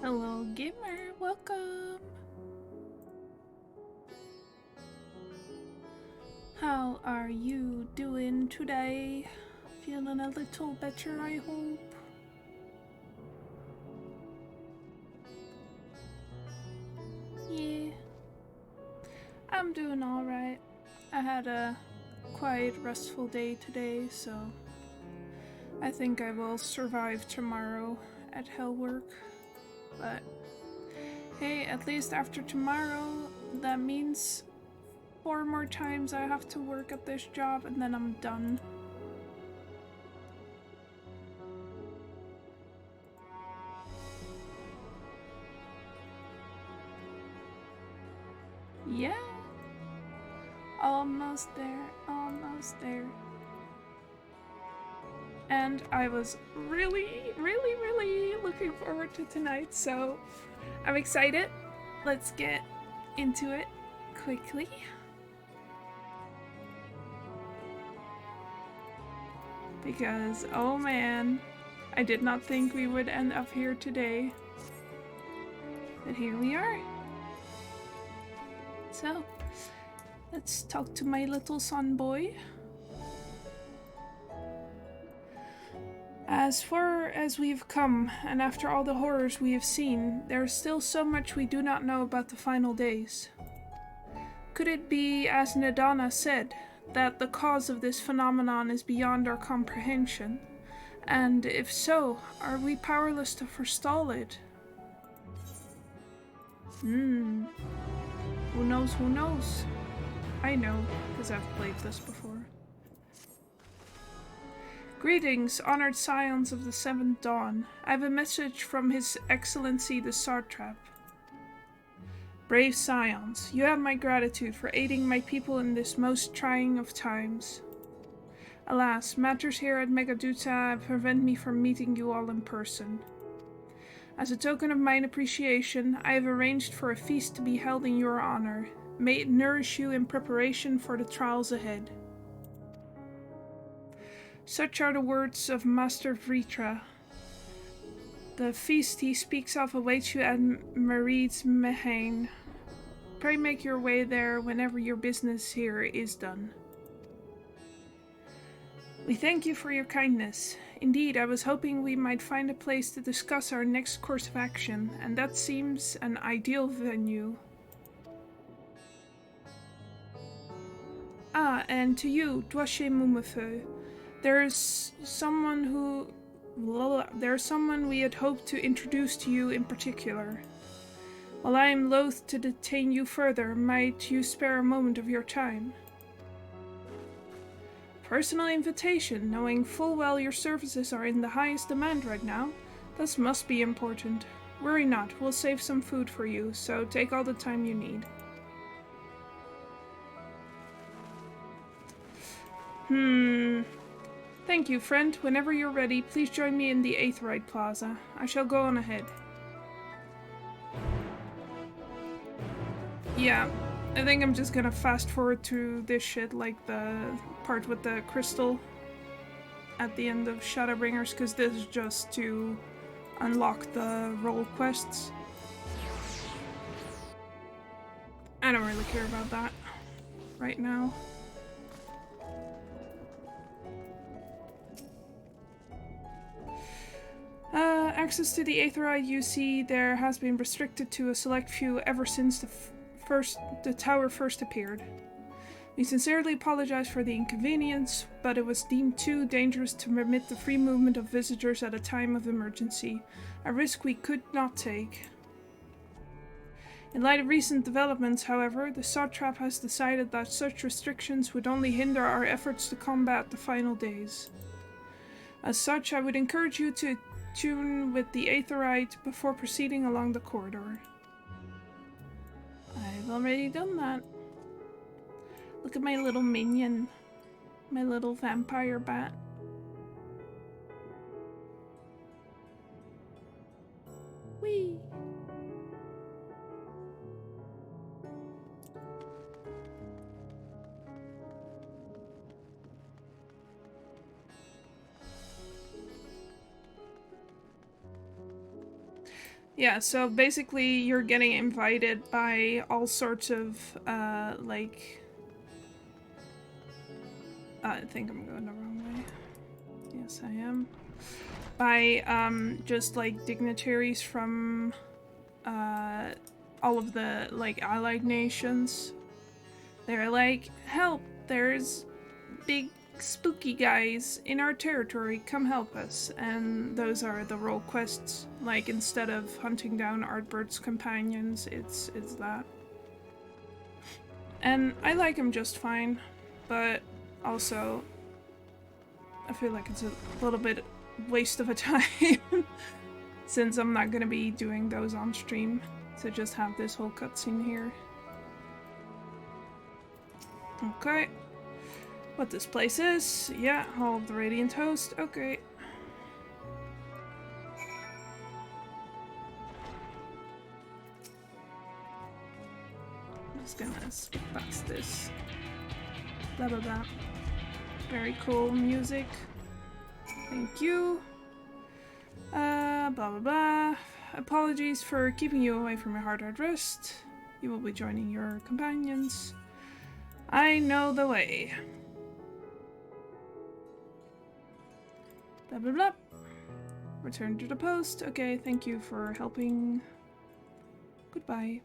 Hello, gamer. Welcome. How are you doing today? Feeling a little better, I hope. Yeah, I'm doing alright. I had a quiet, restful day today, so I think I will survive tomorrow at hell work. But hey, at least after tomorrow, that means 4 more times I have to work at this job and then I'm done. Yeah, almost there, almost there. And I was really looking forward to tonight, so I'm excited. Let's get into it quickly. Because, oh man, I did not think we would end up here today. But here we are. So, let's talk to my little son boy. As far as we've come, and after all the horrors we have seen, there is still so much we do not know about the final days. Could it be, as Nadana said, that the cause of this phenomenon is beyond our comprehension? And if so, are we powerless to forestall it? Who knows, who knows? I know, because I've played this before. Greetings, honored scions of the Seventh Dawn. I have a message from His Excellency the Satrap. Brave scions, you have my gratitude for aiding my people in this most trying of times. Alas, matters here at Megaduta prevent me from meeting you all in person. As a token of mine appreciation, I have arranged for a feast to be held in your honor. May it nourish you in preparation for the trials ahead. Such are the words of Master Vritra. The feast he speaks of awaits you at Marid's Mehane. Pray make your way there whenever your business here is done. We thank you for your kindness. Indeed, I was hoping we might find a place to discuss our next course of action, and that seems an ideal venue. Ah, and to you, Dwashe Mumafeu. There's someone we had hoped to introduce to you in particular. While I am loath to detain you further, might you spare a moment of your time? Personal invitation, knowing full well your services are in the highest demand right now. This must be important. Worry not, we'll save some food for you, so take all the time you need. Thank you, friend. Whenever you're ready, please join me in the Aetherite Plaza. I shall go on ahead. Yeah, I think I'm just gonna fast forward through this shit, like the part with the crystal at the end of Shadowbringers, because this is just to unlock the role quests. I don't really care about that right now. Access to the Aetherite you see there has been restricted to a select few ever since the tower first appeared. We sincerely apologize for the inconvenience, but it was deemed too dangerous to permit the free movement of visitors at a time of emergency, a risk we could not take. In light of recent developments, however, the Satrap has decided that such restrictions would only hinder our efforts to combat the final days. As such, I would encourage you to tune with the Aetherite before proceeding along the corridor. I've already done that. Look at my little minion. My little vampire bat. Whee! Yeah, so basically you're getting invited by all sorts of, like... I think I'm going the wrong way. Yes, I am. By, just, like, dignitaries from, all of the, like, allied nations. They're like, help, there's big spooky guys in our territory, come help us. And those are the role quests. Like, instead of hunting down Artbird's companions, it's that. And I like him just fine, but also I feel like it's a little bit waste of a time since I'm not gonna be doing those on stream, to just have this whole cutscene here. Okay. What this place is? Yeah, Hall of the Radiant Host. Okay. I'm just gonna skip past this. Blah blah blah. Very cool music. Thank you. Blah blah blah. Apologies for keeping you away from your hard rest. You will be joining your companions. I know the way. Blah blah blah. Return to the post. Okay, thank you for helping. Goodbye.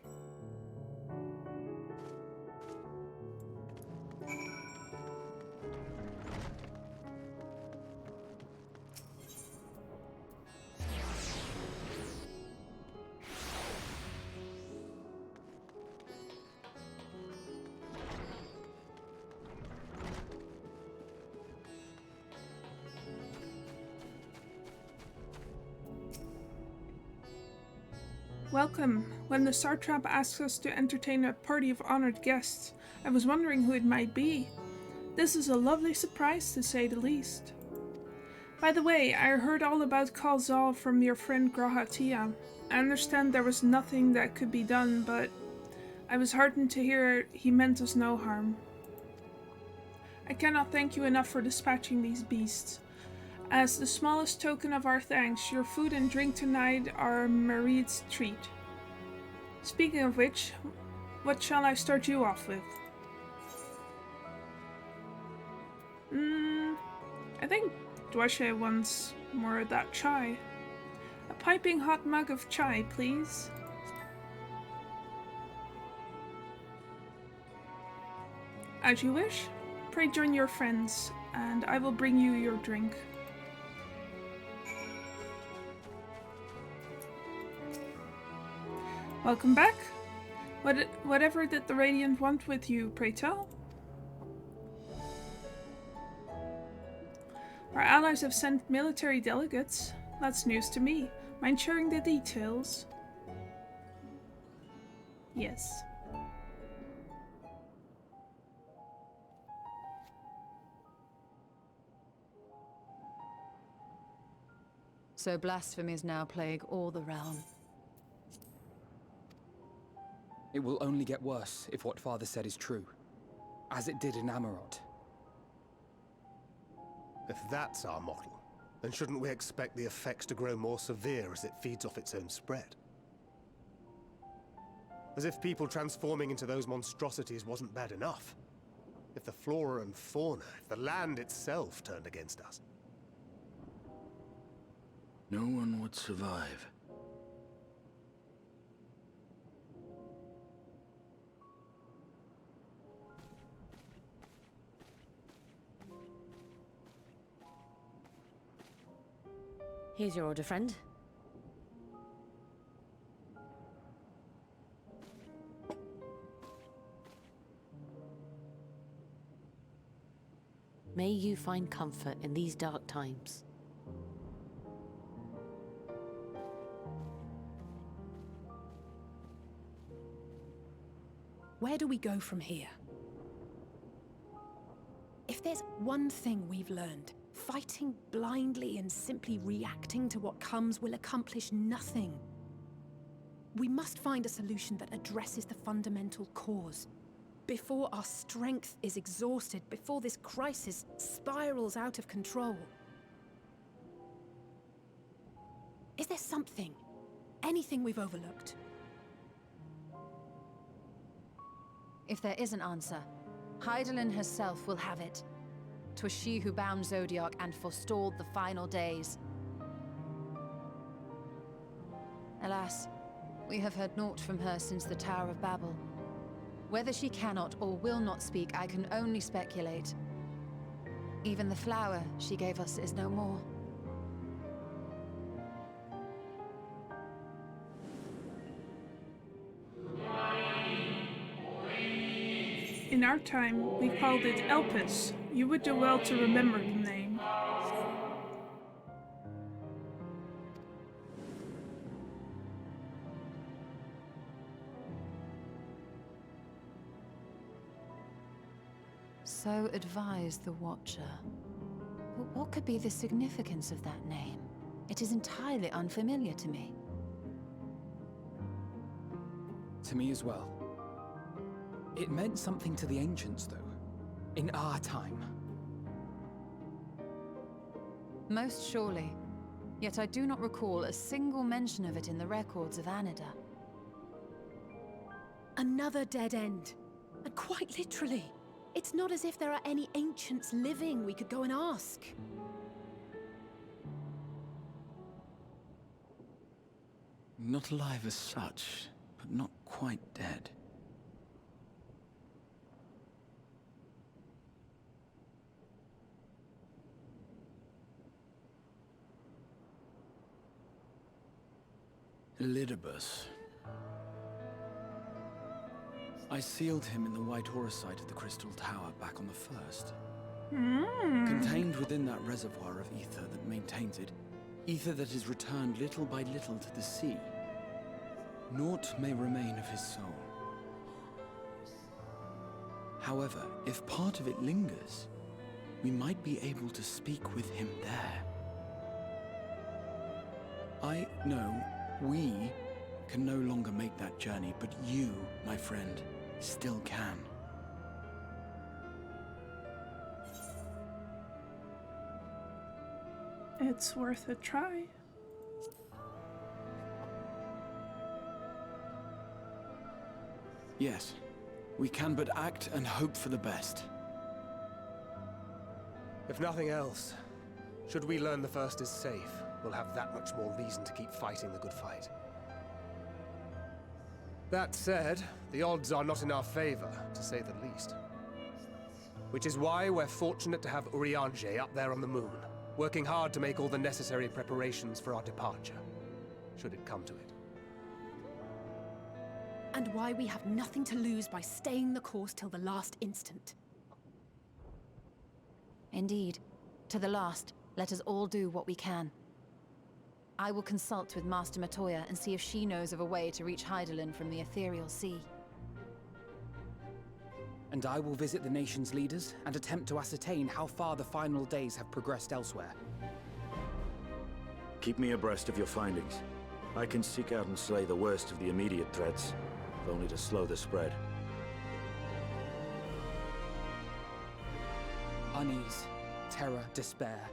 Welcome. When the Sartrap asks us to entertain a party of honored guests, I was wondering who it might be. This is a lovely surprise, to say the least. By the way, I heard all about Kalzal from your friend Grahatia. I understand there was nothing that could be done, but I was heartened to hear he meant us no harm. I cannot thank you enough for dispatching these beasts. As the smallest token of our thanks, your food and drink tonight are Marid's treat. Speaking of which, what shall I start you off with? I think Dwashe wants more of that chai. A piping hot mug of chai, please. As you wish. Pray join your friends, and I will bring you your drink. Welcome back. Whatever did the Radiant want with you, pray tell? Our allies have sent military delegates. That's news to me. Mind sharing the details? Yes. So blasphemies now plague all the realm. It will only get worse if what Father said is true, as it did in Amarot. If that's our model, then shouldn't we expect the effects to grow more severe as it feeds off its own spread? As if people transforming into those monstrosities wasn't bad enough. If the flora and fauna, if the land itself turned against us. No one would survive. Here's your order, friend. May you find comfort in these dark times. Where do we go from here? If there's one thing we've learned, fighting blindly and simply reacting to what comes will accomplish nothing. We must find a solution that addresses the fundamental cause. Before our strength is exhausted, before this crisis spirals out of control. Is there something, anything we've overlooked? If there is an answer, Hydaelyn herself will have it. 'Twas she who bound Zodiac and forestalled the final days. Alas, we have heard naught from her since the Tower of Babel. Whether she cannot or will not speak, I can only speculate. Even the flower she gave us is no more. In our time, we called it Elpis. You would do well to remember the name. So advised the Watcher. But what could be the significance of that name? It is entirely unfamiliar to me. To me as well. It meant something to the ancients, though. In our time. Most surely. Yet I do not recall a single mention of it in the records of Anida. Another dead end. And quite literally. It's not as if there are any ancients living we could go and ask. Not alive as such, but not quite dead. Elidibus. I sealed him in the white auracite of the Crystal Tower back on the first. Contained within that reservoir of ether that maintains it, ether that is returned little by little to the sea. Naught may remain of his soul. However, if part of it lingers, we might be able to speak with him there. I know we can no longer make that journey, but you, my friend, still can. It's worth a try. Yes, we can but act and hope for the best. If nothing else, should we learn the First is safe, we'll have that much more reason to keep fighting the good fight. That said, the odds are not in our favor, to say the least. Which is why we're fortunate to have Urianger up there on the moon, working hard to make all the necessary preparations for our departure, should it come to it. And why we have nothing to lose by staying the course till the last instant. Indeed. To the last, let us all do what we can. I will consult with Master Matoya and see if she knows of a way to reach Hydaelyn from the ethereal sea. And I will visit the nation's leaders and attempt to ascertain how far the final days have progressed elsewhere. Keep me abreast of your findings. I can seek out and slay the worst of the immediate threats, if only to slow the spread. Unease, terror, despair.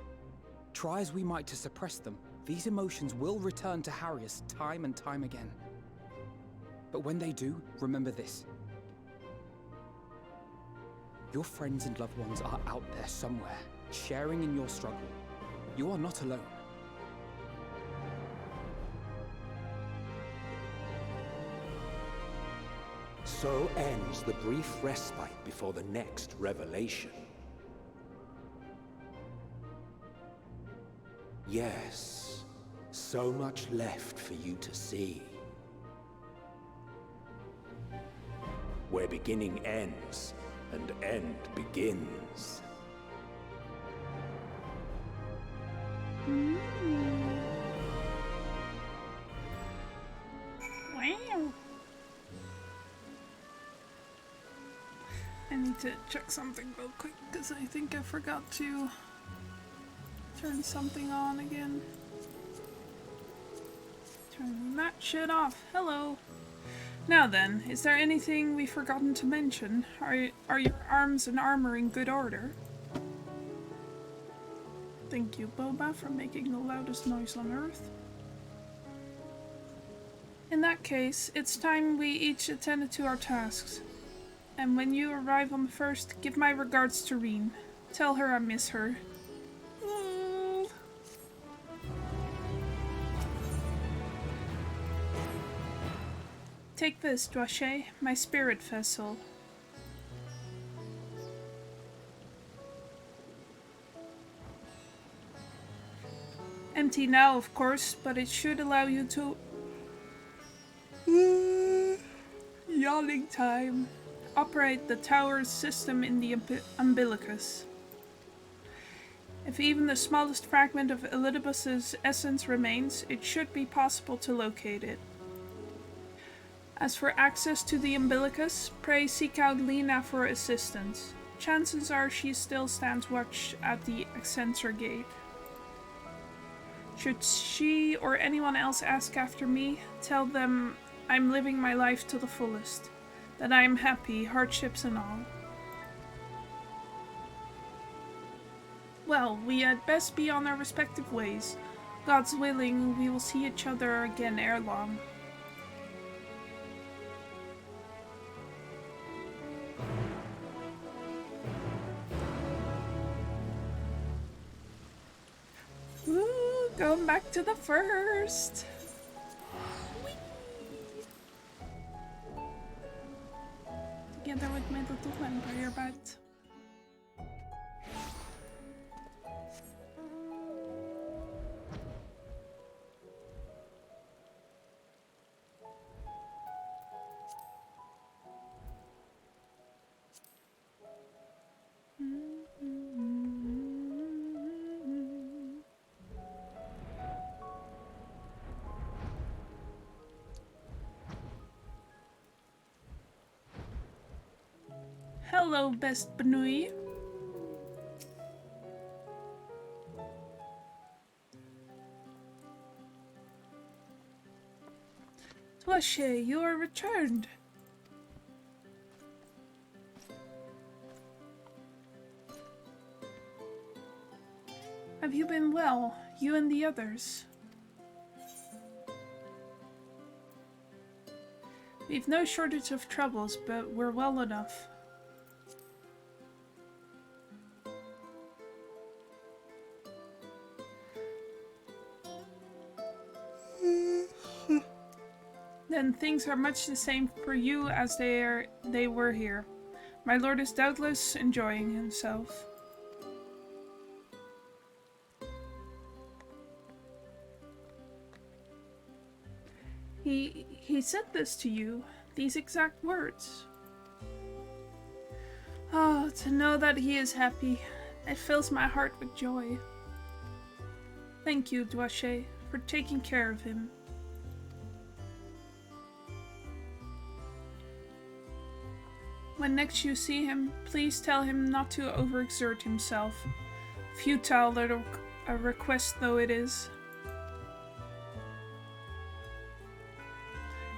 Try as we might to suppress them, these emotions will return to harry us time and time again. But when they do, remember this. Your friends and loved ones are out there somewhere, sharing in your struggle. You are not alone. So ends the brief respite before the next revelation. Yes, so much left for you to see. Where beginning ends, and end begins. Wow. I need to check something real quick because I think I forgot to turn something on again. Turn that shit off. Hello. Now then, is there anything we've forgotten to mention? Are your arms and armor in good order? Thank you, Boba, for making the loudest noise on Earth. In that case, it's time we each attended to our tasks. And when you arrive on the first, give my regards to Reen. Tell her I miss her. Take this, Dwache, my spirit vessel. Empty now, of course, but it should allow you to... Yawning time. Operate the tower's system in the umbilicus. If even the smallest fragment of Elidibus's essence remains, it should be possible to locate it. As for access to the umbilicus, pray seek out Leanne for assistance. Chances are she still stands watch at the Accenture gate. Should she or anyone else ask after me, tell them I'm living my life to the fullest. That I am happy, hardships and all. Well, we had best be on our respective ways. God's willing, we will see each other again ere long. Woo, going back to the first. Together with my little vampire bat. Hello, best Benui. Dwache, you are returned. Have you been well, you and the others? We've no shortage of troubles, but we're well enough. Then things are much the same for you as they were here. My lord is doubtless enjoying himself. He said this to you, these exact words. Oh, to know that he is happy, it fills my heart with joy. Thank you, Dwache, for taking care of him. When next you see him, please tell him not to overexert himself, futile little a request though it is.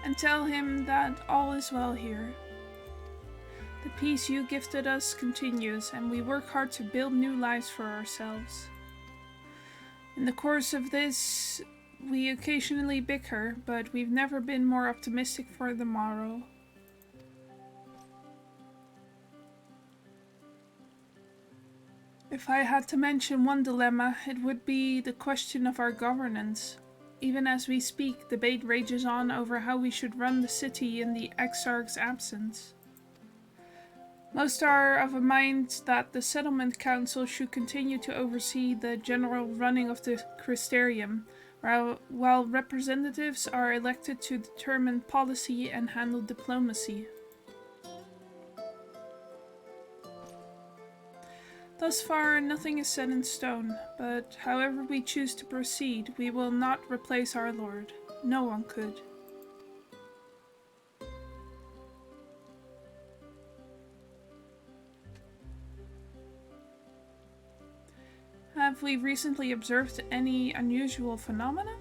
And tell him that all is well here. The peace you gifted us continues, and we work hard to build new lives for ourselves. In the course of this, we occasionally bicker, but we've never been more optimistic for the morrow. If I had to mention one dilemma, it would be the question of our governance. Even as we speak, debate rages on over how we should run the city in the Exarch's absence. Most are of a mind that the Settlement Council should continue to oversee the general running of the Crystarium, while representatives are elected to determine policy and handle diplomacy. Thus far, nothing is set in stone, but however we choose to proceed, we will not replace our Lord. No one could. Have we recently observed any unusual phenomena?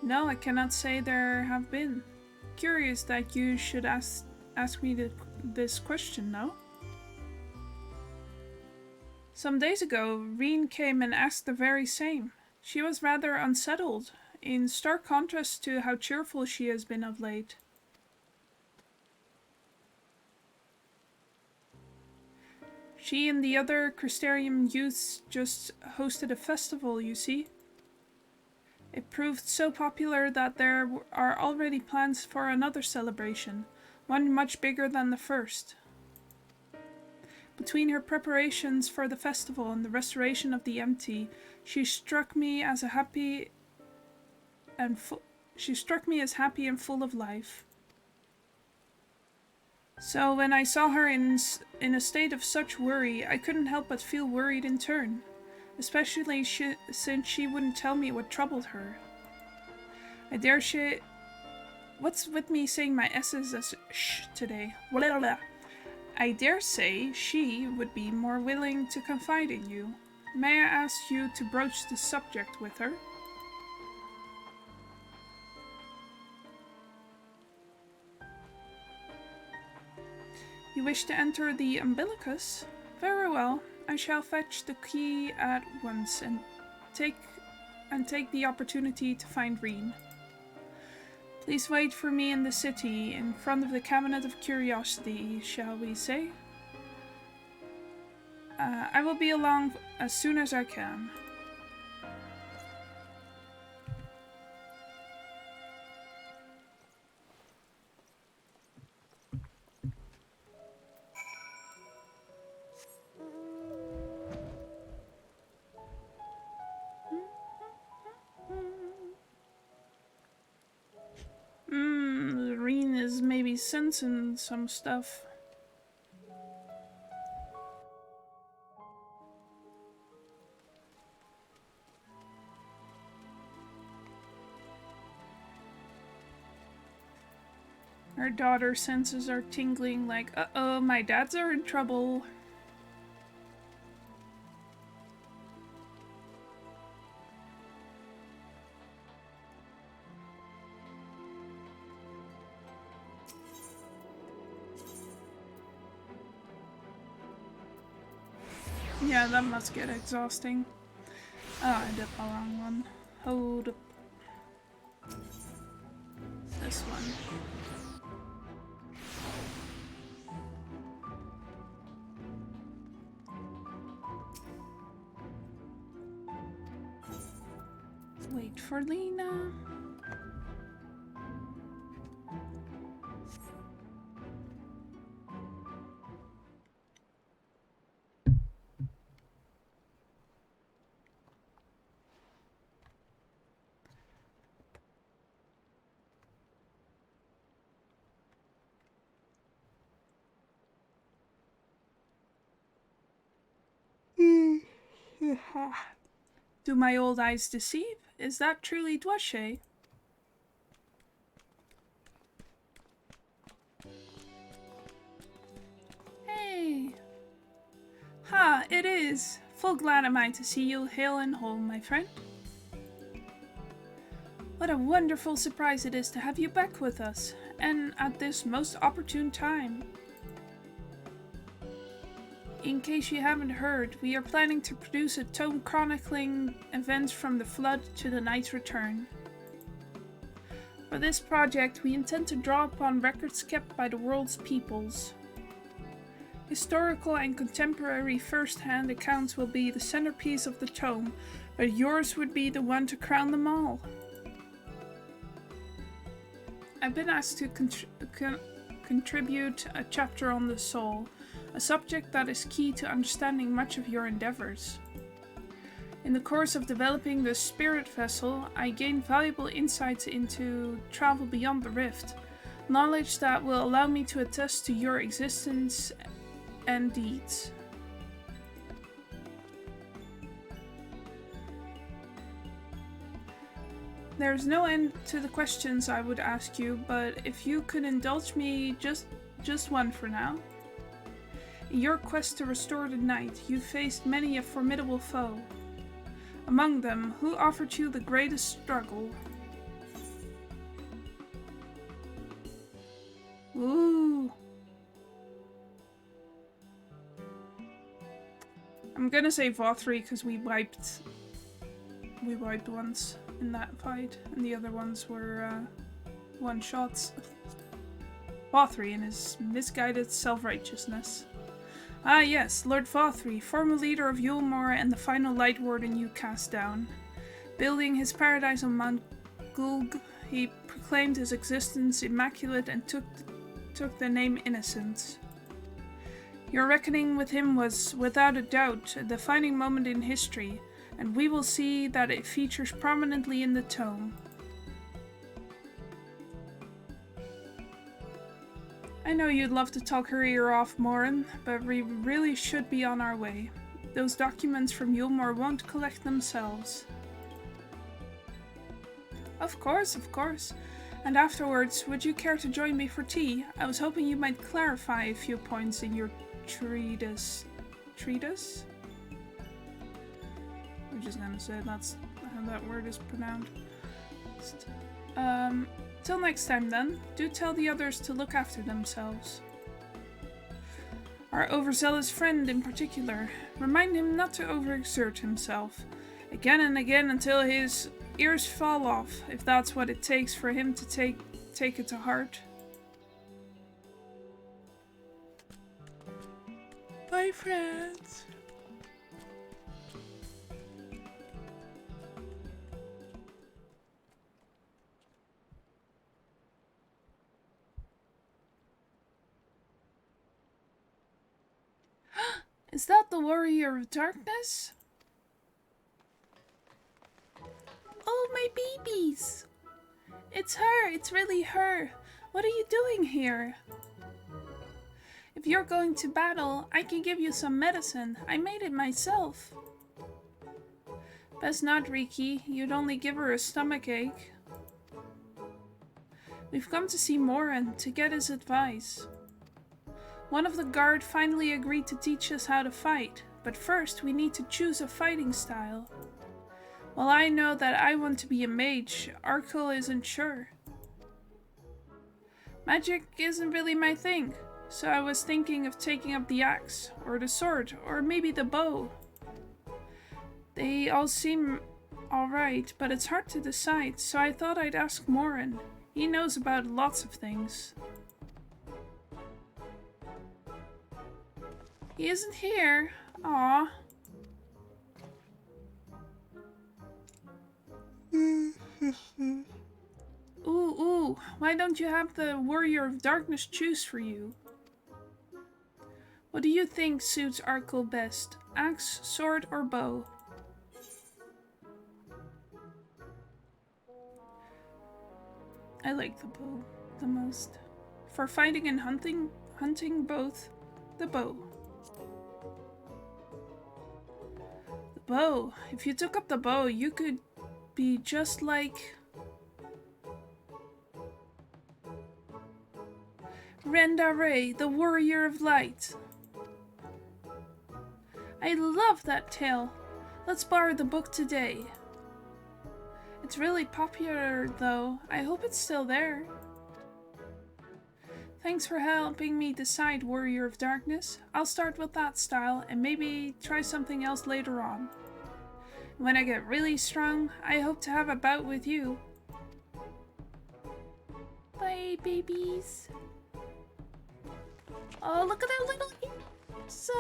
No, I cannot say there have been. Curious that you should ask me this question, no? Some days ago, Reen came and asked the very same. She was rather unsettled. in stark contrast to how cheerful she has been of late. She and the other Crystarium youths just hosted a festival, you see. It proved so popular that there are already plans for another celebration, one much bigger than the first. Between her preparations for the festival and the restoration of the empty, she struck me as happy and full of life. So when I saw her in a state of such worry, I couldn't help but feel worried in turn, especially since she wouldn't tell me what troubled her. I dare say... What's with me saying my S's as sh today? I dare say she would be more willing to confide in you. May I ask you to broach the subject with her? You wish to enter the umbilicus? Very well. I shall fetch the key at once and take the opportunity to find Reen. Please wait for me in the city, in front of the Cabinet of Curiosity, shall we say? I will be along as soon as I can. Reen is maybe sensing some stuff. Her daughter's senses are tingling like, uh-oh, my dads are in trouble. Yeah, that must get exhausting. Oh, I did the wrong one. Hold up. This one. Wait for Lena. Do my old eyes deceive? Is that truly Dwashe? Hey! Ha, it is! Full glad am I to see you hale and whole, my friend. What a wonderful surprise it is to have you back with us, and at this most opportune time. In case you haven't heard, we are planning to produce a tome chronicling events from the Flood to the Knight's Return. For this project, we intend to draw upon records kept by the world's peoples. Historical and contemporary first-hand accounts will be the centerpiece of the tome, but yours would be the one to crown them all. I've been asked to contribute a chapter on the soul, a subject that is key to understanding much of your endeavors. In the course of developing the spirit vessel, I gained valuable insights into travel beyond the rift, knowledge that will allow me to attest to your existence and deeds. There's no end to the questions I would ask you, but if you could indulge me just one for now. In your quest to restore the night, you faced many a formidable foe. Among them, who offered you the greatest struggle? Ooh. I'm gonna say Vothri because we wiped once. in that fight, and the other ones were one-shots. Fothry and his misguided self-righteousness. Ah yes, Lord Fothry, former leader of Yulmore and the final Light Warden you cast down. Building his paradise on Mount Gulg, he proclaimed his existence immaculate and took the name Innocence. Your reckoning with him was, without a doubt, a defining moment in history, and we will see that it features prominently in the tome. I know you'd love to talk her ear off, Morin, but we really should be on our way. Those documents from Yulmore won't collect themselves. Of course, of course. And afterwards, would you care to join me for tea? I was hoping you might clarify a few points in your treatise? Treatise? I'm just gonna say that's how that word is pronounced. Till next time then, do tell the others to look after themselves. Our overzealous friend in particular, remind him not to overexert himself, again and again until his ears fall off, if that's what it takes for him to take it to heart. Bye, friends. Is that the Warrior of Darkness? Oh, my babies! It's her! It's really her! What are you doing here? If you're going to battle, I can give you some medicine. I made it myself. Best not, Riki. You'd only give her a stomachache. We've come to see Morin to get his advice. One of the guard finally agreed to teach us how to fight, but first we need to choose a fighting style. While I know that I want to be a mage, Arkell isn't sure. Magic isn't really my thing, so I was thinking of taking up the axe, or the sword, or maybe the bow. They all seem alright, but it's hard to decide, so I thought I'd ask Morin. He knows about lots of things. He isn't here. Aw. Ooh, why don't you have the Warrior of Darkness choose for you? What do you think suits Arkell best? Axe, sword, or bow? I like the bow the most. For fighting and hunting both, the bow. The bow. If you took up the bow, you could be just like Rendare, the Warrior of Light. I love that tale. Let's borrow the book today. It's really popular, though. I hope it's still there. Thanks for helping me decide, Warrior of Darkness. I'll start with that style and maybe try something else later on. When I get really strong, I hope to have a bout with you. Bye, babies. Oh, look at that little ears.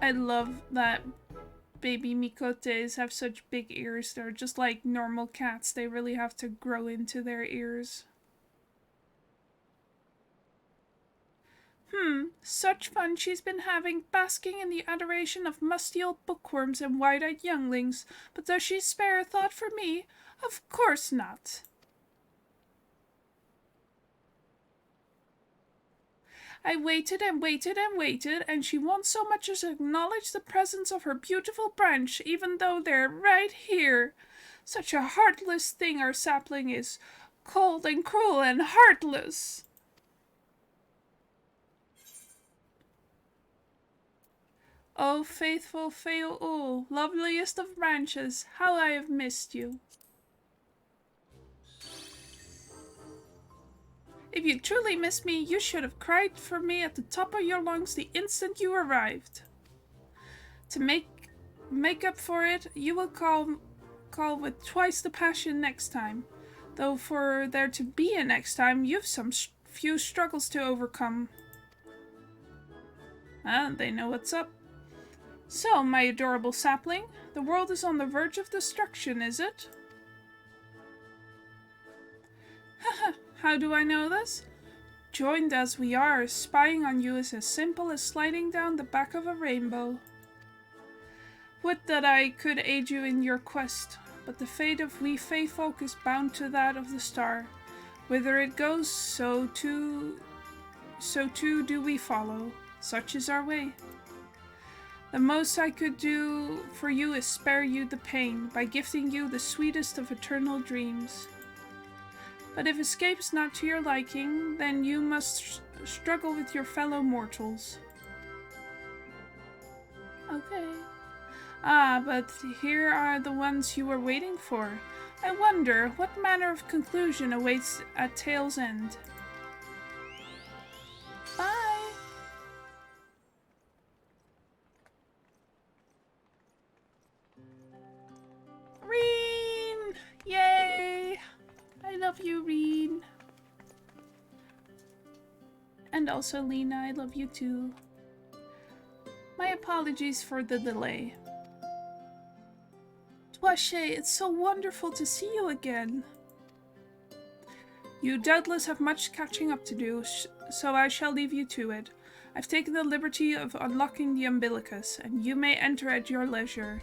I love that baby Mikotes have such big ears. They're just like normal cats. They really have to grow into their ears. Such fun she's been having, basking in the adoration of musty old bookworms and wide-eyed younglings. But does she spare a thought for me? Of course not. I waited and waited and waited, and she won't so much as acknowledge the presence of her beautiful branch, even though they're right here. Such a heartless thing our sapling is. Cold and cruel and heartless. Oh, faithful Feoul, loveliest of branches, how I have missed you. If you truly miss me, you should have cried for me at the top of your lungs the instant you arrived. To make up for it, you will call with twice the passion next time. Though for there to be a next time, you've some few struggles to overcome. Ah, they know what's up. So, my adorable sapling, the world is on the verge of destruction, is it? Haha, how do I know this? Joined as we are, spying on you is as simple as sliding down the back of a rainbow. Would that I could aid you in your quest, but the fate of we Fey folk is bound to that of the star. Whither it goes, so too do we follow. Such is our way. The most I could do for you is spare you the pain, by gifting you the sweetest of eternal dreams. But if escape's not to your liking, then you must struggle with your fellow mortals. Okay. Ah, but here are the ones you were waiting for. I wonder what manner of conclusion awaits at tale's end. Bye! Reen! Yay! I love you, Reen. And also, Lena, I love you too. My apologies for the delay. Dwashe, it's so wonderful to see you again. You doubtless have much catching up to do, so I shall leave you to it. I've taken the liberty of unlocking the umbilicus, and you may enter at your leisure.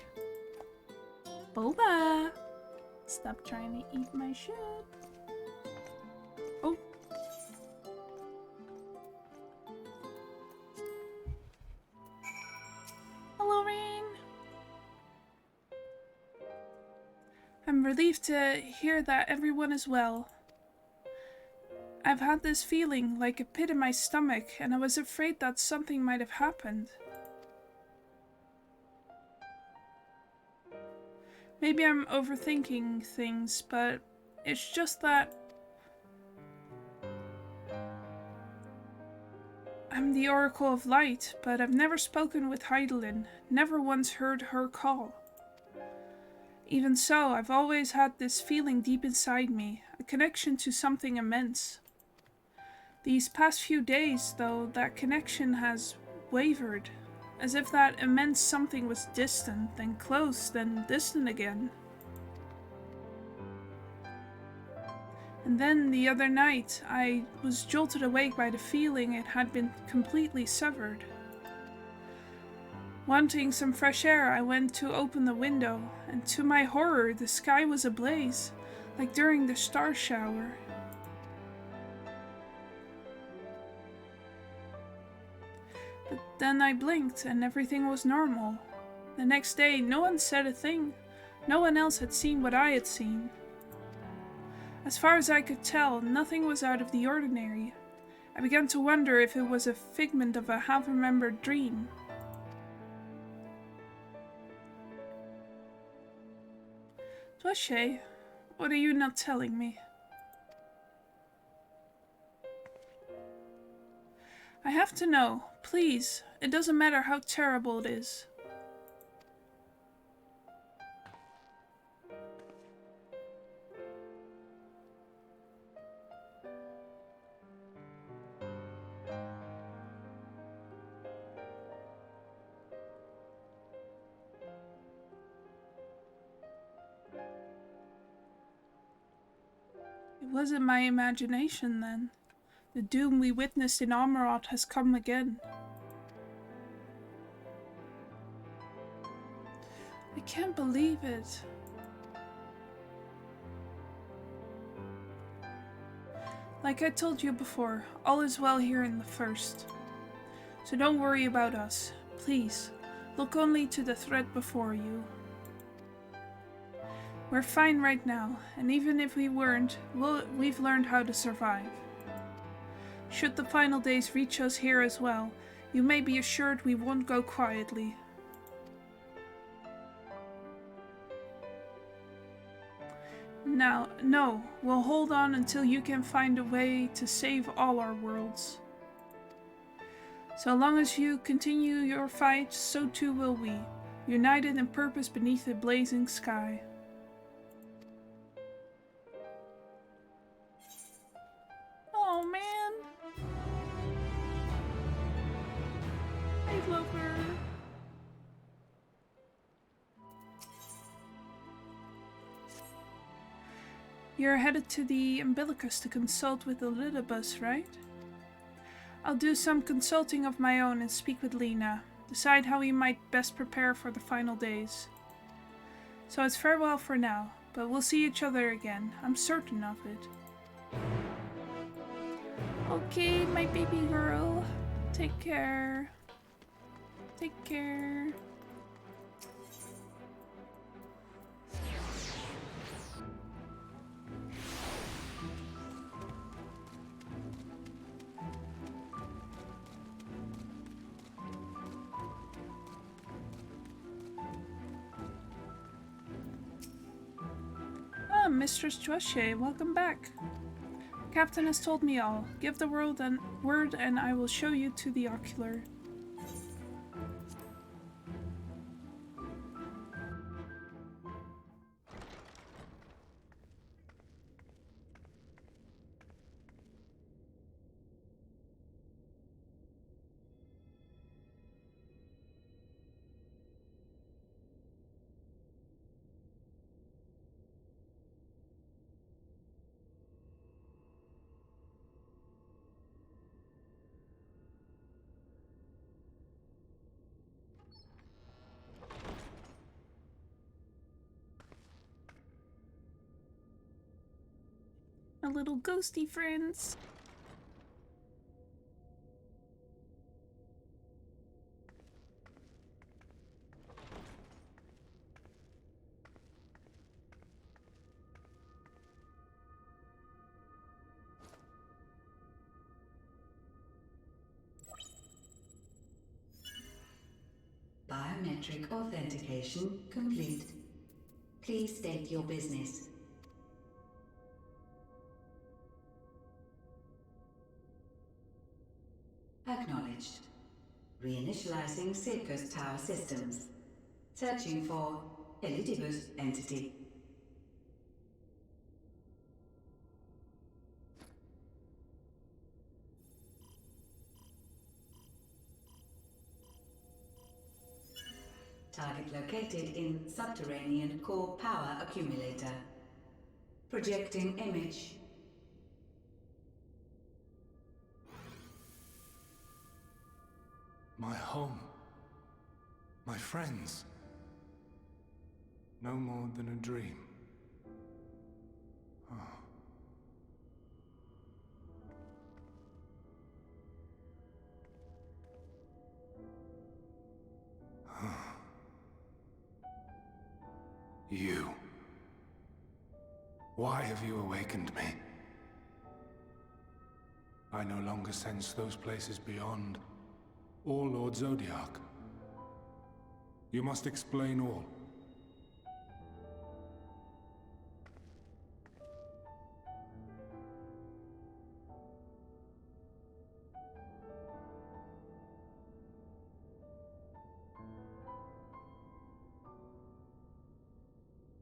Boba! Stop trying to eat my shit. Oh. Hello, Rain. I'm relieved to hear that everyone is well. I've had this feeling like a pit in my stomach, and I was afraid that something might have happened. Maybe I'm overthinking things, but it's just that I'm the Oracle of Light, but I've never spoken with Heidelin, never once heard her call. Even so, I've always had this feeling deep inside me, a connection to something immense. These past few days, though, that connection has wavered, as if that immense something was distant, then close, then distant again. And then the other night, I was jolted awake by the feeling it had been completely severed. Wanting some fresh air, I went to open the window, and to my horror, the sky was ablaze, like during the star shower. But then I blinked, and everything was normal. The next day, no one said a thing. No one else had seen what I had seen. As far as I could tell, nothing was out of the ordinary. I began to wonder if it was a figment of a half-remembered dream. Dwashe, what are you not telling me? I have to know, please. It doesn't matter how terrible it is. It wasn't my imagination then. The doom we witnessed in Amarot has come again. I can't believe it. Like I told you before, all is well here in the First. So don't worry about us. Please, look only to the threat before you. We're fine right now, and even if we weren't, we've learned how to survive. Should the final days reach us here as well, you may be assured we won't go quietly. Now, no, we'll hold on until you can find a way to save all our worlds. So long as you continue your fight, so too will we, united in purpose beneath a blazing sky. Endwalker. You're headed to the Umbilicus to consult with Elidibus, right? I'll do some consulting of my own and speak with Lena. Decide how we might best prepare for the final days. So it's farewell for now, but we'll see each other again. I'm certain of it. Okay, my baby girl. Take care. Take care. Ah, Mistress Joashe, welcome back. Captain has told me all. Give the word and I will show you to the ocular. My little ghosty friends. Biometric authentication complete. Please state your business. Acknowledged. Reinitializing Circus Tower systems. Searching for Elidibus entity. Target located in subterranean core power accumulator. Projecting image. My home. My friends. No more than a dream. Oh. You. Why have you awakened me? I no longer sense those places beyond, or Lord Zodiac. You must explain all.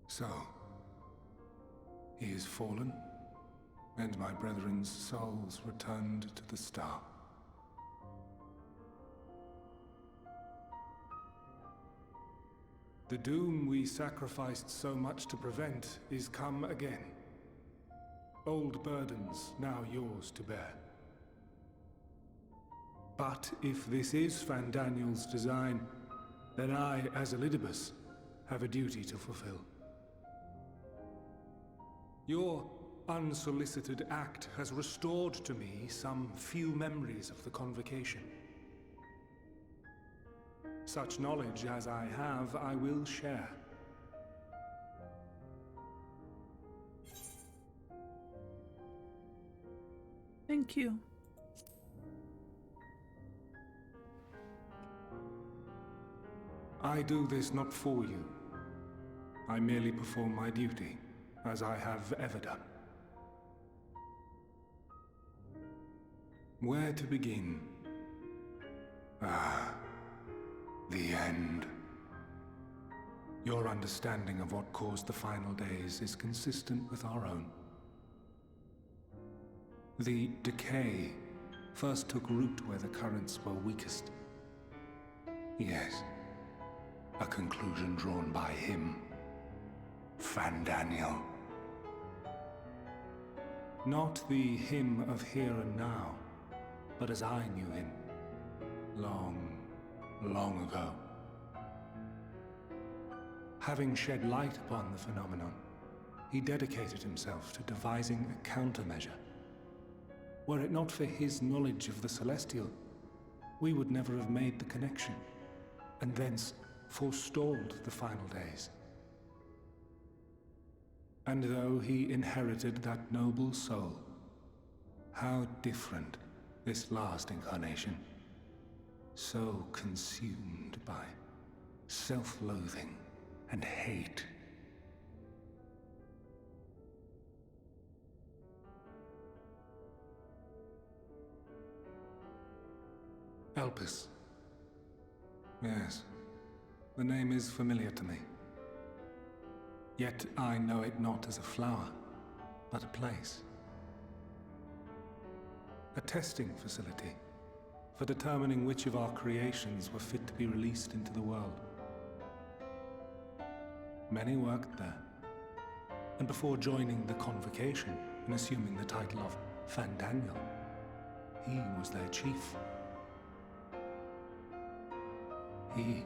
So, he is fallen, and my brethren's souls returned to the star. The doom we sacrificed so much to prevent is come again. Old burdens now yours to bear. But if this is Fandaniel's design, then I, as Elidibus, have a duty to fulfill. Your unsolicited act has restored to me some few memories of the convocation. Such knowledge as I have, I will share. Thank you. I do this not for you. I merely perform my duty, as I have ever done. Where to begin? Ah, the end. Your understanding of what caused the final days is consistent with our own. The decay first took root where the currents were weakest. Yes. A conclusion drawn by him. Fandaniel. Not the him of here and now, but as I knew him. Long, long ago. Having shed light upon the phenomenon, he dedicated himself to devising a countermeasure. Were it not for his knowledge of the Celestial, we would never have made the connection, and thence forestalled the final days. And though he inherited that noble soul, how different this last incarnation, so consumed by self-loathing and hate. Elpis. Yes, the name is familiar to me. Yet I know it not as a flower, but a place. A testing facility for determining which of our creations were fit to be released into the world. Many worked there, and before joining the Convocation and assuming the title of Fandaniel, he was their chief. He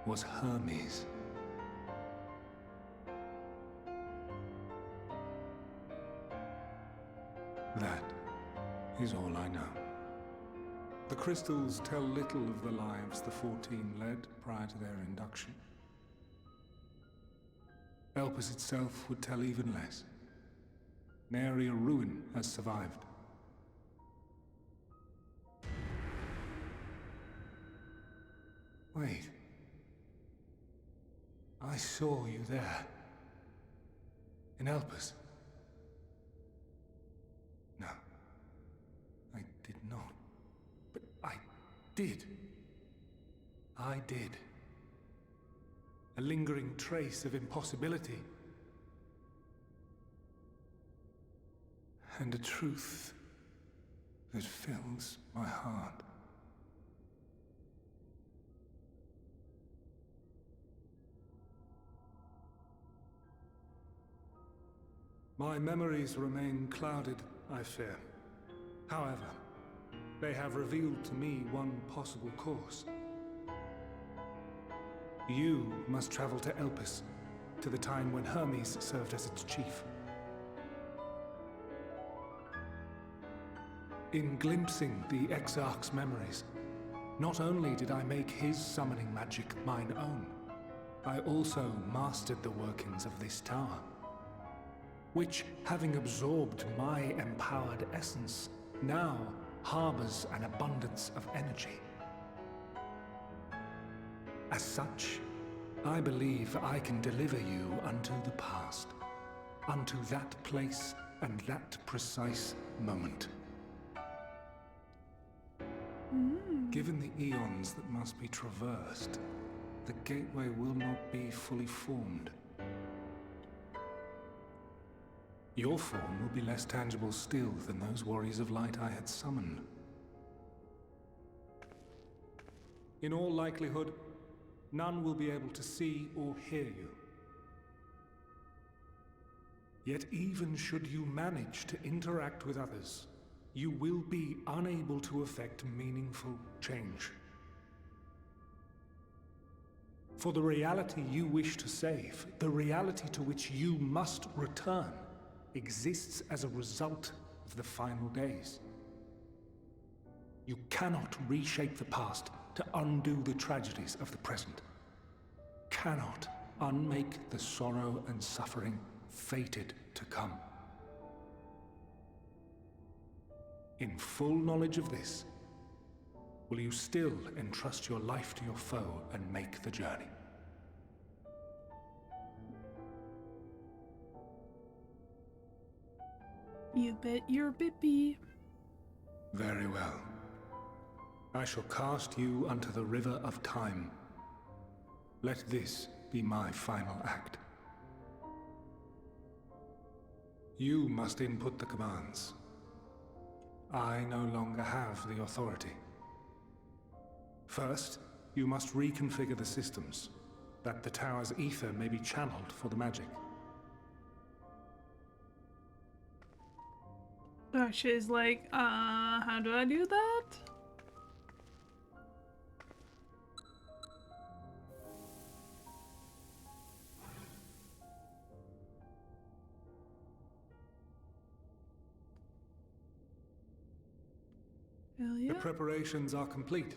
was Hermes. That is all I know. The crystals tell little of the lives the 14 led prior to their induction. Elpis itself would tell even less. Nary a ruin has survived. Wait. I saw you there. In Elpis. No. I did not. But I did. I did. A lingering trace of impossibility. And a truth that fills my heart. My memories remain clouded, I fear. However, they have revealed to me one possible course. You must travel to Elpis, to the time when Hermes served as its chief. In glimpsing the Exarch's memories, not only did I make his summoning magic mine own, I also mastered the workings of this tower, which, having absorbed my empowered essence, now harbors an abundance of energy. As such, I believe I can deliver you unto the past, unto that place and that precise moment. Given the eons that must be traversed, the gateway will not be fully formed. Your form will be less tangible still than those warriors of light I had summoned. In all likelihood, none will be able to see or hear you. Yet even should you manage to interact with others, you will be unable to effect meaningful change. For the reality you wish to save, the reality to which you must return, exists as a result of the final days. You cannot reshape the past to undo the tragedies of the present. Cannot unmake the sorrow and suffering fated to come. In full knowledge of this, will you still entrust your life to your foe and make the journey? You bet your bippy. Very well. I shall cast you unto the river of time. Let this be my final act. You must input the commands. I no longer have the authority. First, you must reconfigure the systems, that the tower's ether may be channeled for the magic. She's like, how do I do that? Hell yeah. The preparations are complete.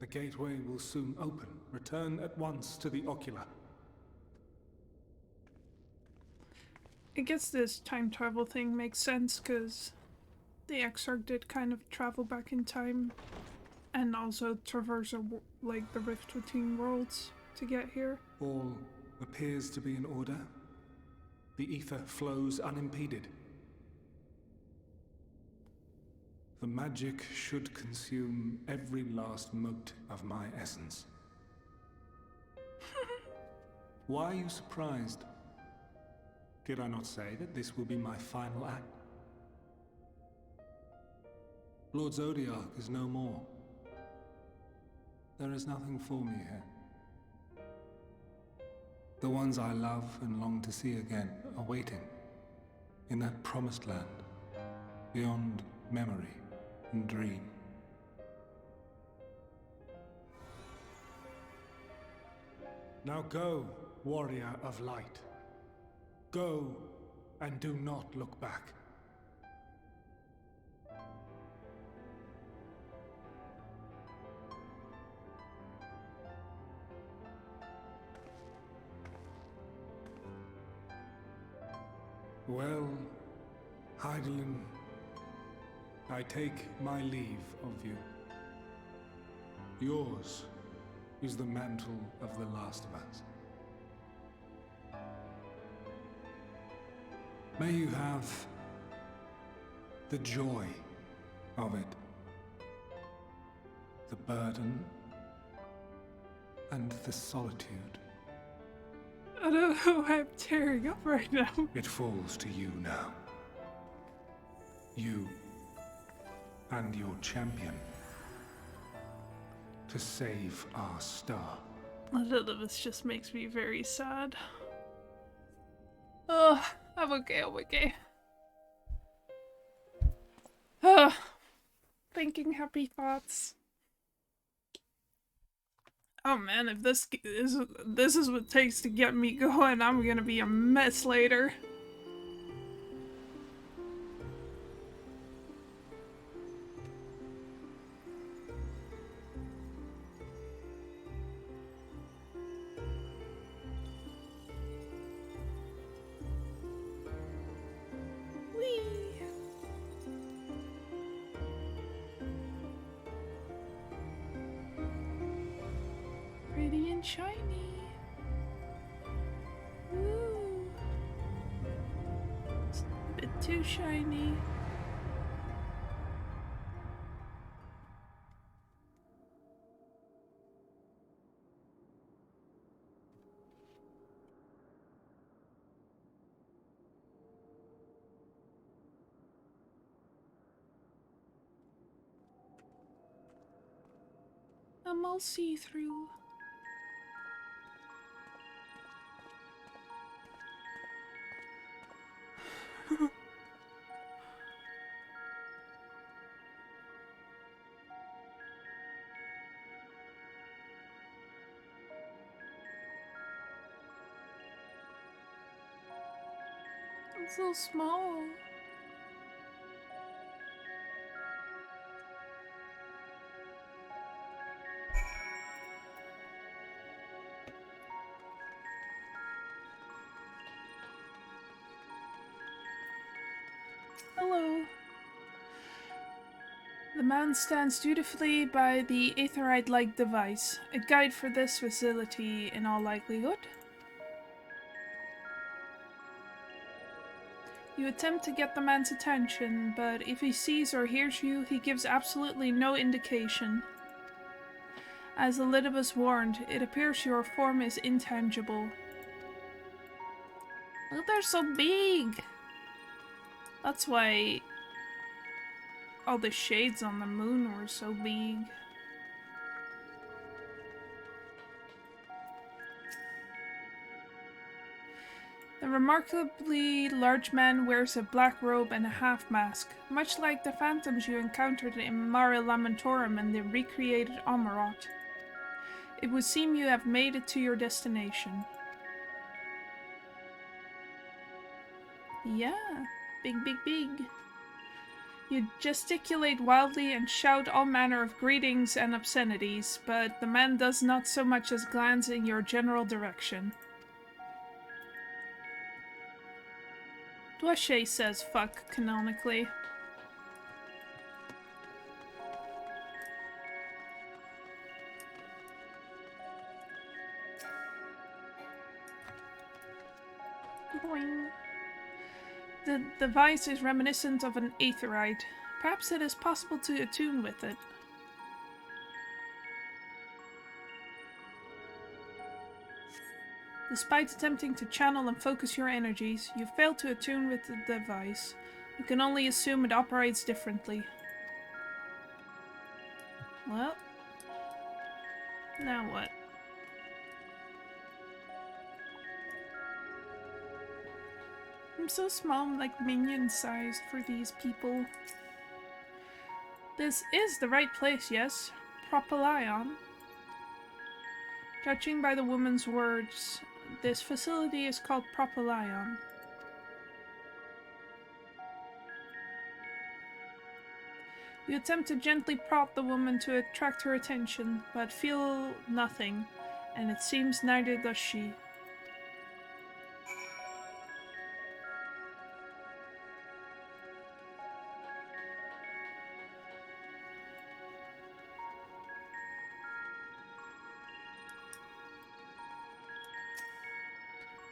The gateway will soon open. Return at once to the ocular. I guess this time travel thing makes sense, because the Exarch did kind of travel back in time and also traverse like the rift between worlds to get here. All appears to be in order. The ether flows unimpeded. The magic should consume every last mote of my essence. Why are you surprised? Did I not say that this will be my final act? Lord Zodiac is no more. There is nothing for me here. The ones I love and long to see again are waiting in that promised land, beyond memory and dream. Now go, warrior of light. Go, and do not look back. Well, Heidelin, I take my leave of you. Yours is the mantle of the last of us. May you have the joy of it, the burden, and the solitude. I don't know why I'm tearing up right now. It falls to you now. You and your champion to save our star. A little of this just makes me very sad. Oh, I'm okay, I'm okay. Thinking happy thoughts. Oh man, if this is what it takes to get me going, I'm gonna be a mess later. Pretty and shiny. Ooh. It's a bit too shiny. I'm all see-through. It's so small. Hello. The man stands dutifully by the Aetherite-like device, a guide for this facility in all likelihood. You attempt to get the man's attention, but if he sees or hears you, he gives absolutely no indication. As Elidibus warned, it appears your form is intangible. Look, they're so big! That's why all the shades on the moon were so big. The remarkably large man wears a black robe and a half-mask, much like the phantoms you encountered in Mare Lamentorum and the recreated Amarot. It would seem you have made it to your destination. Yeah, big, big, big. You gesticulate wildly and shout all manner of greetings and obscenities, but the man does not so much as glance in your general direction. Dwashe says fuck canonically. Boing. The device is reminiscent of an aetherite. Perhaps it is possible to attune with it. Despite attempting to channel and focus your energies, you fail to attune with the device. You can only assume it operates differently. Well, now what? I'm so small, I'm like minion-sized for these people. This is the right place, yes? Propylion. Judging by the woman's words, this facility is called Propylion. You attempt to gently prod the woman to attract her attention, but feel nothing, and it seems neither does she.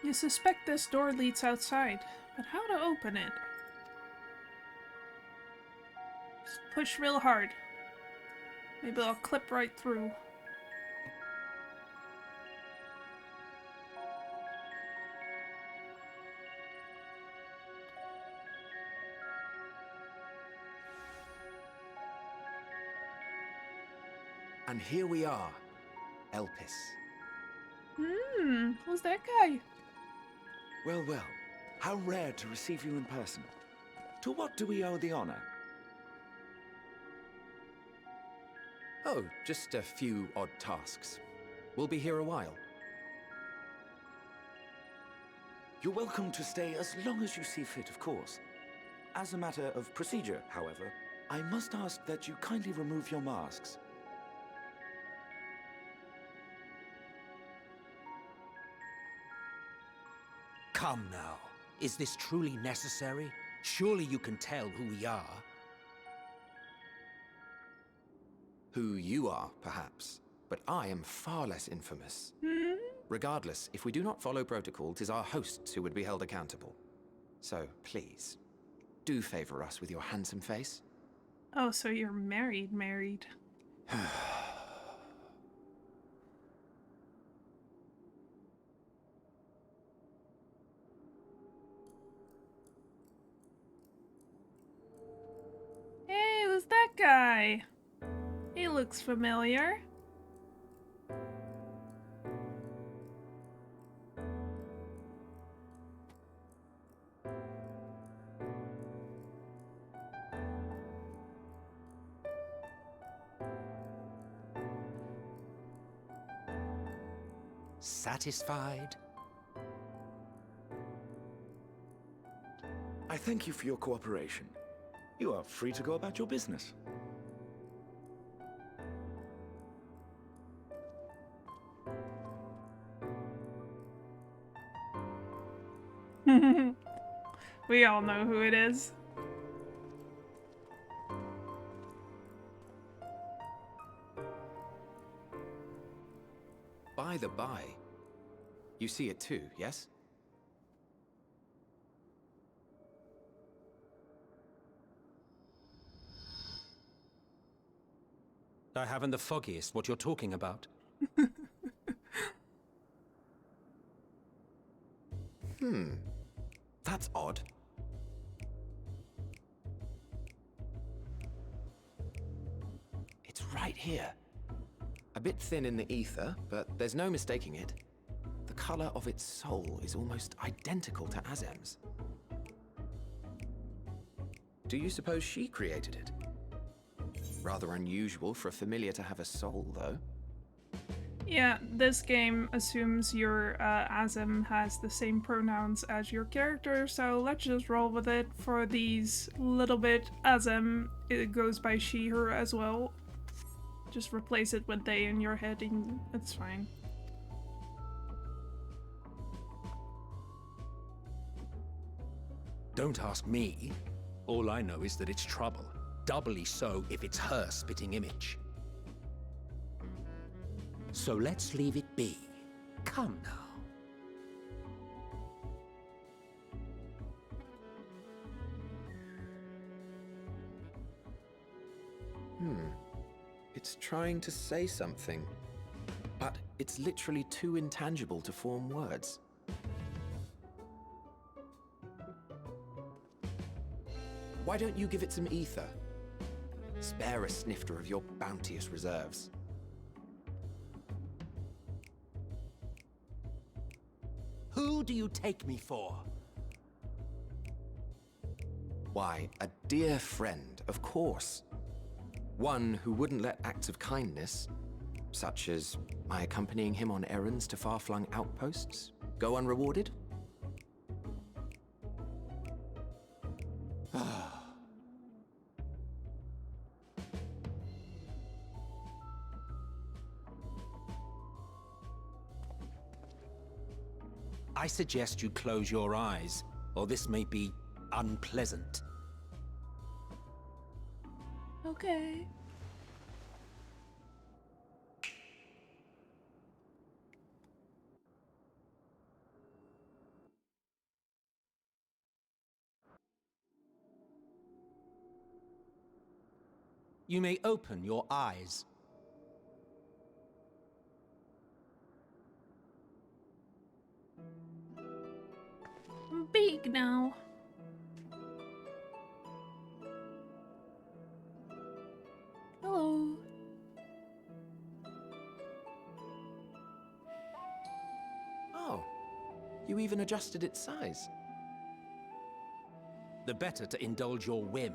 You suspect this door leads outside, but how to open it? Just push real hard. Maybe I'll clip right through. And here we are, Elpis. Who's that guy? Well, well, how rare to receive you in person. To what do we owe the honor? Oh, just a few odd tasks. We'll be here a while. You're welcome to stay as long as you see fit, of course. As a matter of procedure, however, I must ask that you kindly remove your masks. Come now. Is this truly necessary? Surely you can tell who we are. Who you are, perhaps, but I am far less infamous. Regardless, if we do not follow protocol, 'tis our hosts who would be held accountable. So, please, do favor us with your handsome face. Oh, so you're married. Hey, who's that guy? He looks familiar. Satisfied? I thank you for your cooperation. You are free to go about your business. We all know who it is. By the by, you see it too, yes? I haven't the foggiest what you're talking about. That's odd. It's right here. A bit thin in the ether, but there's no mistaking it. The color of its soul is almost identical to Azem's. Do you suppose she created it? Rather unusual for a familiar to have a soul, though. Yeah, this game assumes your Azem has the same pronouns as your character, so let's just roll with it. For these little bit Azem, it goes by she, her as well. Just replace it with they in your head and it's fine. Don't ask me. All I know is that it's trouble. Doubly so if it's her spitting image. So let's leave it be. Come now. It's trying to say something, but it's literally too intangible to form words. Why don't you give it some ether? Spare a snifter of your bounteous reserves. Who do you take me for? Why, a dear friend, of course. One who wouldn't let acts of kindness, such as my accompanying him on errands to far-flung outposts, go unrewarded? I suggest you close your eyes, or this may be unpleasant. Okay. You may open your eyes. I'm big now. Hello. Oh, you even adjusted its size. The better to indulge your whim.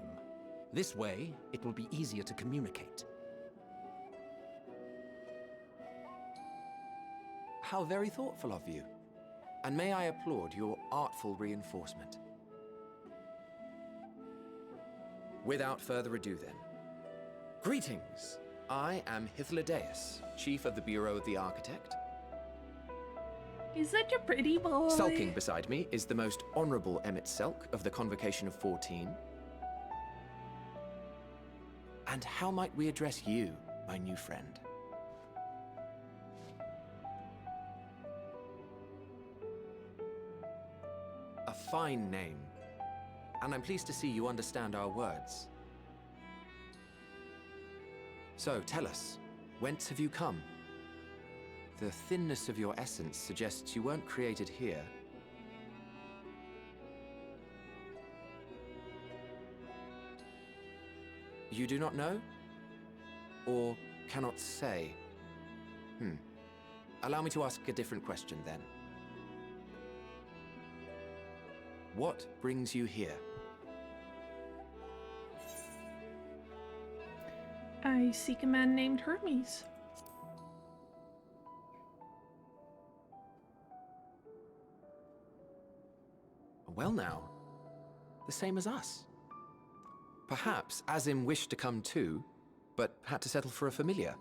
This way, it will be easier to communicate. How very thoughtful of you. And may I applaud your artful reinforcement. Without further ado then. Greetings! I am Hythlodaeus, Chief of the Bureau of the Architect. He's such a pretty boy. Sulking beside me is the most honorable Emmett Selk of the Convocation of 14. And how might we address you, my new friend? A fine name. And I'm pleased to see you understand our words. So, tell us, whence have you come? The thinness of your essence suggests you weren't created here. You do not know? Or cannot say? Allow me to ask a different question then. What brings you here? I seek a man named Hermes. Well now, the same as us. Perhaps Azim wished to come too, but had to settle for a familiar.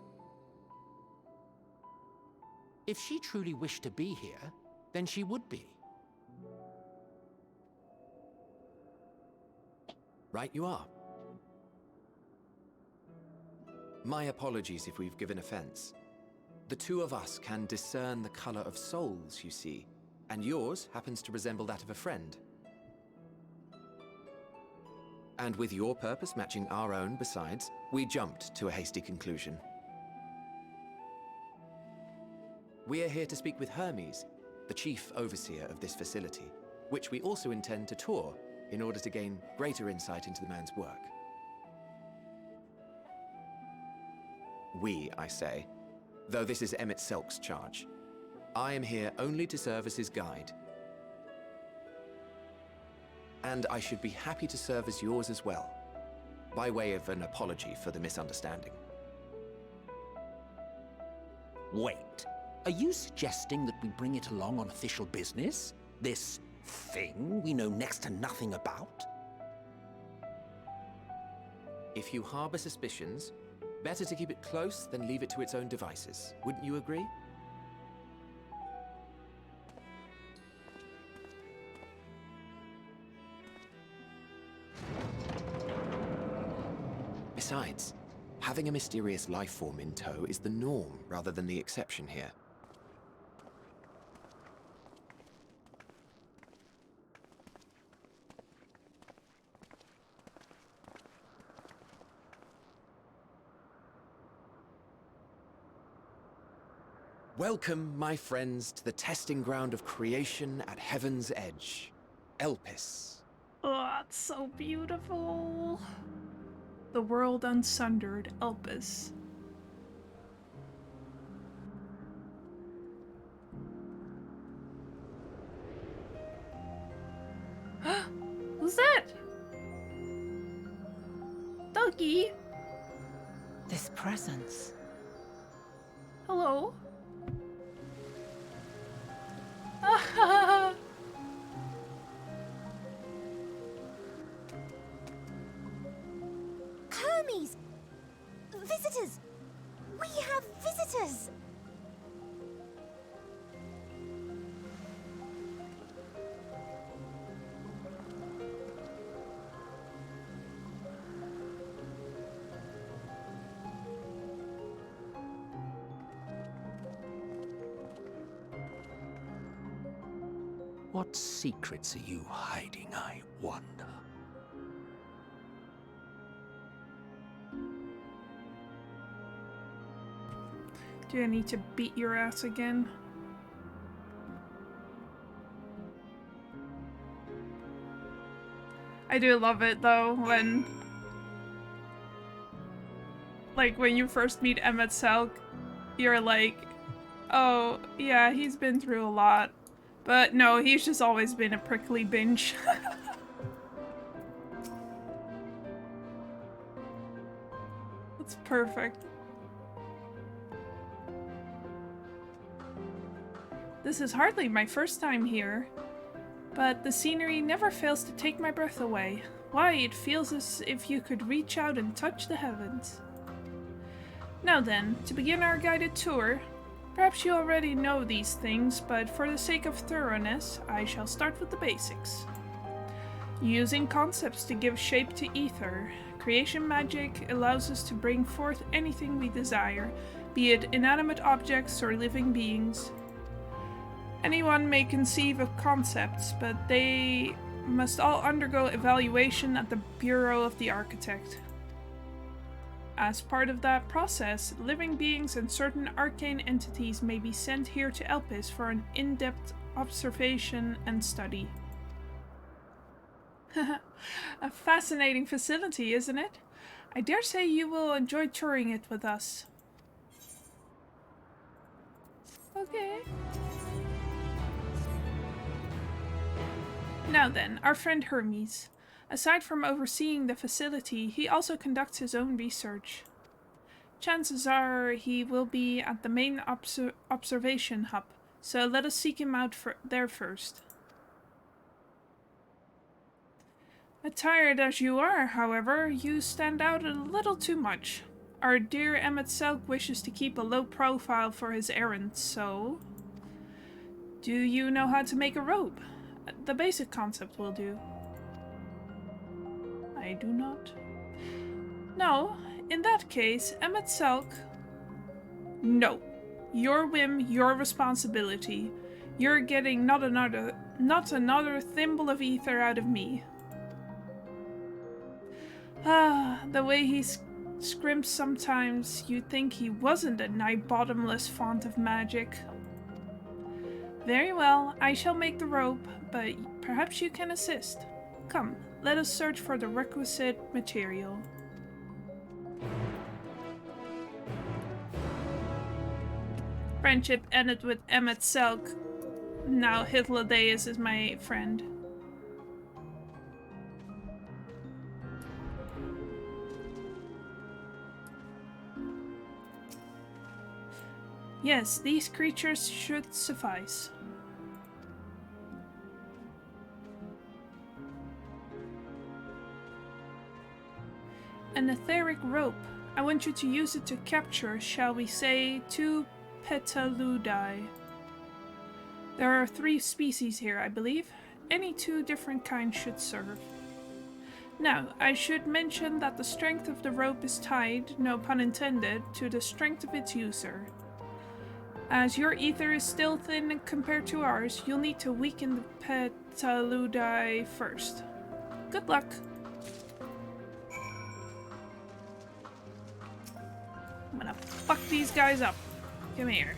If she truly wished to be here, then she would be. Right you are. My apologies if we've given offense. The two of us can discern the color of souls, you see, and yours happens to resemble that of a friend. And with your purpose matching our own besides, we jumped to a hasty conclusion. We are here to speak with Hermes, the chief overseer of this facility, which we also intend to tour in order to gain greater insight into the man's work. We, I say, though this is Emmett Selk's charge. I am here only to serve as his guide. And I should be happy to serve as yours as well, by way of an apology for the misunderstanding. Wait, are you suggesting that we bring it along on official business? This thing we know next to nothing about? If you harbor suspicions, better to keep it close than leave it to its own devices. Wouldn't you agree? Besides, having a mysterious life form in tow is the norm rather than the exception here. Welcome, my friends, to the testing ground of creation at Heaven's Edge, Elpis. Oh, it's so beautiful. The world unsundered, Elpis. Who's that? Doggy? This presence. Hello? Hermes! Visitors! We have visitors! What secrets are you hiding, I wonder? Do I need to beat your ass again? I do love it though when, like, when you first meet Emmett Selk, you're like, oh yeah, he's been through a lot. But no, he's just always been a prickly binge. That's perfect. This is hardly my first time here, but the scenery never fails to take my breath away. Why, it feels as if you could reach out and touch the heavens. Now then, to begin our guided tour, perhaps you already know these things, but for the sake of thoroughness, I shall start with the basics. Using concepts to give shape to ether, creation magic allows us to bring forth anything we desire, be it inanimate objects or living beings. Anyone may conceive of concepts, but they must all undergo evaluation at the Bureau of the Architect. As part of that process, living beings and certain arcane entities may be sent here to Elpis for an in-depth observation and study. A fascinating facility, isn't it? I dare say you will enjoy touring it with us. Okay. Now then, our friend Hermes. Aside from overseeing the facility, he also conducts his own research. Chances are he will be at the main observation hub, so let us seek him out there first. Attired as you are, however, you stand out a little too much. Our dear Emmett Selk wishes to keep a low profile for his errands, so... Do you know how to make a robe? The basic concept will do. I do not. No, in that case, Emmett Selk... No. Your whim, your responsibility. You're getting not another thimble of ether out of me. Ah, the way he scrimps sometimes, you'd think he wasn't a nigh-bottomless font of magic. Very well, I shall make the rope, but perhaps you can assist. Come, let us search for the requisite material. Friendship ended with Emmet Selk. Now Hythlodaeus is my friend. Yes, these creatures should suffice. An etheric rope. I want you to use it to capture, shall we say, 2 Petaludi. There are 3 species here, I believe. Any 2 different kinds should serve. Now, I should mention that the strength of the rope is tied, no pun intended, to the strength of its user. As your ether is still thin compared to ours, you'll need to weaken the Petaludi first. Good luck! I'm gonna fuck these guys up. Come here.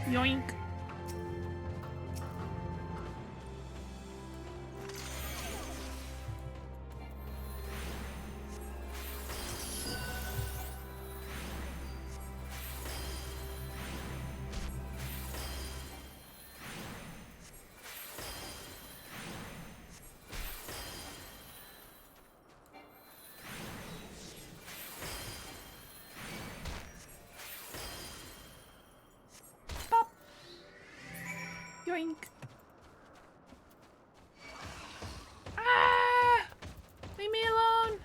Yoink. Yoink. Ah! Leave me alone!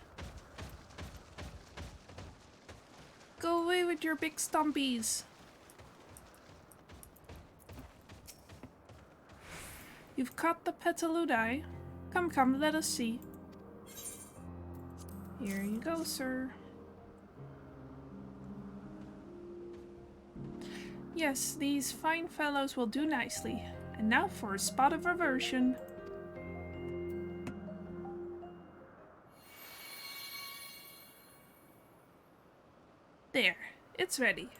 Go away with your big stompies. You've caught the Petaludi. Come, come, let us see. Here you go, sir. Yes, these fine fellows will do nicely. And now for a spot of reversion. There, it's ready.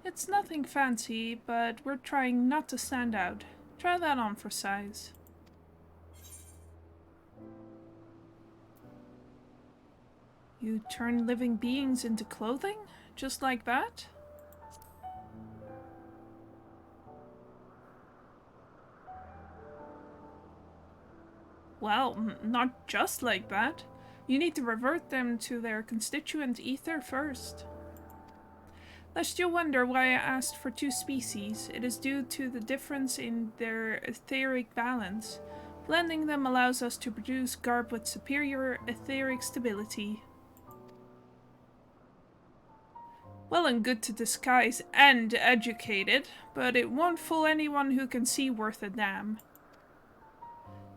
It's nothing fancy, but we're trying not to stand out. Try that on for size. You turn living beings into clothing? Just like that? Well, not just like that. You need to revert them to their constituent ether first. Lest you wonder why I asked for 2 species, it is due to the difference in their etheric balance. Blending them allows us to produce garb with superior etheric stability. Well and good to disguise and educated, but it won't fool anyone who can see worth a damn.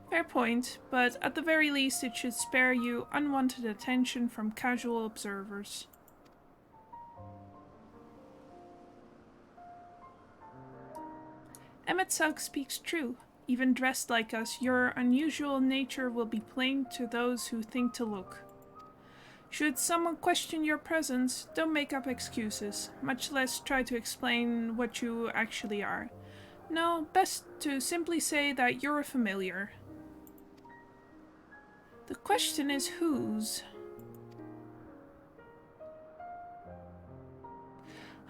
Fair point, but at the very least it should spare you unwanted attention from casual observers. Emmet Selk speaks true. Even dressed like us, your unusual nature will be plain to those who think to look. Should someone question your presence, don't make up excuses, much less try to explain what you actually are. No, best to simply say that you're a familiar. The question is whose?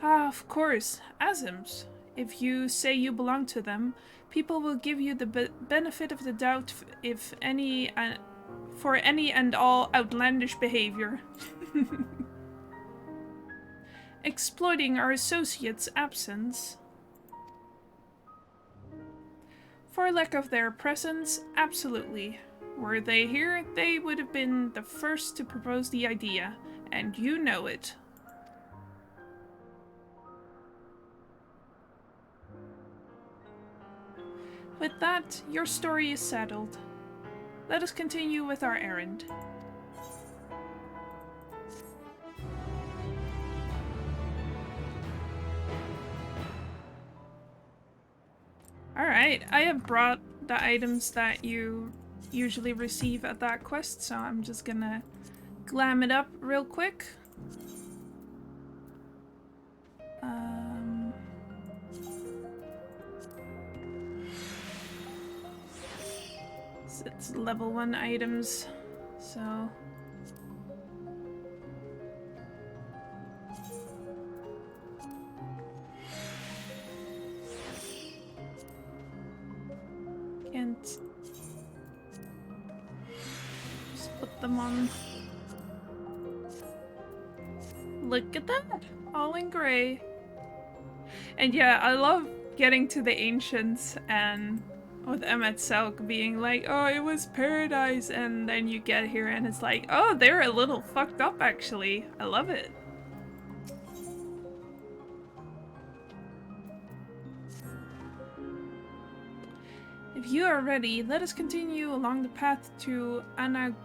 Ah, of course, Azim's. If you say you belong to them, people will give you the benefit of the doubt if any for any and all outlandish behavior. Exploiting our associates' absence. For lack of their presence, absolutely. Were they here, they would have been the first to propose the idea, and you know it. With that, your story is settled. Let us continue with our errand. Alright, I have brought the items that you usually receive at that quest, so I'm just gonna glam it up real quick. It's level 1 items, so... Can't... Just put them on. Look at that! All in grey. And yeah, I love getting to the ancients and with Emmet Selk being like, oh, it was paradise, and then you get here and it's like, oh, they're a little fucked up actually. I love it. If you are ready, let us continue along the path to Anagnorises.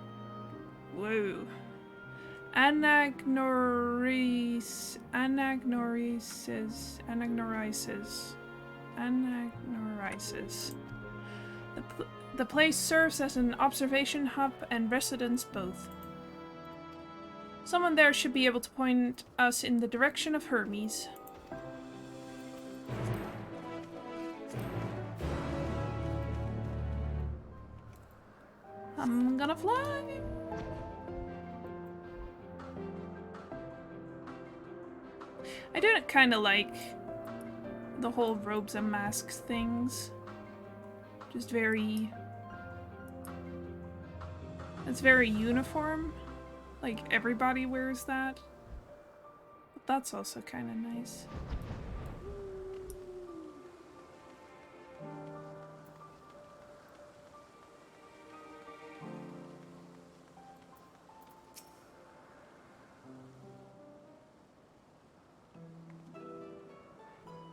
The place serves as an observation hub and residence both. Someone there should be able to point us in the direction of Hermes. I'm gonna fly! I do kind of like the whole robes and masks things. Just very... It's very uniform. Like, everybody wears that. But that's also kind of nice.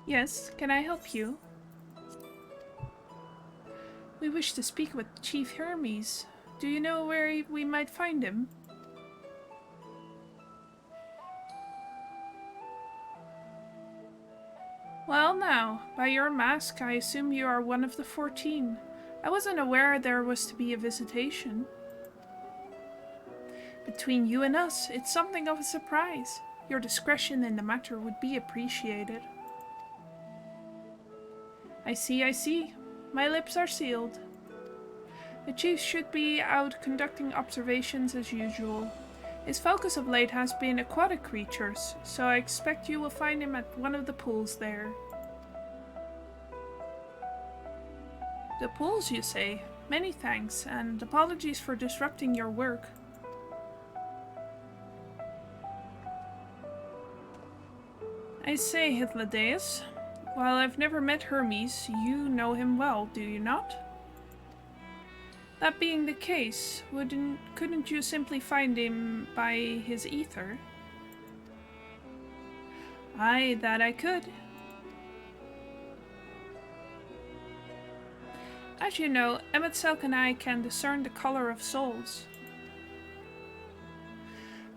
Yes, can I help you? We wish to speak with Chief Hermes. Do you know where we might find him? Well now, by your mask, I assume you are one of the 14. I wasn't aware there was to be a visitation. Between you and us, it's something of a surprise. Your discretion in the matter would be appreciated. I see, I see. My lips are sealed. The chief should be out conducting observations as usual. His focus of late has been aquatic creatures, so I expect you will find him at one of the pools there. The pools, you say? Many thanks, and apologies for disrupting your work. I say, Hythlodaeus, while I've never met Hermes, you know him well, do you not? That being the case, couldn't you simply find him by his ether? Aye, that I could. As you know, Emmet Selk and I can discern the color of souls.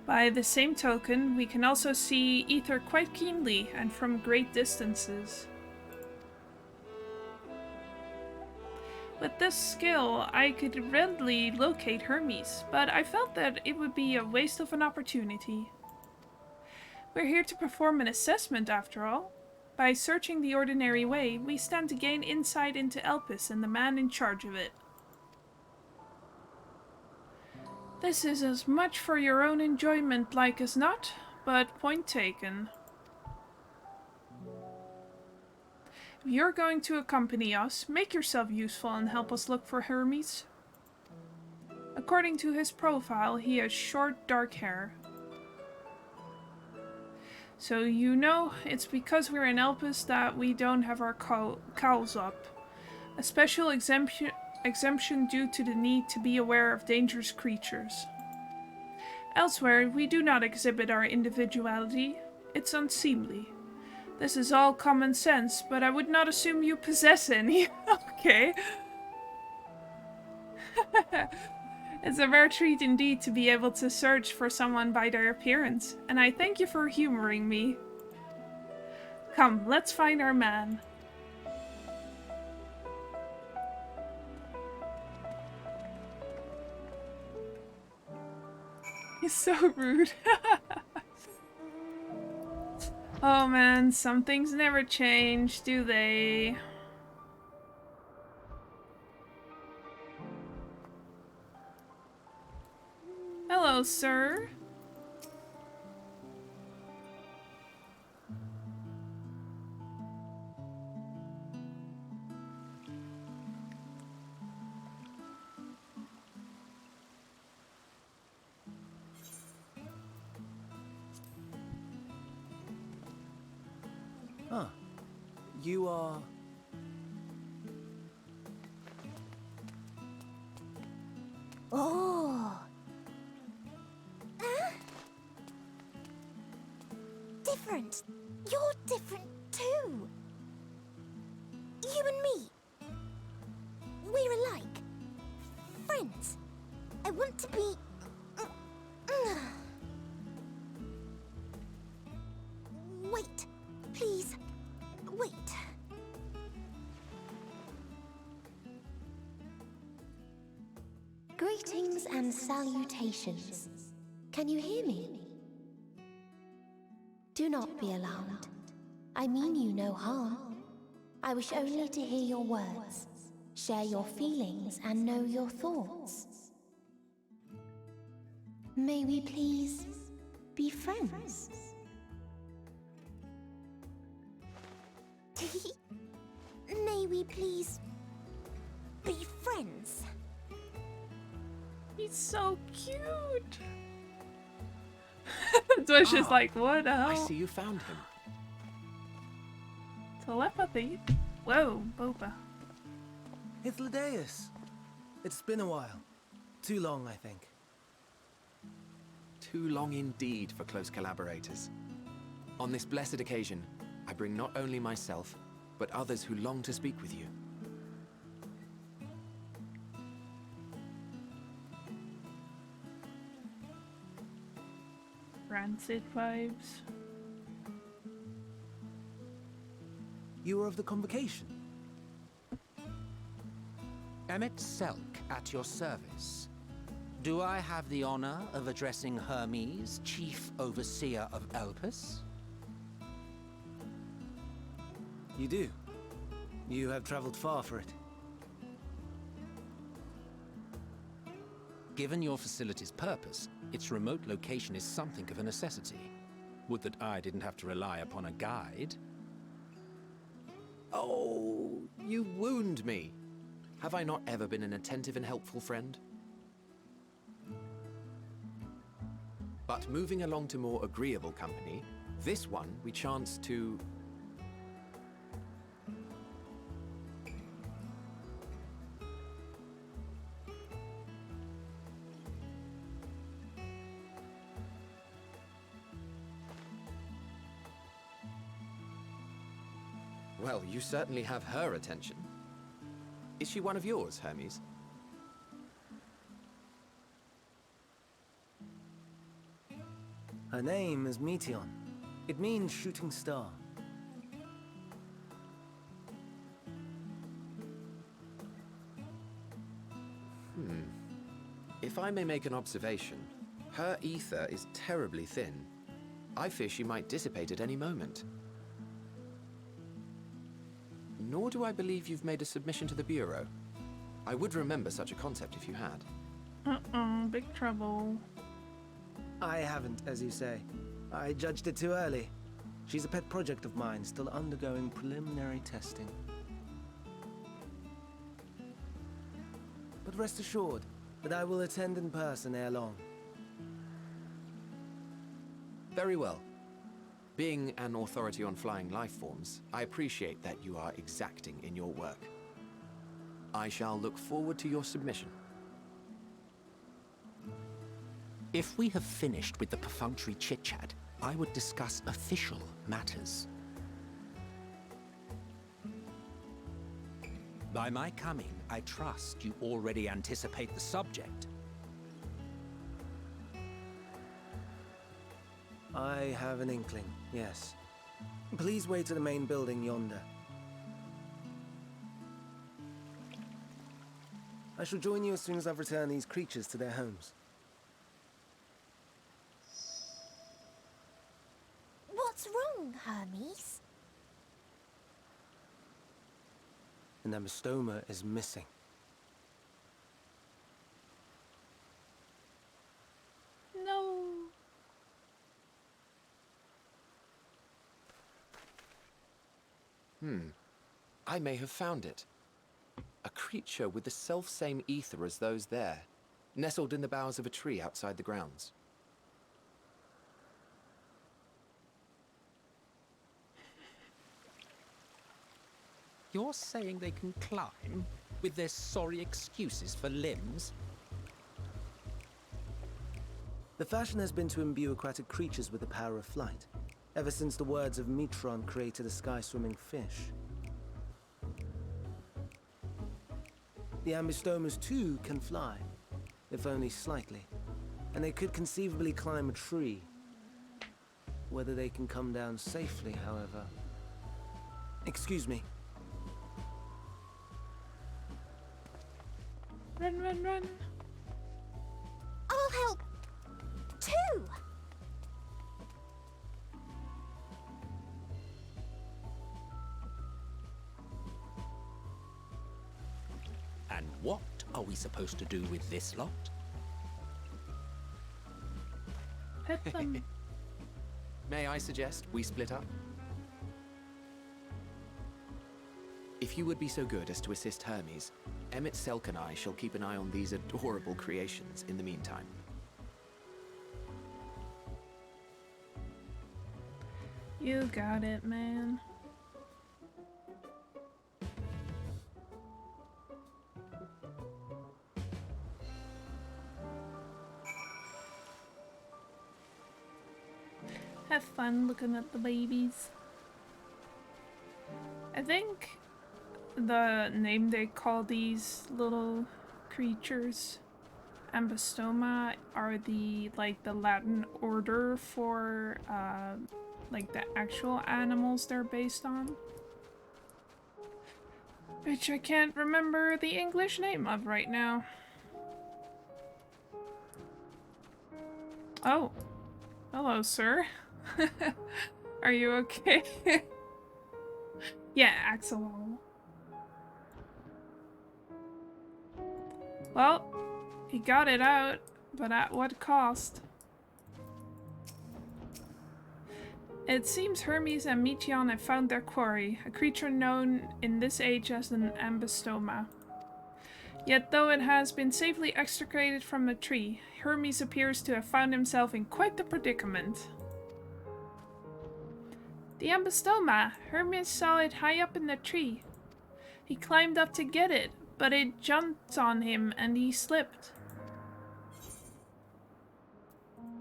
By the same token, we can also see ether quite keenly and from great distances. With this skill, I could readily locate Hermes, but I felt that it would be a waste of an opportunity. We're here to perform an assessment, after all. By searching the ordinary way, we stand to gain insight into Elpis and the man in charge of it. This is as much for your own enjoyment like as not, but point taken. If you're going to accompany us, make yourself useful and help us look for Hermes. According to his profile, he has short, dark hair. So you know, it's because we're in Elpis that we don't have our cowls up. A special exemption due to the need to be aware of dangerous creatures. Elsewhere, we do not exhibit our individuality. It's unseemly. This is all common sense, but I would not assume you possess any. Okay. It's a rare treat indeed to be able to search for someone by their appearance, and I thank you for humoring me. Come, let's find our man. He's so rude. Oh man, some things never change, do they? Hello, sir. Huh. You are... Oh. Different. You're different too. You and me. We're alike. Friends. I want to be... Wait. Please. Wait. Greetings and salutations. Can you hear me? Do not be alarmed. I mean you no harm. I wish only to hear your words, share your feelings, and know your thoughts. May we please be friends? May we please be friends? He's so cute. Dwish is like, what the hell? I see you found him. Telepathy? Whoa, Boba. It's Ledeus. It's been a while. Too long, I think. Too long indeed for close collaborators. On this blessed occasion, I bring not only myself, but others who long to speak with you. Rancid vibes. You were of the convocation? Emmett Selk at your service. Do I have the honor of addressing Hermes, Chief Overseer of Elpis? You do. You have traveled far for it. Given your facility's purpose, its remote location is something of a necessity. Would that I didn't have to rely upon a guide. Oh, you wound me. Have I not ever been an attentive and helpful friend? But moving along to more agreeable company, this one we chance to... Well, you certainly have her attention. Is she one of yours, Hermes? Her name is Meteon. It means shooting star. If I may make an observation, her ether is terribly thin. I fear she might dissipate at any moment. Nor do I believe you've made a submission to the Bureau. I would remember such a concept if you had. Uh-oh, big trouble. I haven't, as you say. I judged it too early. She's a pet project of mine, still undergoing preliminary testing. But rest assured that I will attend in person ere long. Very well. Being an authority on flying life forms, I appreciate that you are exacting in your work. I shall look forward to your submission. If we have finished with the perfunctory chit-chat, I would discuss official matters. By my coming, I trust you already anticipate the subject. I have an inkling, yes. Please wait to the main building yonder. I shall join you as soon as I've returned these creatures to their homes. Hermes? An ambystoma is missing. No. I may have found it. A creature with the self-same ether as those there, nestled in the boughs of a tree outside the grounds. You're saying they can climb, with their sorry excuses for limbs? The fashion has been to imbue aquatic creatures with the power of flight, ever since the words of Metron created a sky-swimming fish. The ambystomas too can fly, if only slightly, and they could conceivably climb a tree. Whether they can come down safely, however... Excuse me. Run, run, run. I'll help too. And what are we supposed to do with this lot? Pet them. May I suggest we split up? If you would be so good as to assist Hermes, Emmett Selk and I shall keep an eye on these adorable creations in the meantime. You got it, man. Have fun looking at the babies. I think the name they call these little creatures, ambystoma, are the Latin order for like the actual animals they're based on, which I can't remember the English name of right now. Oh, hello, sir. Are you okay? Yeah, Axel. Well, he got it out, but at what cost? It seems Hermes and Meteon have found their quarry, a creature known in this age as an ambystoma. Yet though it has been safely extricated from the tree, Hermes appears to have found himself in quite the predicament. The ambystoma! Hermes saw it high up in the tree. He climbed up to get it, but it jumped on him and he slipped.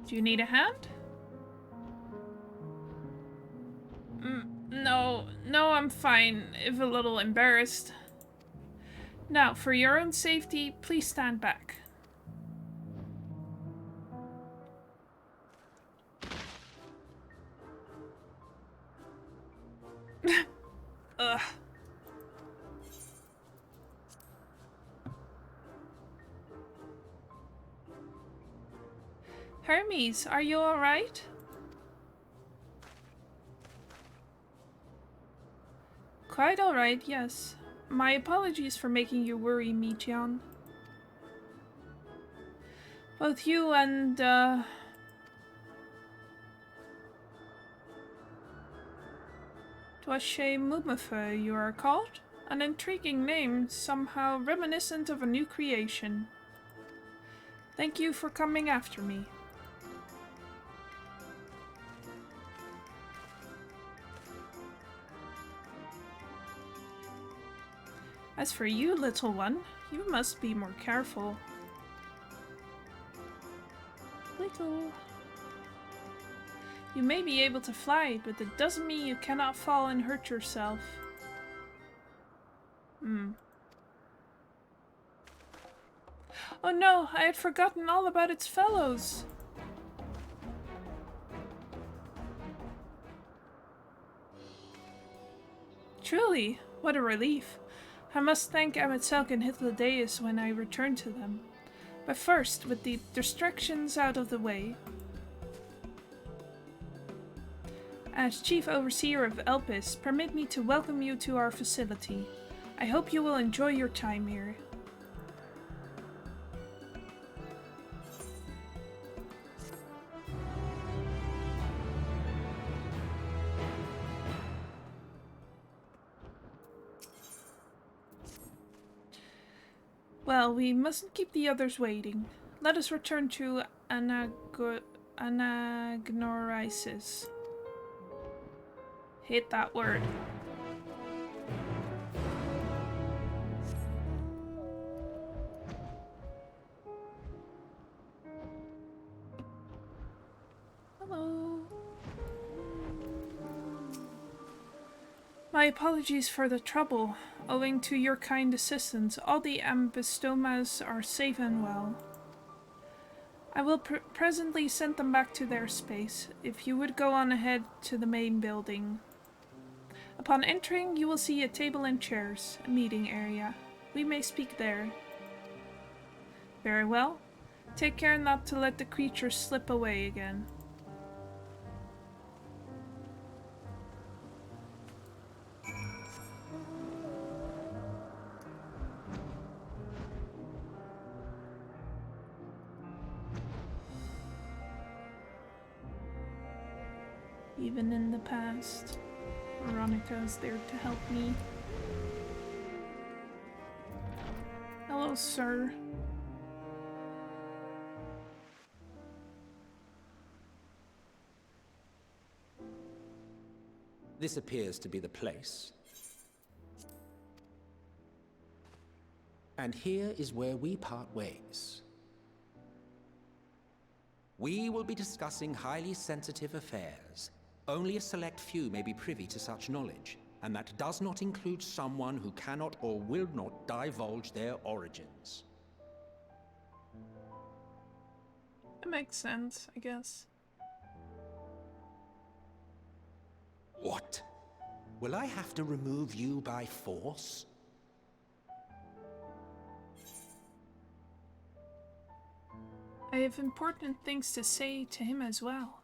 Do you need a hand? No, I'm fine, if a little embarrassed. Now, for your own safety, please stand back. Ugh. Hermes, are you alright? Quite alright, yes. My apologies for making you worry, Meteon. Both you and, Dwashe Mumafe, you are called? An intriguing name, somehow reminiscent of a new creation. Thank you for coming after me. As for you, little one, you must be more careful. Little. You may be able to fly, but that doesn't mean you cannot fall and hurt yourself. Oh no, I had forgotten all about its fellows. Truly, what a relief. I must thank Amitselk and Hythlodaeus when I return to them. But first, with the distractions out of the way, As Chief Overseer of Elpis, permit me to welcome you to our facility. I hope you will enjoy your time here. Well, we mustn't keep the others waiting. Let us return to Anagnorisis. Hate that word. Hello. My apologies for the trouble. Owing to your kind assistance, all the Ambistomas are safe and well. I will presently send them back to their space. If you would go on ahead to the main building. Upon entering, you will see a table and chairs, a meeting area. We may speak there. Very well. Take care not to let the creatures slip away again. Even in the past, Veronica is there to help me. Hello, sir. This appears to be the place. And here is where we part ways. We will be discussing highly sensitive affairs. Only a select few may be privy to such knowledge, and that does not include someone who cannot or will not divulge their origins. It makes sense, I guess. What? Will I have to remove you by force? I have important things to say to him as well.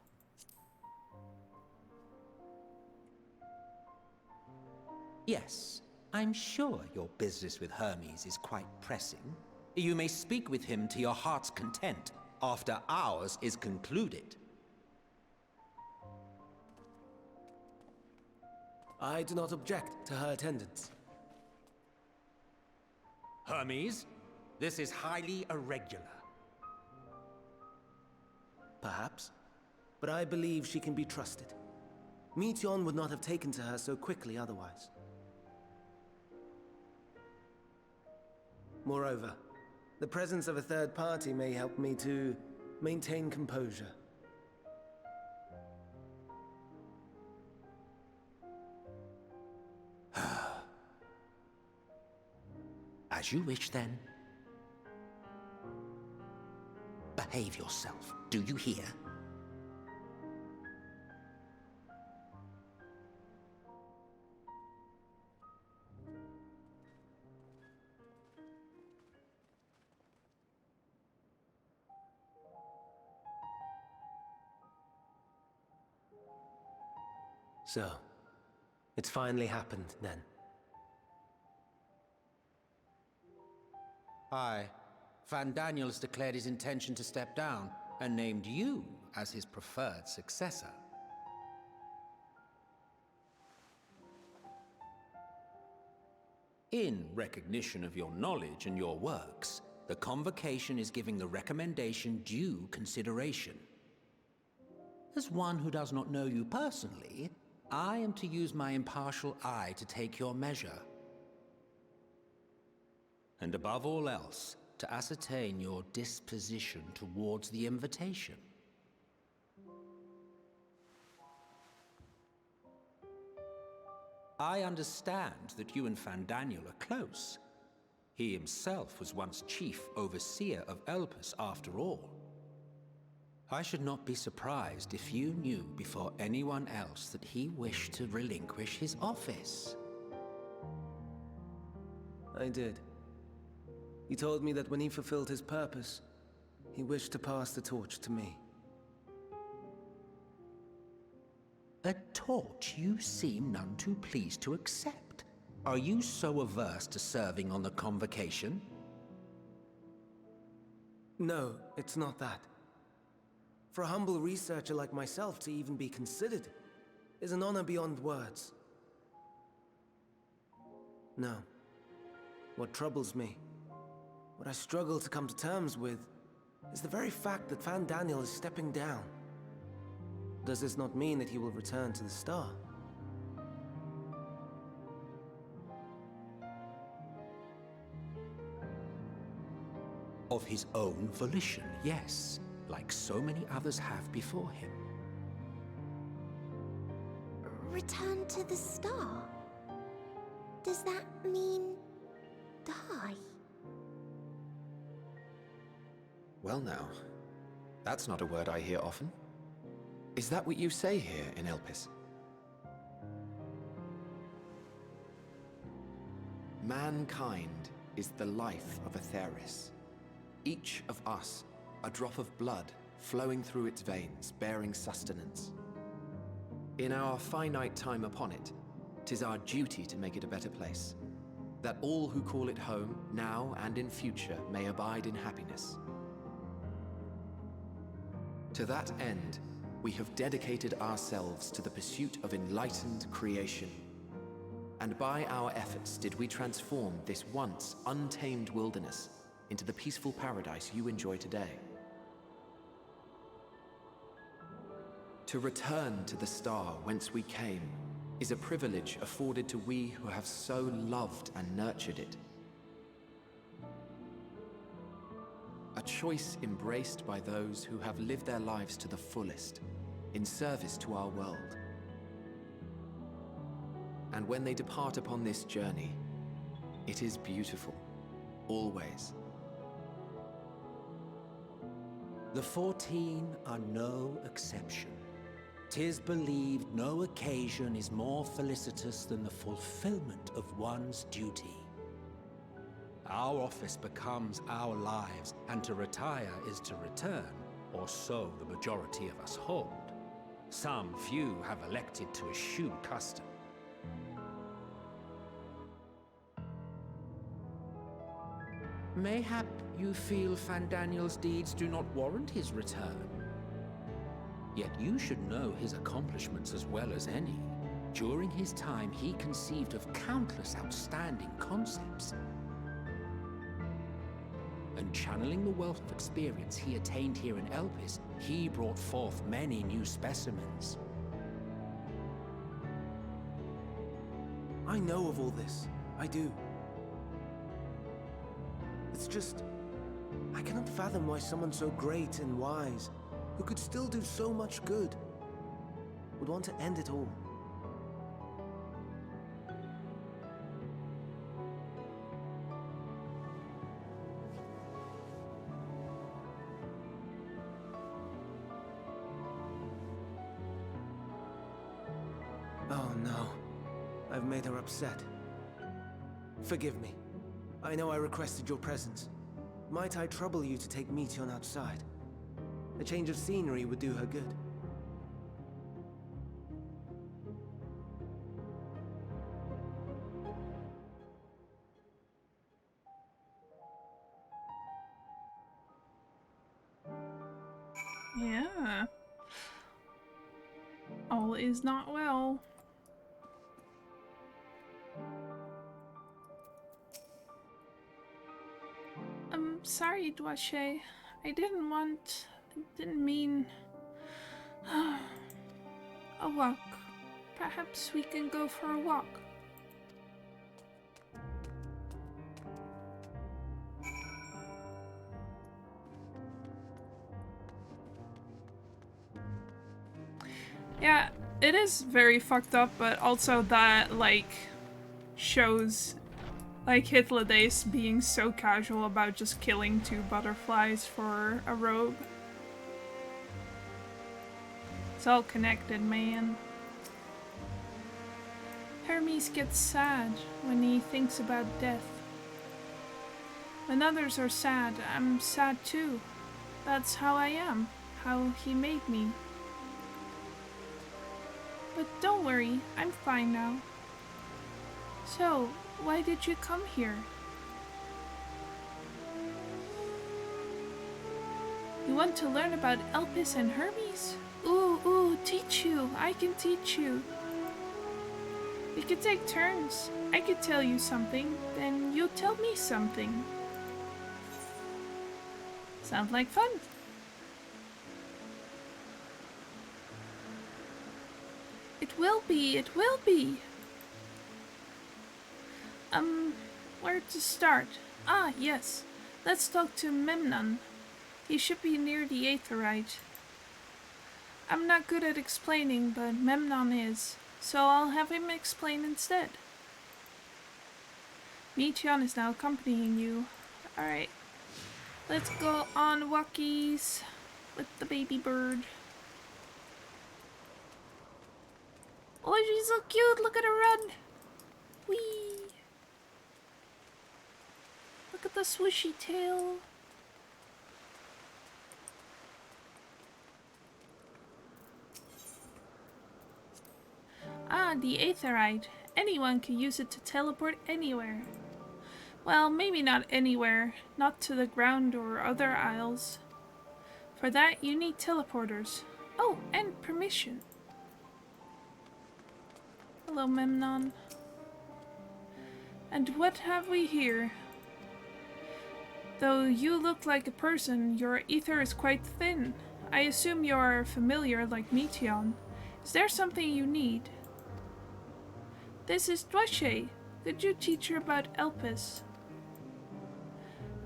Yes, I'm sure your business with Hermes is quite pressing. You may speak with him to your heart's content after ours is concluded. I do not object to her attendance. Hermes, this is highly irregular. Perhaps, but I believe she can be trusted. Meteion would not have taken to her so quickly otherwise. Moreover, the presence of a third party may help me to maintain composure. As you wish, then. Behave yourself, do you hear? So, it's finally happened, then. Aye. Van Daniels declared his intention to step down, and named you as his preferred successor. In recognition of your knowledge and your works, the Convocation is giving the recommendation due consideration. As one who does not know you personally, I am to use my impartial eye to take your measure. And above all else, to ascertain your disposition towards the invitation. I understand that you and Van Daniel are close. He himself was once chief overseer of Elpis after all. I should not be surprised if you knew before anyone else that he wished to relinquish his office. I did. He told me that when he fulfilled his purpose, he wished to pass the torch to me. A torch you seem none too pleased to accept. Are you so averse to serving on the convocation? No, it's not that. For a humble researcher like myself to even be considered is an honor beyond words. No. What troubles me, what I struggle to come to terms with, is the very fact that Fandaniel is stepping down. Does this not mean that he will return to the star? Of his own volition, yes, like so many others have before him. Return to the star? Does that mean die? Well now, that's not a word I hear often. Is that what you say here in Elpis? Mankind is the life of Atheris. Each of us, a drop of blood flowing through its veins, bearing sustenance. In our finite time upon it, 'tis our duty to make it a better place, that all who call it home, now and in future, may abide in happiness. To that end, we have dedicated ourselves to the pursuit of enlightened creation. And by our efforts did we transform this once untamed wilderness into the peaceful paradise you enjoy today. To return to the star whence we came is a privilege afforded to we who have so loved and nurtured it. A choice embraced by those who have lived their lives to the fullest, in service to our world. And when they depart upon this journey, it is beautiful, always. The 14 are no exception. 'Tis believed no occasion is more felicitous than the fulfillment of one's duty. Our office becomes our lives, and to retire is to return, or so the majority of us hold. Some few have elected to eschew custom. Mayhap you feel Fandaniel's deeds do not warrant his return. Yet you should know his accomplishments as well as any. During his time, he conceived of countless outstanding concepts. And channeling the wealth of experience he attained here in Elpis, he brought forth many new specimens. I know of all this. I do. It's just, I cannot fathom why someone so great and wise, who could still do so much good, would want to end it all. Oh no, I've made her upset. Forgive me. I know I requested your presence. Might I trouble you to take Meteon outside? A change of scenery would do her good. Yeah. All is not well. I'm sorry, Dwache. I didn't mean... a walk. Perhaps we can go for a walk. Yeah, it is very fucked up, but also that, like, shows, like, Hythlodace being so casual about just killing 2 butterflies for a robe. It's all connected, man. Hermes gets sad when he thinks about death. When others are sad, I'm sad too. That's how I am, how he made me. But don't worry, I'm fine now. So, why did you come here? You want to learn about Elpis and Hermes? Ooh, teach you. I can teach you. We could take turns. I could tell you something, then you tell me something. Sounds like fun. It will be, it will be. Where to start? Ah, yes. Let's talk to Memnon. He should be near the Aetherite. I'm not good at explaining, but Memnon is, so I'll have him explain instead. Meteon is now accompanying you. Alright. Let's go on walkies with the baby bird. Oh, she's so cute! Look at her run! Whee! Look at the swooshy tail. Ah, the Aetherite. Anyone can use it to teleport anywhere. Well, maybe not anywhere. Not to the ground or other isles. For that, you need teleporters. Oh, and permission. Hello, Memnon. And what have we here? Though you look like a person, your ether is quite thin. I assume you are familiar like Meteon. Is there something you need? This is Dweshe. Could you teach her about Elpis?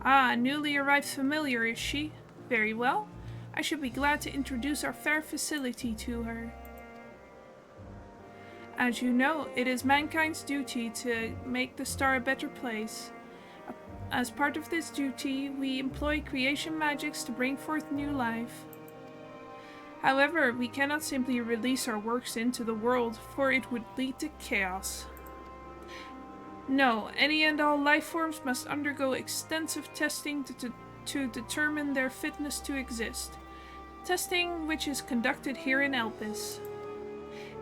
Ah, newly arrived familiar, is she? Very well. I should be glad to introduce our fair facility to her. As you know, it is mankind's duty to make the star a better place. As part of this duty, we employ creation magics to bring forth new life. However, we cannot simply release our works into the world, for it would lead to chaos. No, any and all life forms must undergo extensive testing to determine their fitness to exist. Testing which is conducted here in Elpis.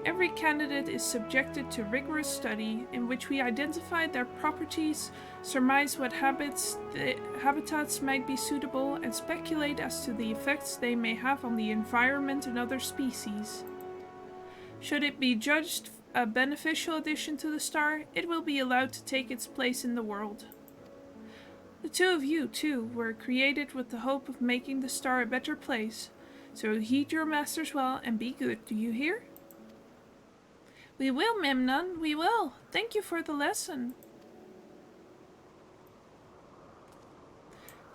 Every candidate is subjected to rigorous study, in which we identify their properties, surmise what habitats might be suitable, and speculate as to the effects they may have on the environment and other species. Should it be judged a beneficial addition to the star, it will be allowed to take its place in the world. The two of you, too, were created with the hope of making the star a better place, so heed your masters well and be good, do you hear? We will, Memnon, we will. Thank you for the lesson.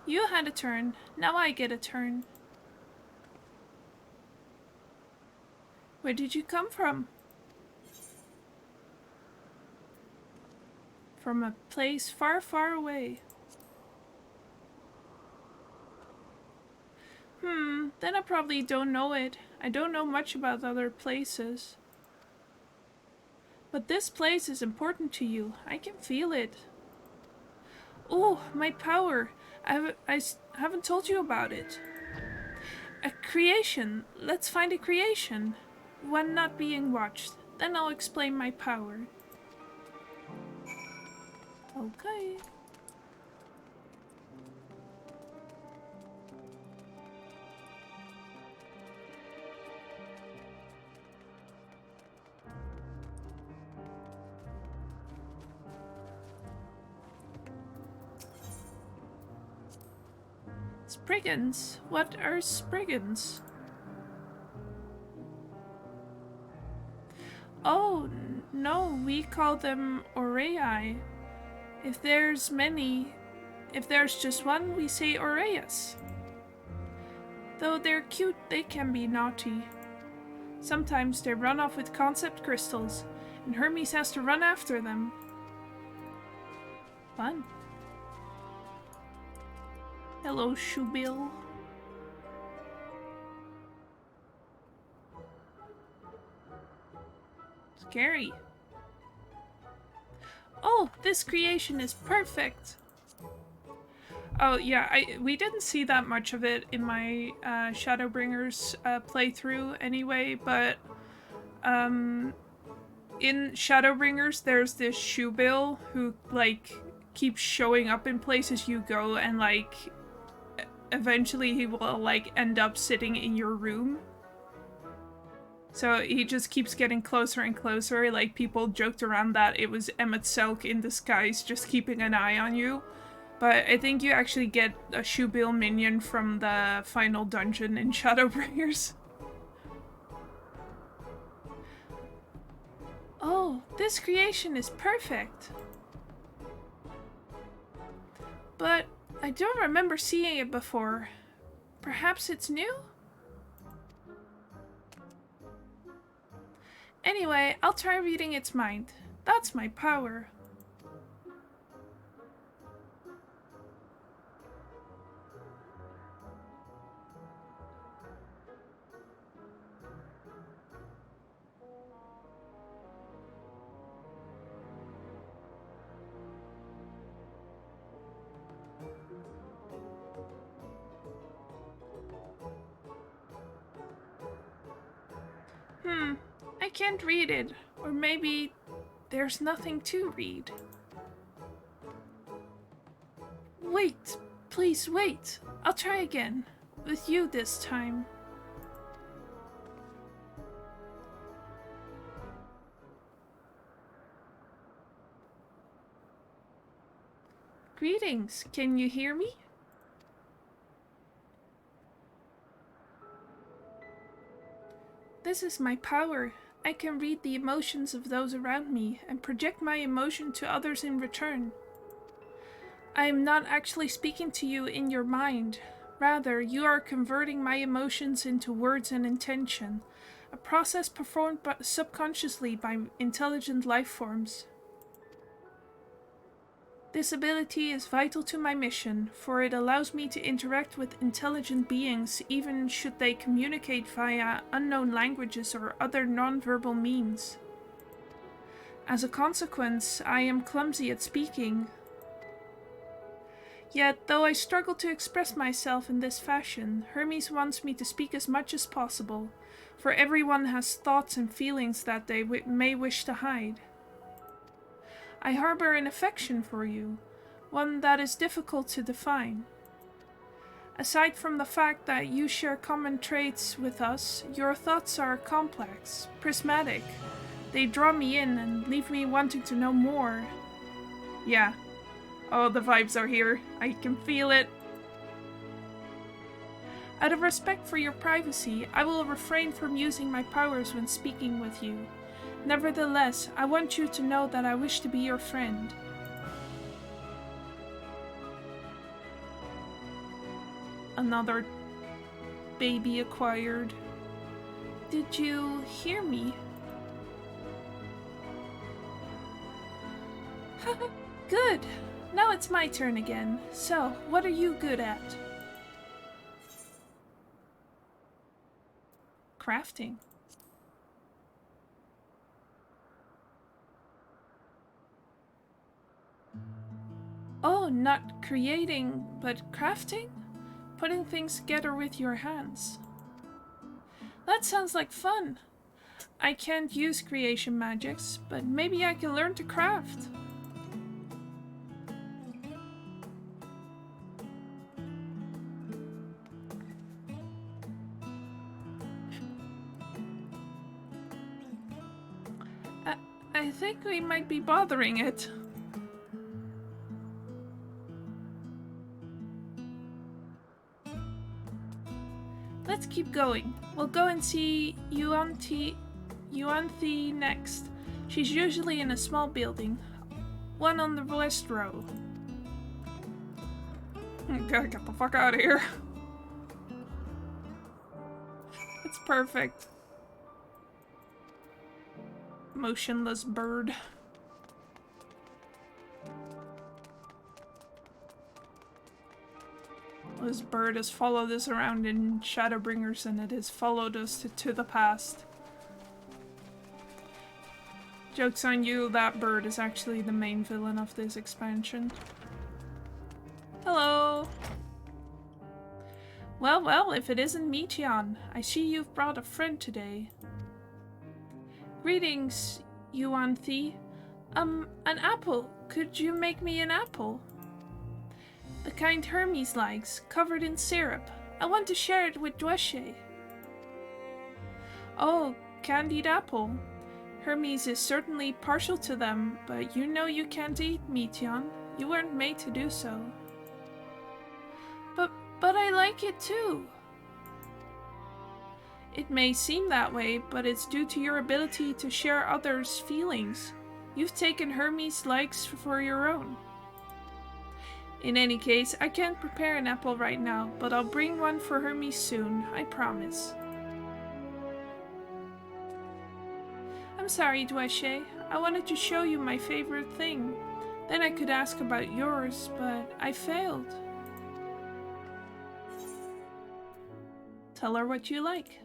You had a turn, now I get a turn. Where did you come from? From a place far, far away. Then I probably don't know it. I don't know much about other places. But this place is important to you. I can feel it. Oh, my power. I haven't told you about it. A creation. Let's find a creation. One not being watched. Then I'll explain my power. Okay. Spriggans? What are Spriggans? Oh, no, we call them Aureae. If there's just one, we say Aureus. Though they're cute, they can be naughty. Sometimes they run off with concept crystals, and Hermes has to run after them. Fun. Hello, Shoebill. Scary. Oh, this creation is perfect. Oh yeah, we didn't see that much of it in my Shadowbringers playthrough anyway, but in Shadowbringers, there's this shoebill who, like, keeps showing up in places you go, and, like, eventually he will, like, end up sitting in your room. So he just keeps getting closer and closer. Like, people joked around that it was Emmett Selk in disguise just keeping an eye on you. But I think you actually get a shoebill minion from the final dungeon in Shadowbringers. Oh, this creation is perfect. But I don't remember seeing it before. Perhaps it's new? Anyway, I'll try reading its mind. That's my power. I can't read it. Or maybe there's nothing to read. Wait, please wait. I'll try again. With you this time. Greetings, can you hear me? This is my power. I can read the emotions of those around me and project my emotion to others in return. I am not actually speaking to you in your mind. Rather, you are converting my emotions into words and intention, a process performed subconsciously by intelligent life forms. This ability is vital to my mission, for it allows me to interact with intelligent beings even should they communicate via unknown languages or other nonverbal means. As a consequence, I am clumsy at speaking. Yet, though I struggle to express myself in this fashion, Hermes wants me to speak as much as possible, for everyone has thoughts and feelings that they may wish to hide. I harbor an affection for you, one that is difficult to define. Aside from the fact that you share common traits with us, your thoughts are complex, prismatic. They draw me in and leave me wanting to know more. Yeah. Oh, the vibes are here. I can feel it. Out of respect for your privacy, I will refrain from using my powers when speaking with you. Nevertheless, I want you to know that I wish to be your friend. Another baby acquired. Did you hear me? Good! Now it's my turn again. So, what are you good at? Crafting. Oh, not creating, but crafting? Putting things together with your hands. That sounds like fun. I can't use creation magics, but maybe I can learn to craft. I think we might be bothering it. Let's keep going. We'll go and see Yuanthi next. She's usually in a small building. One on the west row. Gotta get the fuck out of here. It's perfect. Motionless bird. This bird has followed us around in Shadowbringers, and it has followed us to the past. Joke's on you, that bird is actually the main villain of this expansion. Hello! Well, if it isn't Michian, I see you've brought a friend today. Greetings, Yuan Thi. An apple. Could you make me an apple? The kind Hermes likes, covered in syrup. I want to share it with Dweshe. Oh, candied apple. Hermes is certainly partial to them, but you know you can't eat Meteon. You weren't made to do so. But I like it too. It may seem that way, but it's due to your ability to share others' feelings. You've taken Hermes' likes for your own. In any case, I can't prepare an apple right now, but I'll bring one for Hermes soon, I promise. I'm sorry, Dweshe. I wanted to show you my favorite thing. Then I could ask about yours, but I failed. Tell her what you like.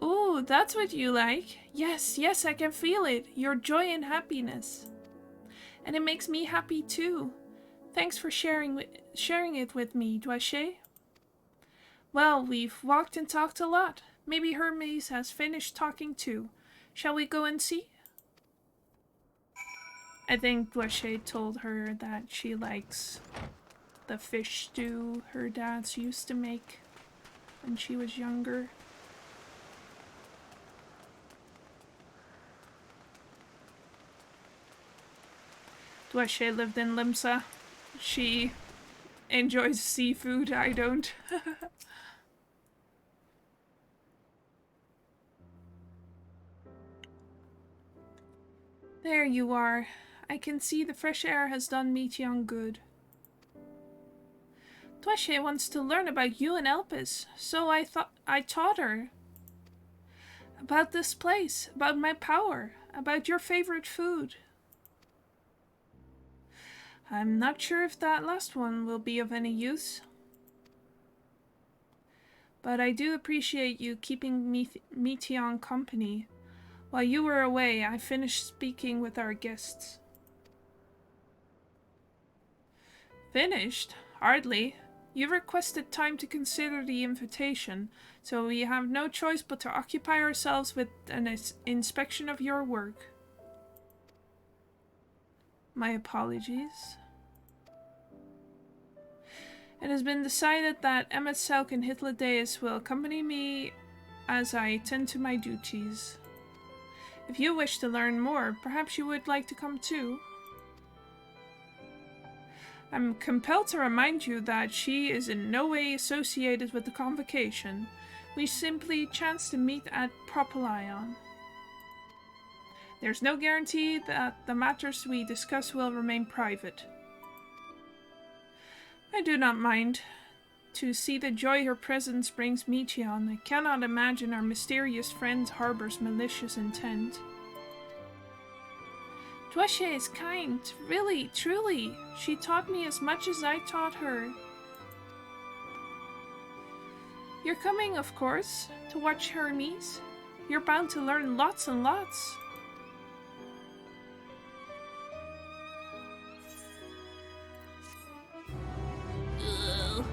Ooh, that's what you like. Yes, yes, I can feel it. Your joy and happiness. And it makes me happy too. Thanks for sharing it with me, Dweshe. Well, we've walked and talked a lot. Maybe Hermes has finished talking too. Shall we go and see? I think Dweshe told her that she likes the fish stew her dads used to make when she was younger. Dweshe lived in Limsa. She enjoys seafood, I don't. There you are. I can see the fresh air has done Meteon good. Dweshe wants to learn about you and Elpis, so I taught her. About this place, about my power, about your favorite food. I'm not sure if that last one will be of any use. But I do appreciate you keeping Meteon company. While you were away, I finished speaking with our guests. Finished? Hardly. You requested time to consider the invitation, so we have no choice but to occupy ourselves with an inspection of your work. My apologies. It has been decided that Emmet Selk and Hitledeus will accompany me as I tend to my duties. If you wish to learn more, perhaps you would like to come too. I'm compelled to remind you that she is in no way associated with the convocation. We simply chanced to meet at Propylion. There's no guarantee that the matters we discuss will remain private. I do not mind. To see the joy her presence brings Meteon, I cannot imagine our mysterious friend harbors malicious intent. Dweshe is kind, really, truly. She taught me as much as I taught her. You're coming, of course, to watch Hermes. You're bound to learn lots and lots. Ugh.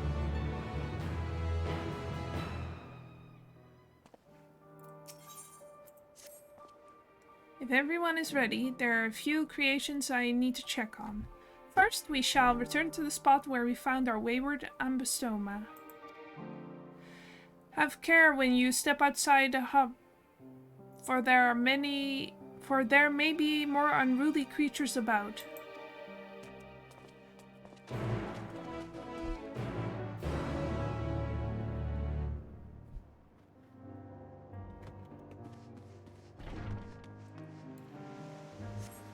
If everyone is ready, there are a few creations I need to check on. First, we shall return to the spot where we found our wayward ambystoma. Have care when you step outside the hub, for there may be more unruly creatures about.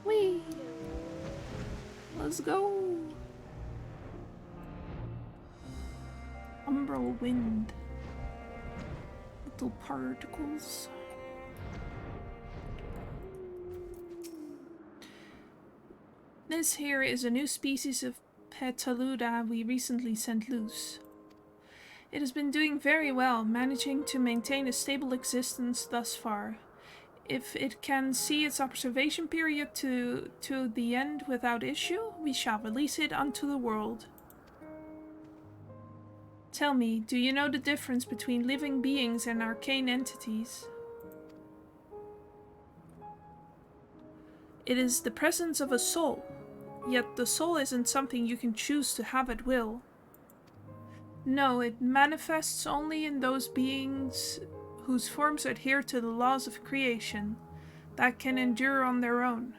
Whee! Let's go! Umbral wind. Little particles. This here is a new species of Petaluda we recently sent loose. It has been doing very well, managing to maintain a stable existence thus far. If it can see its observation period to the end without issue, we shall release it onto the world. Tell me, do you know the difference between living beings and arcane entities? It is the presence of a soul, yet the soul isn't something you can choose to have at will. No, it manifests only in those beings whose forms adhere to the laws of creation, that can endure on their own.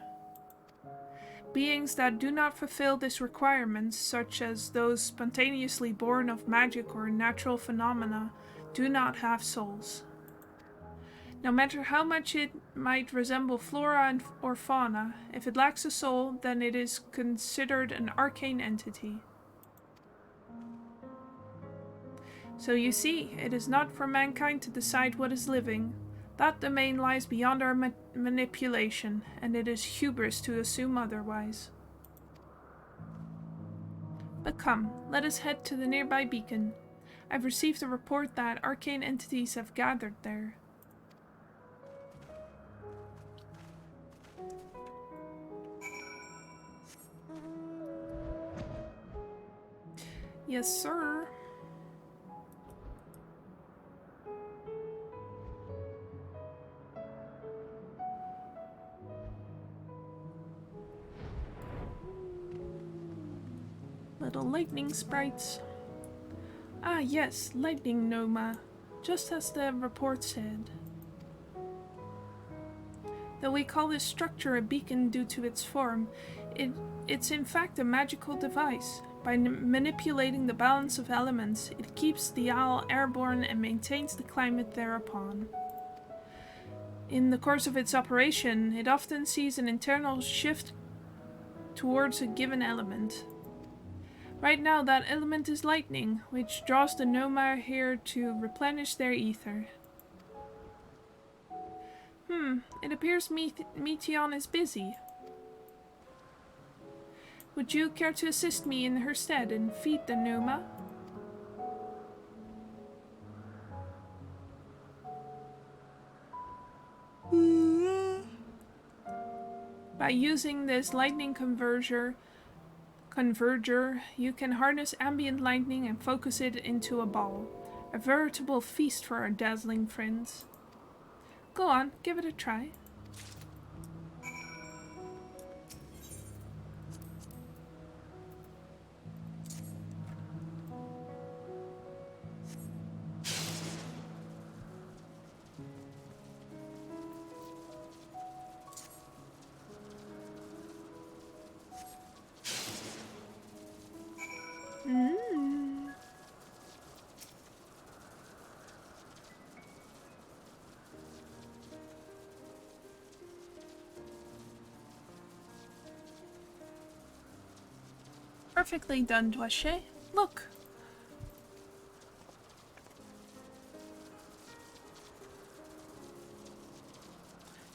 Beings that do not fulfill this requirement, such as those spontaneously born of magic or natural phenomena, do not have souls. No matter how much it might resemble flora or fauna, if it lacks a soul, then it is considered an arcane entity. So you see, it is not for mankind to decide what is living. That domain lies beyond our manipulation, and it is hubris to assume otherwise. But come, let us head to the nearby beacon. I've received a report that arcane entities have gathered there. Yes, sir. Little lightning sprites. Ah yes, lightning Noma, just as the report said. Though we call this structure a beacon due to its form, it's in fact a magical device. By manipulating the balance of elements, it keeps the owl airborne and maintains the climate thereupon. In the course of its operation, it often sees an internal shift towards a given element. Right now, that element is lightning, which draws the Noma here to replenish their ether. It appears Meteon is busy. Would you care to assist me in her stead and feed the Noma? By using this lightning converger, you can harness ambient lightning and focus it into a ball. A veritable feast for our dazzling friends. Go on, give it a try. Perfectly done, Doishe. Look!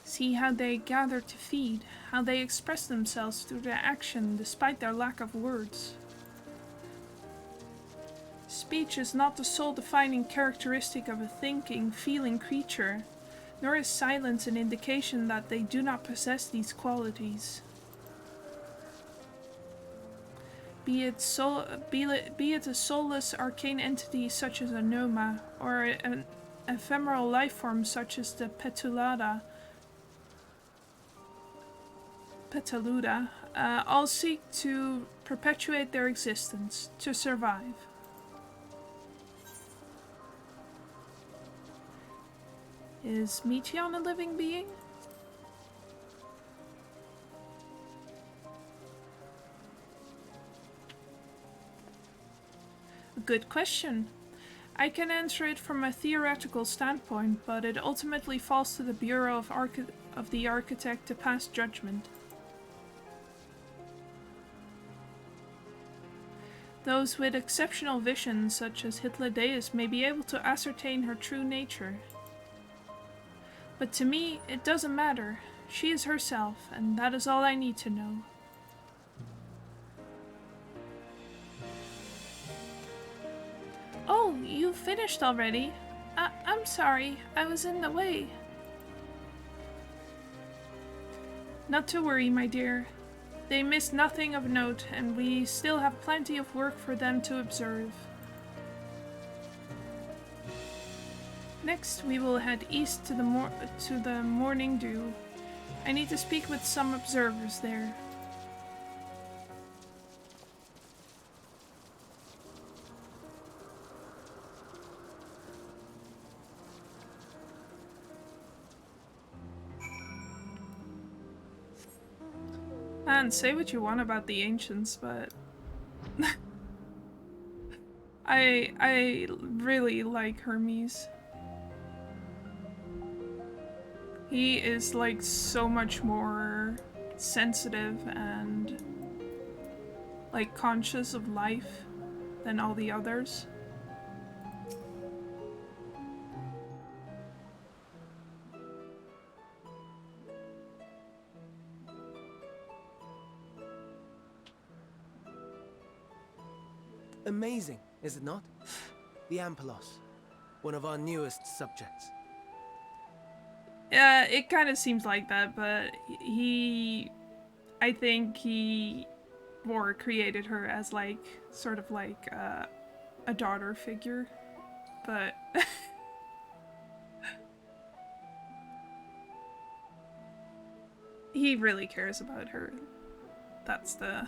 See how they gather to feed, how they express themselves through their action despite their lack of words. Speech is not the sole defining characteristic of a thinking, feeling creature, nor is silence an indication that they do not possess these qualities. Be it a soulless arcane entity such as a Noma, or an ephemeral life form such as the Petalluda, all seek to perpetuate their existence, to survive. Is Meteon a living being? Good question. I can answer it from a theoretical standpoint, but it ultimately falls to the Bureau of the Architect to pass judgment. Those with exceptional vision, such as Hythlodaeus, may be able to ascertain her true nature. But to me, it doesn't matter. She is herself, and that is all I need to know. Oh, you finished already? I'm sorry, I was in the way. Not to worry, my dear. They missed nothing of note, and we still have plenty of work for them to observe. Next, we will head east to the Morning Dew. I need to speak with some observers there. And say what you want about the ancients, but I really like Hermes. He is like so much more sensitive and like conscious of life than all the others. Amazing, is it not? The Ampelos, one of our newest subjects. Yeah, it kind of seems like that, but I think he more created her as like, sort of like a daughter figure, but he really cares about her. That's the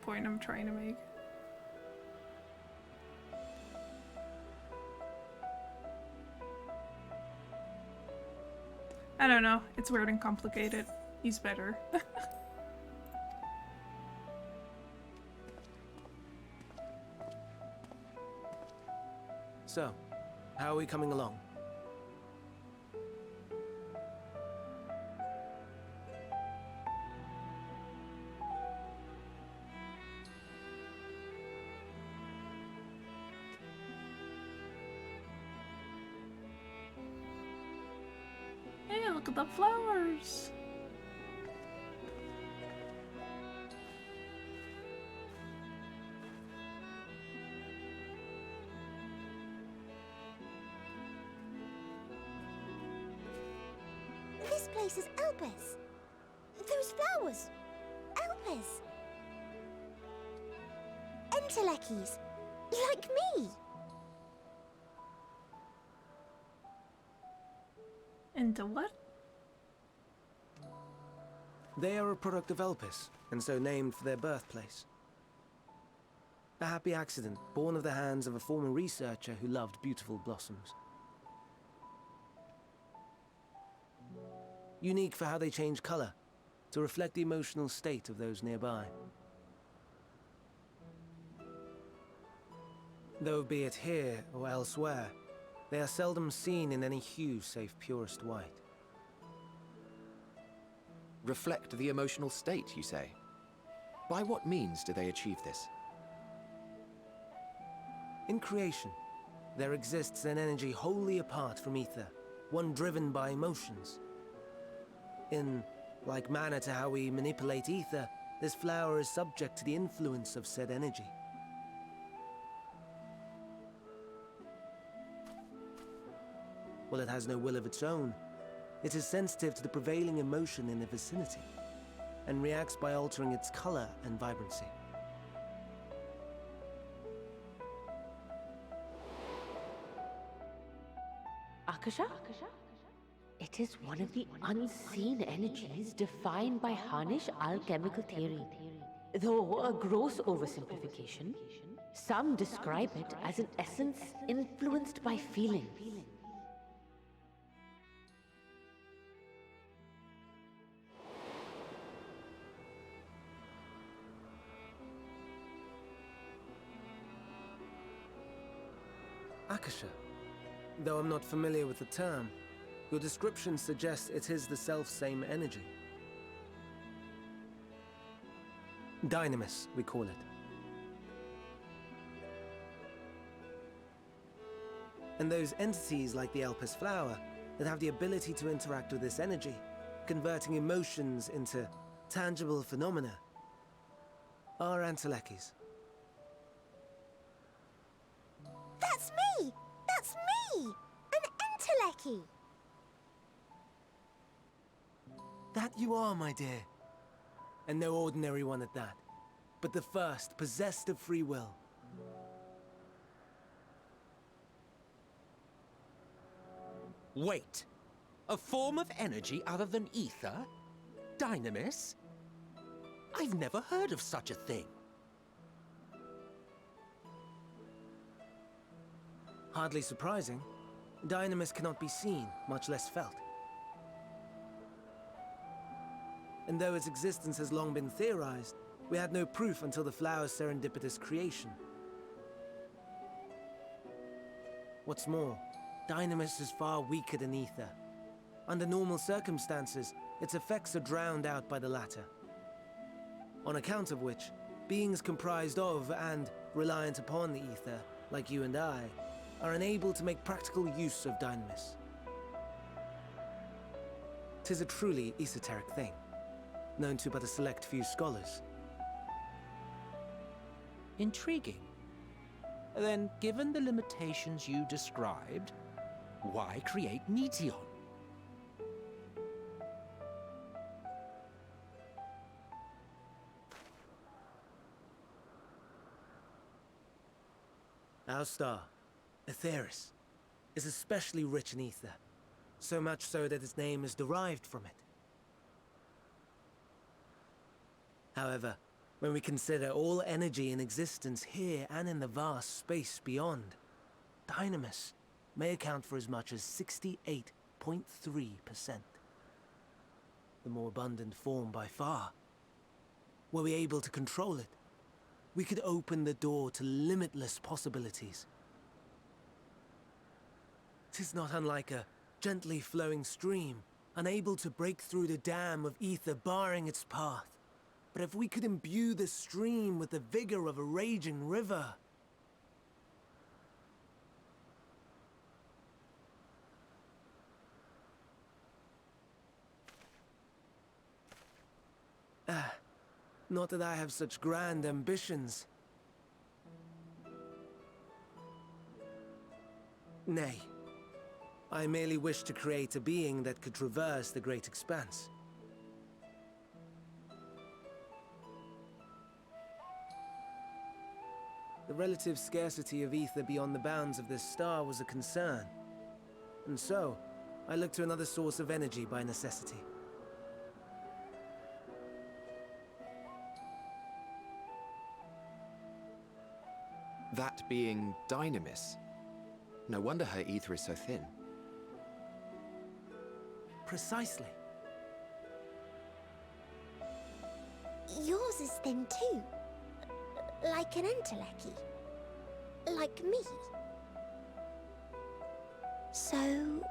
point I'm trying to make. I don't know, it's weird and complicated. He's better. So, how are we coming along? Hey, look at the flowers! This place is Elpis. Those flowers. Elpis. Entelekis. Like me. Into what? They are a product of Elpis, and so named for their birthplace. A happy accident, born of the hands of a former researcher who loved beautiful blossoms. Unique for how they change color, to reflect the emotional state of those nearby. Though be it here or elsewhere, they are seldom seen in any hue save purest white. Reflect the emotional state, you say? By what means do they achieve this? In creation, there exists an energy wholly apart from ether, one driven by emotions. In like manner to how we manipulate ether, this flower is subject to the influence of said energy. While it has no will of its own, it is sensitive to the prevailing emotion in the vicinity, and reacts by altering its color and vibrancy. Akasha? It is one of the unseen energies defined by Harnish alchemical theory. Though a gross oversimplification, some describe it as an essence influenced by feeling. Akasha. Though I'm not familiar with the term, your description suggests it is the self-same energy. Dynamis, we call it. And those entities like the Elpis flower that have the ability to interact with this energy, converting emotions into tangible phenomena, are Entelekis. That's me! That's me! An Enteleki! That you are, my dear. And no ordinary one at that, but the first possessed of free will. Wait. A form of energy other than ether? Dynamis? I've never heard of such a thing. Hardly surprising. Dynamis cannot be seen, much less felt. And though its existence has long been theorized, we had no proof until the flower's serendipitous creation. What's more, Dynamis is far weaker than ether. Under normal circumstances, its effects are drowned out by the latter. On account of which, beings comprised of and reliant upon the ether, like you and I, are unable to make practical use of Dynamis. 'Tis a truly esoteric thing, known to but a select few scholars. Intriguing. Then, given the limitations you described, why create Meteon? Our star, Aetheris, is especially rich in ether, so much so that its name is derived from it. However, when we consider all energy in existence here and in the vast space beyond, Dynamis may account for as much as 68.3%. The more abundant form by far. Were we able to control it, we could open the door to limitless possibilities. 'Tis not unlike a gently flowing stream, unable to break through the dam of ether barring its path. But if we could imbue the stream with the vigor of a raging river... Not that I have such grand ambitions. Nay. I merely wish to create a being that could traverse the great expanse. The relative scarcity of ether beyond the bounds of this star was a concern. And so, I looked to another source of energy by necessity. That being Dynamis. No wonder her ether is so thin. Precisely. Yours is thin too. Like an entelechy. Like me. So...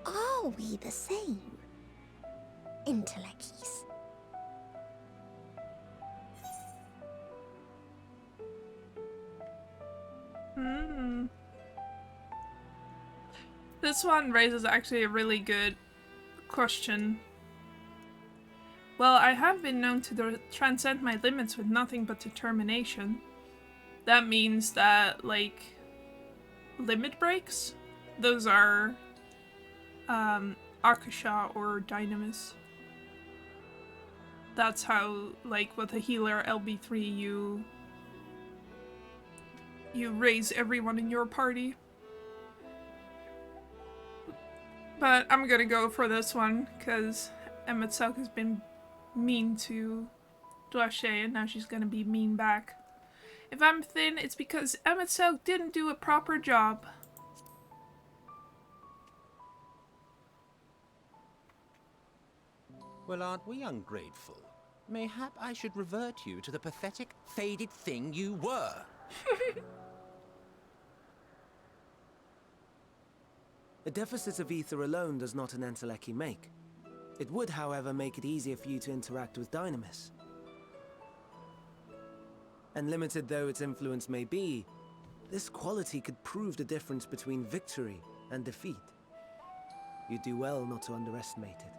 are we the same? Entelecchies. This one raises actually a really good question. Well, I have been known to transcend my limits with nothing but determination. That means that, like, limit breaks? Those are, Akasha or Dynamis. That's how, like, with a healer LB3, you raise everyone in your party. But I'm gonna go for this one, because Emetselk has been mean to Dwashe, and now she's gonna be mean back. If I'm thin, it's because Emetselk didn't do a proper job. Well, aren't we ungrateful? Mayhap I should revert you to the pathetic, faded thing you were. A deficit of ether alone does not an entelechy make. It would, however, make it easier for you to interact with Dynamis. And limited though its influence may be, this quality could prove the difference between victory and defeat. You do well not to underestimate it.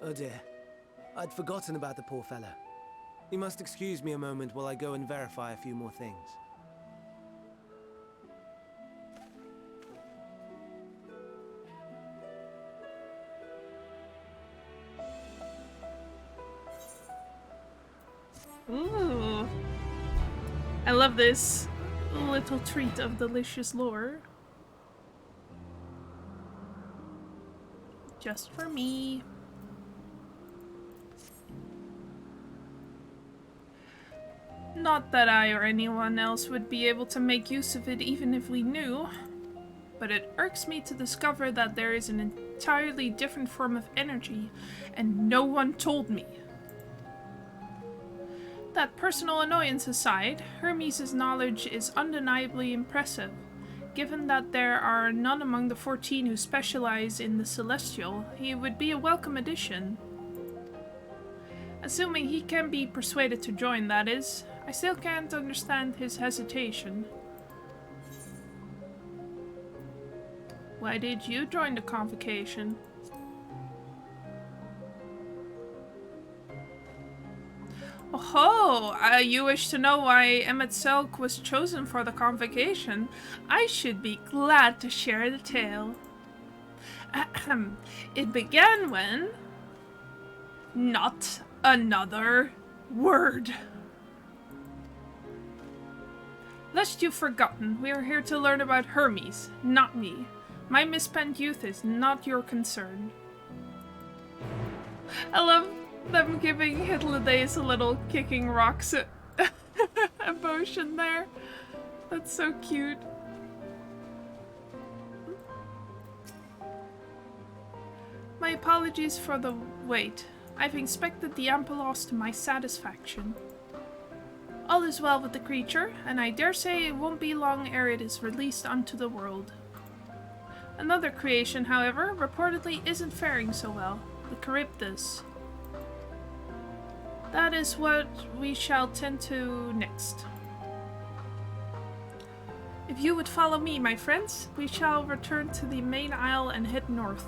Oh dear. I'd forgotten about the poor fellow. You must excuse me a moment while I go and verify a few more things. Ooh. I love this little treat of delicious lore. Just for me. Not that I or anyone else would be able to make use of it even if we knew, but it irks me to discover that there is an entirely different form of energy, and no one told me. That personal annoyance aside, Hermes' knowledge is undeniably impressive. Given that there are none among the 14 who specialize in the Celestial, he would be a welcome addition. Assuming he can be persuaded to join, that is. I still can't understand his hesitation. Why did you join the convocation? Oh, you wish to know why Emmet Selk was chosen for the convocation? I should be glad to share the tale. Ahem. It began when... Not another word. Lest you've forgotten, we are here to learn about Hermes, not me. My misspent youth is not your concern. I love them giving Hythlodaeus a little kicking rocks emotion there. That's so cute. My apologies for the wait. I've inspected the Ampelos to my satisfaction. All is well with the creature, and I dare say it won't be long ere it is released unto the world. Another creation, however, reportedly isn't faring so well, the Charybdis. That is what we shall tend to next. If you would follow me, my friends, we shall return to the main isle and head north.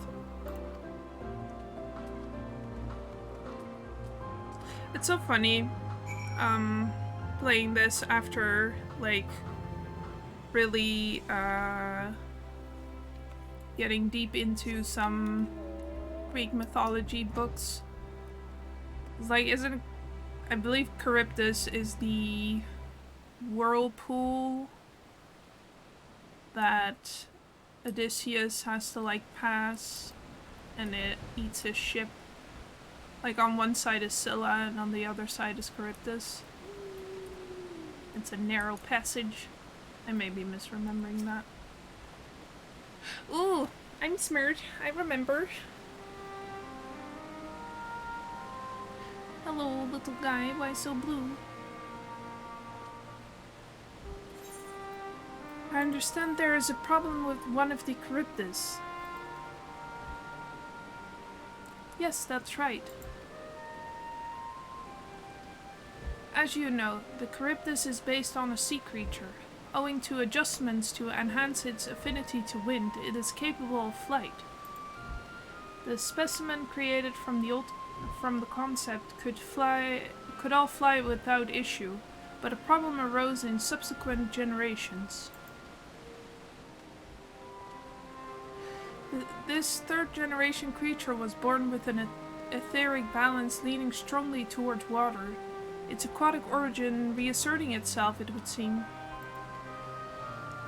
It's so funny, playing this after, like, really, getting deep into some Greek mythology books. It's like, I believe Charybdis is the whirlpool that Odysseus has to, like, pass, and it eats his ship. Like, on one side is Scylla, and on the other side is Charybdis. It's a narrow passage. I may be misremembering that. Ooh, I'm smart. I remember. Hello, little guy. Why so blue? I understand there is a problem with one of the Charybdis. Yes, that's right. As you know, the Charybdis is based on a sea creature. Owing to adjustments to enhance its affinity to wind, it is capable of flight. The specimen created from the concept could all fly without issue, but a problem arose in subsequent generations. This third generation creature was born with an etheric balance leaning strongly towards water, its aquatic origin reasserting itself, it would seem.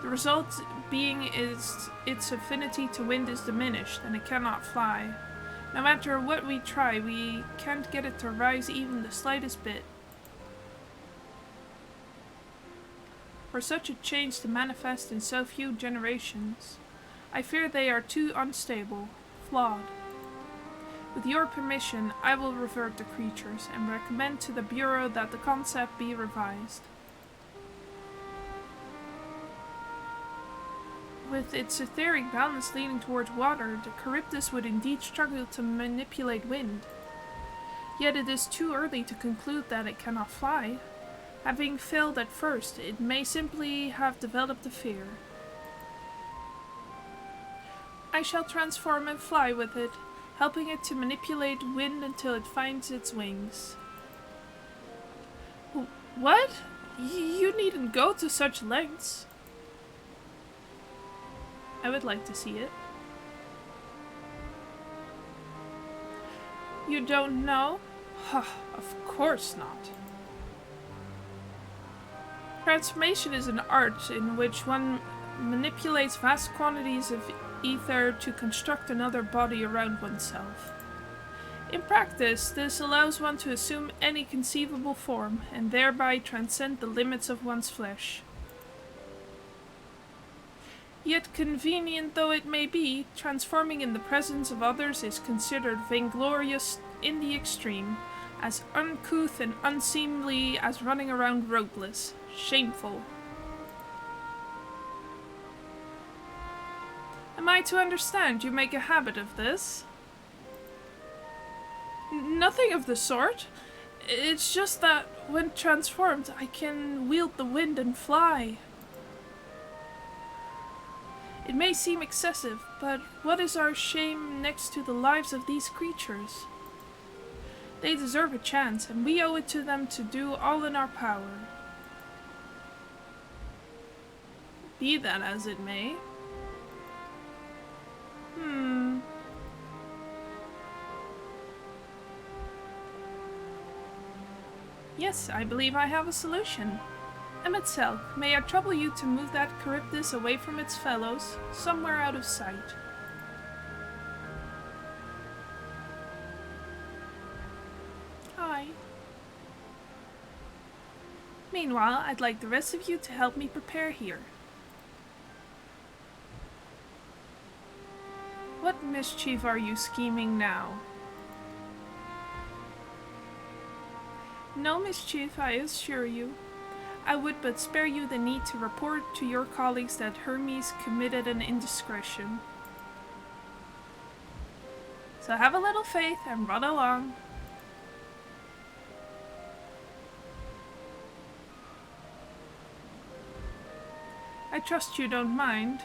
The result being is its affinity to wind is diminished, and it cannot fly. No matter what we try, we can't get it to rise even the slightest bit. For such a change to manifest in so few generations, I fear they are too unstable, flawed. With your permission, I will revert the creatures and recommend to the Bureau that the concept be revised. With its etheric balance leaning towards water, the Charybdis would indeed struggle to manipulate wind. Yet it is too early to conclude that it cannot fly. Having failed at first, it may simply have developed a fear. I shall transform and fly with it, helping it to manipulate wind until it finds its wings. What? You needn't go to such lengths. I would like to see it. You don't know? Of course not. Transformation is an art in which one manipulates vast quantities of ether to construct another body around oneself. In practice, this allows one to assume any conceivable form and thereby transcend the limits of one's flesh. Yet convenient though it may be, transforming in the presence of others is considered vainglorious in the extreme, as uncouth and unseemly as running around roadless. Shameful. Am I to understand you make a habit of this? Nothing of the sort. It's just that when transformed, I can wield the wind and fly. It may seem excessive, but what is our shame next to the lives of these creatures? They deserve a chance, and we owe it to them to do all in our power. Be that as it may. Yes, I believe I have a solution. Emet-Selch, may I trouble you to move that Charybdis away from its fellows, somewhere out of sight. Hi. Meanwhile, I'd like the rest of you to help me prepare here. What mischief are you scheming now? No mischief, I assure you. I would but spare you the need to report to your colleagues that Hermes committed an indiscretion. So have a little faith and run along. I trust you don't mind.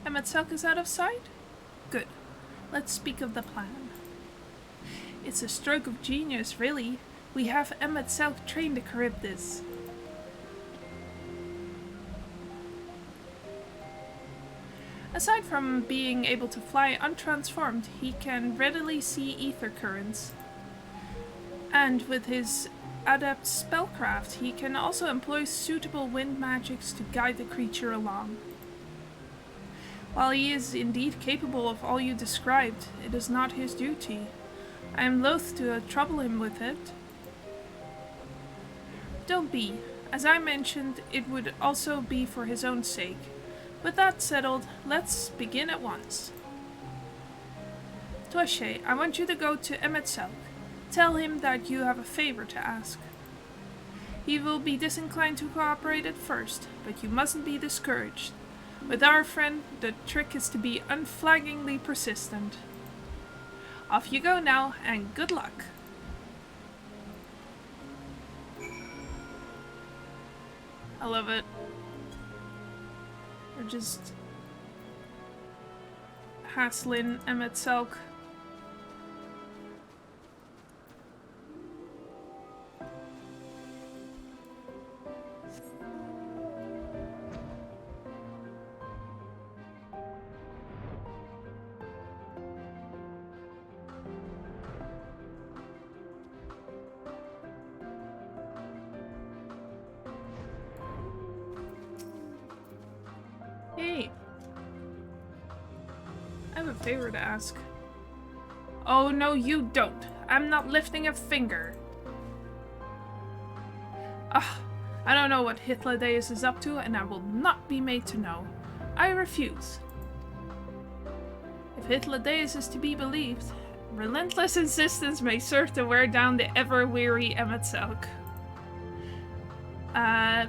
Emet-Selch is out of sight? Good. Let's speak of the plan. It's a stroke of genius, really. We have Emet-Selch train the Charybdis. Aside from being able to fly untransformed, he can readily see ether currents. And with his adept spellcraft, he can also employ suitable wind magics to guide the creature along. While he is indeed capable of all you described, it is not his duty. I am loath to trouble him with it. Don't be. As I mentioned, it would also be for his own sake. With that settled, let's begin at once. Toche, I want you to go to Emet-Selch. Tell him that you have a favor to ask. He will be disinclined to cooperate at first, but you mustn't be discouraged. With our friend, the trick is to be unflaggingly persistent. Off you go now, and good luck. I love it. We're just hassling Emet-Selch. Hey, I have a favor to ask. Oh, no, you don't. I'm not lifting a finger. I don't know what Hythlodaeus is up to, and I will not be made to know. I refuse. If Hythlodaeus is to be believed, relentless insistence may serve to wear down the ever-weary Emet-Selch. I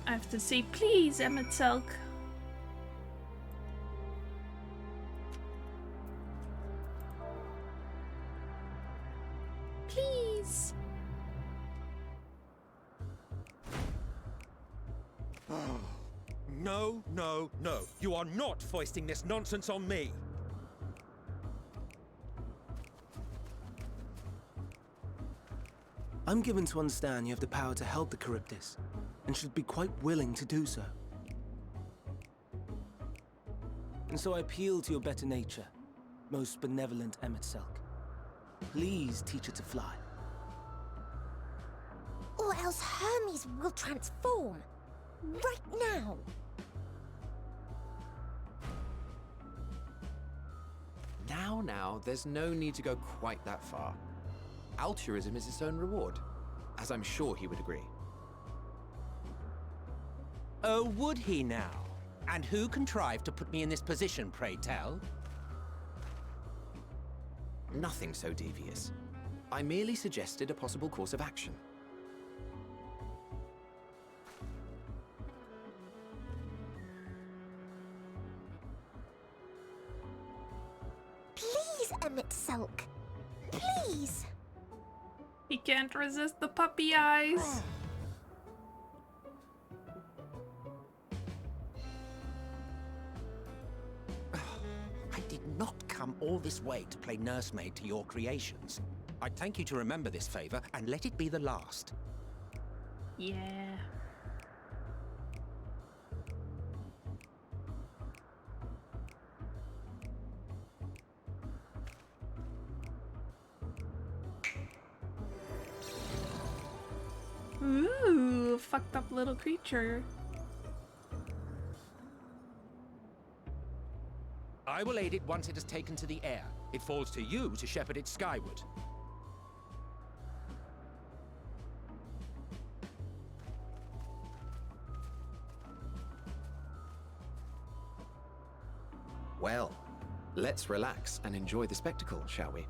have to say please, Emet-Selch. Please. No, no, no. You are not foisting this nonsense on me. I'm given to understand you have the power to help the Charybdis, and should be quite willing to do so. And so I appeal to your better nature, most benevolent Emet-Selch. Please teach her to fly. Or else Hermes will transform. Right now. Now, there's no need to go quite that far. Altruism is its own reward, as I'm sure he would agree. Oh, would he now? And who contrived to put me in this position, pray tell? Nothing so devious. I merely suggested a possible course of action. Please, Emet-Selch. Please. He can't resist the puppy eyes. I did not come all this way to play nursemaid to your creations. I'd thank you to remember this favor and let it be the last. Yeah. Ooh, fucked up little creature. I will aid it once it has taken to the air. It falls to you to shepherd it skyward. Well, let's relax and enjoy the spectacle, shall we?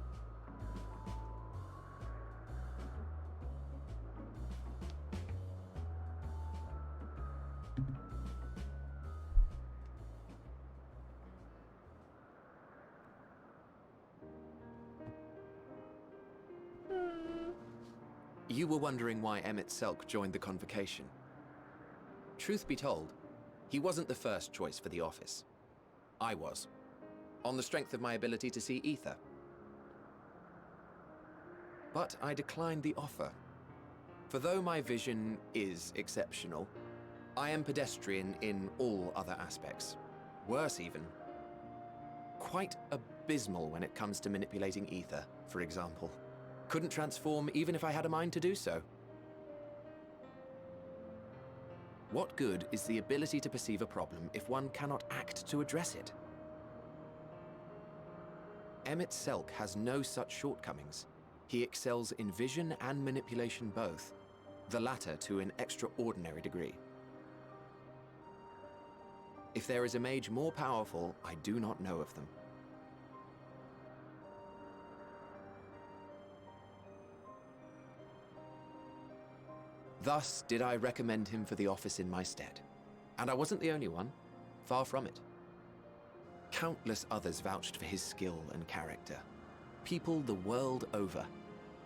You were wondering why Emet-Selch joined the convocation. Truth be told, he wasn't the first choice for the office. I was, on the strength of my ability to see ether. But I declined the offer. For though my vision is exceptional, I am pedestrian in all other aspects. Worse even. Quite abysmal when it comes to manipulating ether, for example. Couldn't transform even if I had a mind to do so. What good is the ability to perceive a problem if one cannot act to address it? Emet-Selch has no such shortcomings. He excels in vision and manipulation both, the latter to an extraordinary degree. If there is a mage more powerful, I do not know of them. Thus did I recommend him for the office in my stead. And I wasn't the only one. Far from it. Countless others vouched for his skill and character. People the world over,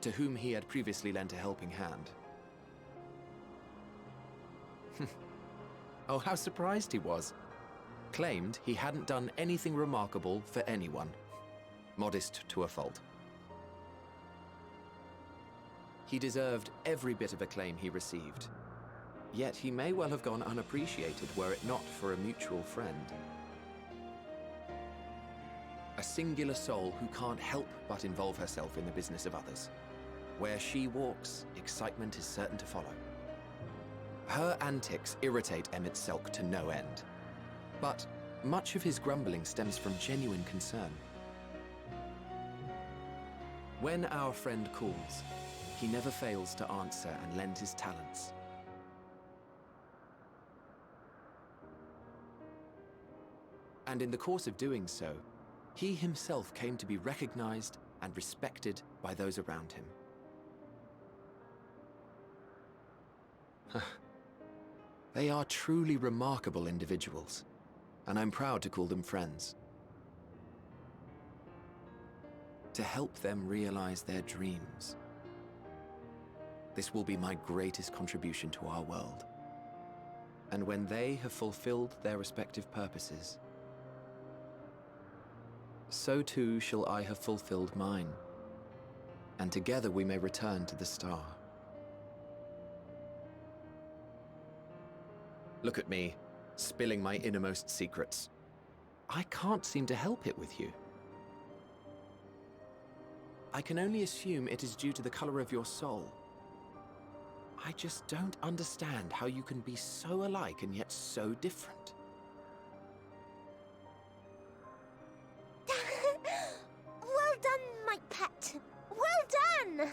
to whom he had previously lent a helping hand. Oh, how surprised he was. Claimed he hadn't done anything remarkable for anyone. Modest to a fault. He deserved every bit of acclaim he received. Yet he may well have gone unappreciated were it not for a mutual friend. A singular soul who can't help but involve herself in the business of others. Where she walks, excitement is certain to follow. Her antics irritate Emet-Selch to no end. But much of his grumbling stems from genuine concern. When our friend calls, he never fails to answer and lend his talents. And in the course of doing so, he himself came to be recognized and respected by those around him. They are truly remarkable individuals, and I'm proud to call them friends. To help them realize their dreams. This will be my greatest contribution to our world. And when they have fulfilled their respective purposes, so too shall I have fulfilled mine. And together we may return to the star. Look at me, spilling my innermost secrets. I can't seem to help it with you. I can only assume it is due to the color of your soul. I just don't understand how you can be so alike and yet so different. Well done, my pet. Well done!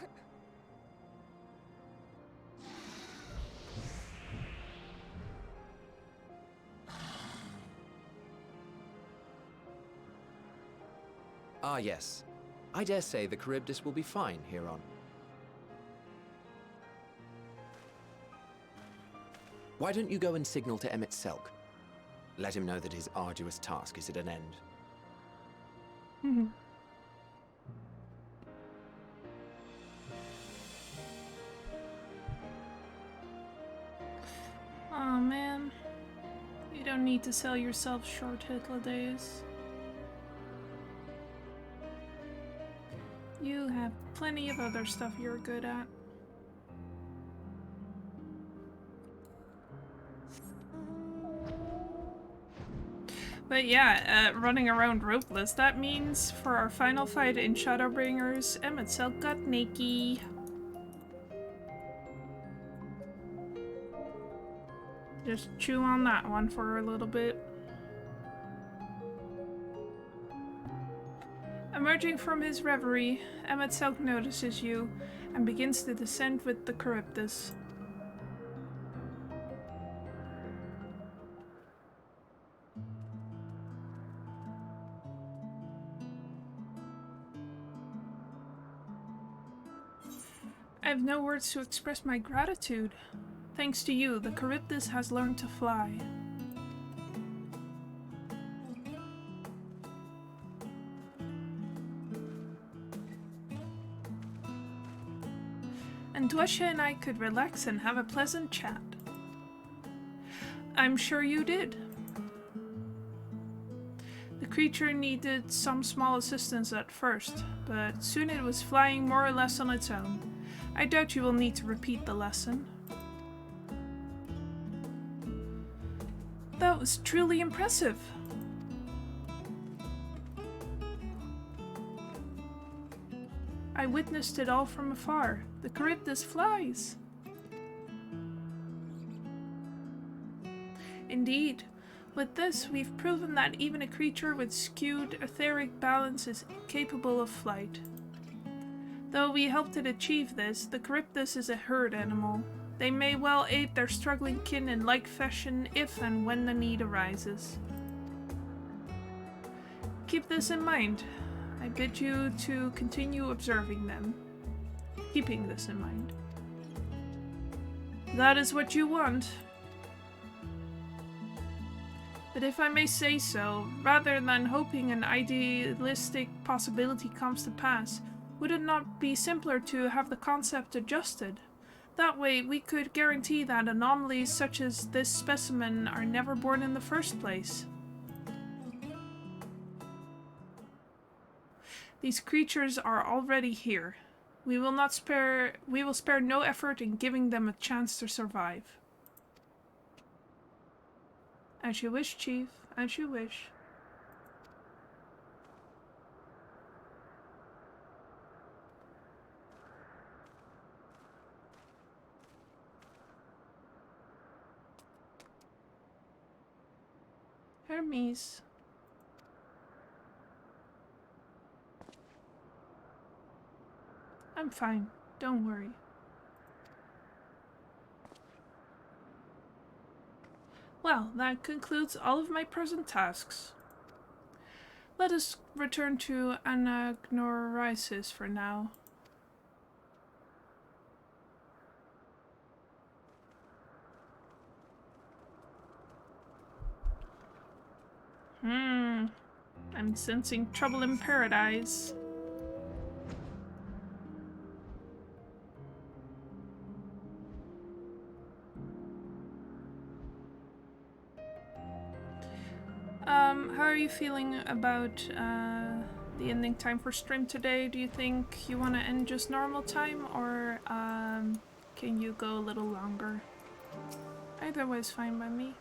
Ah, yes. I dare say the Charybdis will be fine here on. Why don't you go and signal to Emmett Selk? Let him know that his arduous task is at an end. Oh man. You don't need to sell yourself short, Hyclades. You have plenty of other stuff you're good at. But yeah, running around ropeless, that means for our final fight in Shadowbringers, Emmett Selk got naked. Just chew on that one for a little bit. Emerging from his reverie, Emmett Selk notices you and begins to descend with the Charybdis. I have no words to express my gratitude. Thanks to you, the Charybdis has learned to fly. And Dwesha and I could relax and have a pleasant chat. I'm sure you did. The creature needed some small assistance at first, but soon it was flying more or less on its own. I doubt you will need to repeat the lesson. That was truly impressive. I witnessed it all from afar. The Charybdis flies. Indeed. With this, we've proven that even a creature with skewed etheric balance is capable of flight. Though we helped it achieve this, the Charybdis is a herd animal. They may well aid their struggling kin in like fashion if and when the need arises. Keep this in mind. I bid you to continue observing them. Keeping this in mind. That is what you want. But if I may say so, rather than hoping an idealistic possibility comes to pass, would it not be simpler to have the concept adjusted? That way, we could guarantee that anomalies such as this specimen are never born in the first place. These creatures are already here. We will spare no effort in giving them a chance to survive. As you wish, Chief. As you wish. Hermes. I'm fine. Don't worry. Well, that concludes all of my present tasks. Let us return to Anagnorisis for now. I'm sensing trouble in paradise. How are you feeling about the ending time for stream today? Do you think you want to end just normal time, or can you go a little longer? I Either way is fine by me.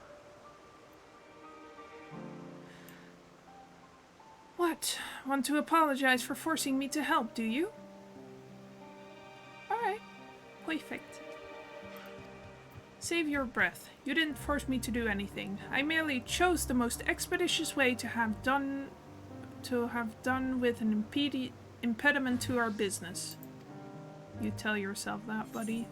What? Want to apologize for forcing me to help, do you? Alright. Perfect. Save your breath. You didn't force me to do anything. I merely chose the most expeditious way to have done with an impediment to our business. You tell yourself that, buddy.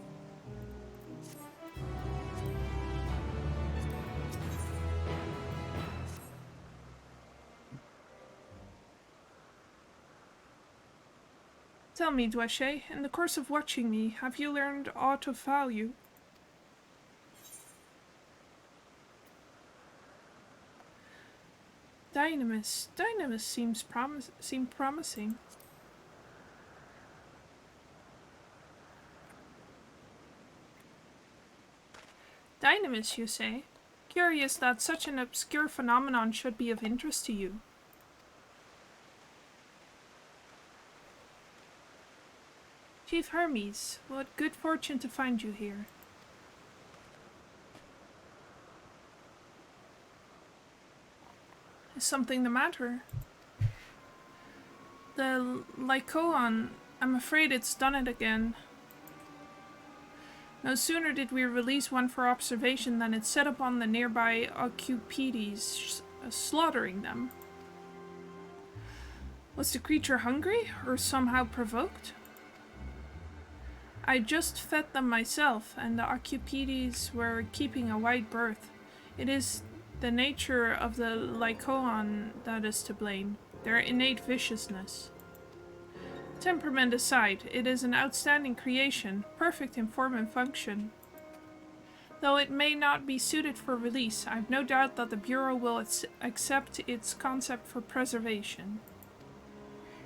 Tell me, Dwashe, in the course of watching me, have you learned aught of value? Dynamis. Dynamis seems promising. Dynamis, you say? Curious that such an obscure phenomenon should be of interest to you. Chief Hermes, what good fortune to find you here. Is something the matter? The Lycoon, I'm afraid it's done it again. No sooner did we release one for observation than it set upon the nearby Ocupides, slaughtering them. Was the creature hungry, or somehow provoked? I just fed them myself, and the Ocupides were keeping a wide berth. It is the nature of the Lycoon that is to blame, their innate viciousness. Temperament aside, it is an outstanding creation, perfect in form and function. Though it may not be suited for release, I've no doubt that the Bureau will accept its concept for preservation.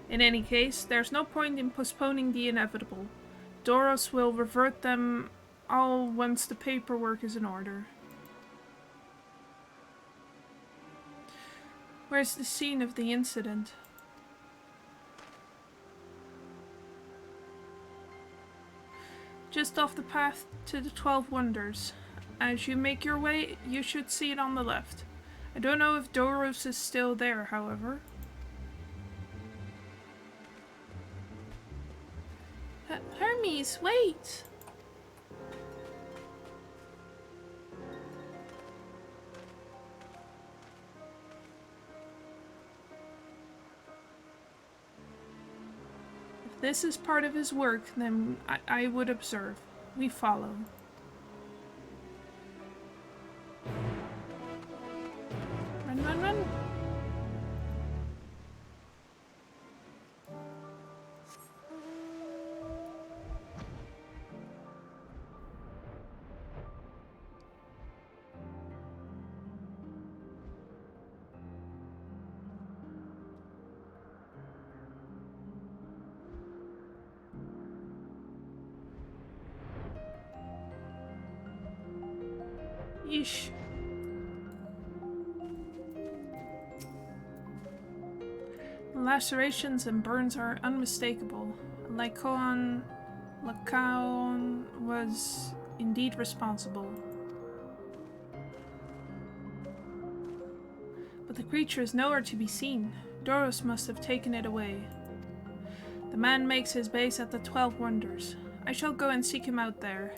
In any case, there's no point in postponing the inevitable. Doros will revert them all once the paperwork is in order. Where's the scene of the incident? Just off the path to the 12 Wonders. As you make your way, you should see it on the left. I don't know if Doros is still there, however. Hermes, wait! If this is part of his work, then I would observe. We follow. Run, run, run! Yeesh. The lacerations and burns are unmistakable. Lycaon was indeed responsible. But the creature is nowhere to be seen. Doros must have taken it away. The man makes his base at the 12 Wonders. I shall go and seek him out there.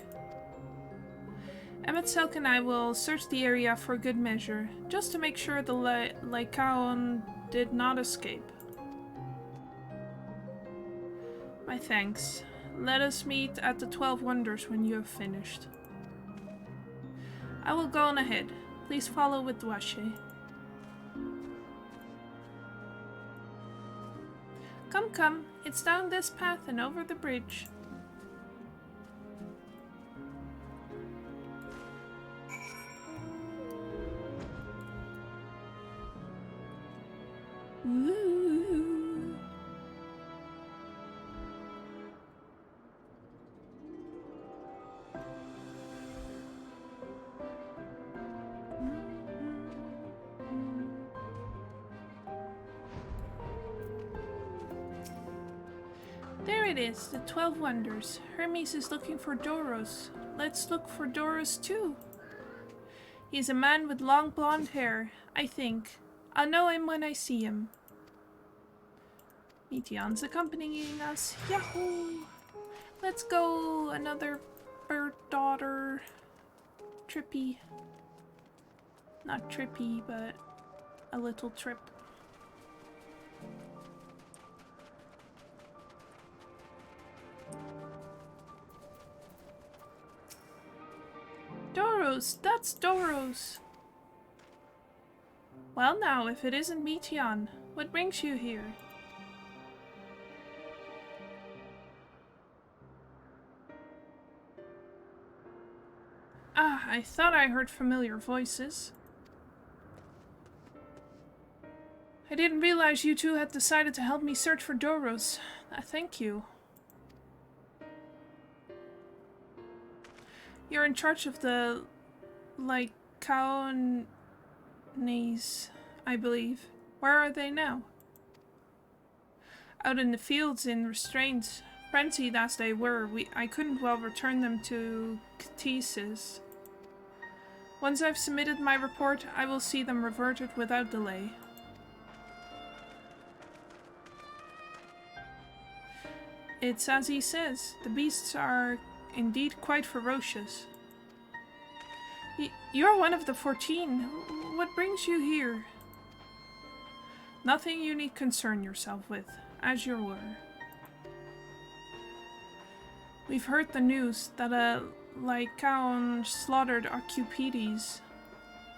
Emmett Selk and I will search the area for good measure, just to make sure the Lycaon did not escape. My thanks. Let us meet at the 12 Wonders when you have finished. I will go on ahead. Please follow with Dwashe. Come, come. It's down this path and over the bridge. Ooh. There it is, the 12 Wonders. Hermes is looking for Doros. Let's look for Doros too. He's a man with long blonde hair, I think. I'll know him when I see him. Meteon's accompanying us. Yahoo! Let's go! Another bird daughter. Trippy. Not trippy, but a little trip. Doros! That's Doros! Well now, if it isn't Meteon, what brings you here? Ah, I thought I heard familiar voices. I didn't realize you two had decided to help me search for Doros. Thank you. You're in charge of the Lycaones, I believe. Where are they now? Out in the fields in restraint. Frenzied as they were, I couldn't well return them to Ctesis. Once I've submitted my report, I will see them reverted without delay. It's as he says, the beasts are indeed quite ferocious. You're one of the 14. What brings you here? Nothing you need concern yourself with, as you were. We've heard the news that a Lycaon slaughtered Archimedes.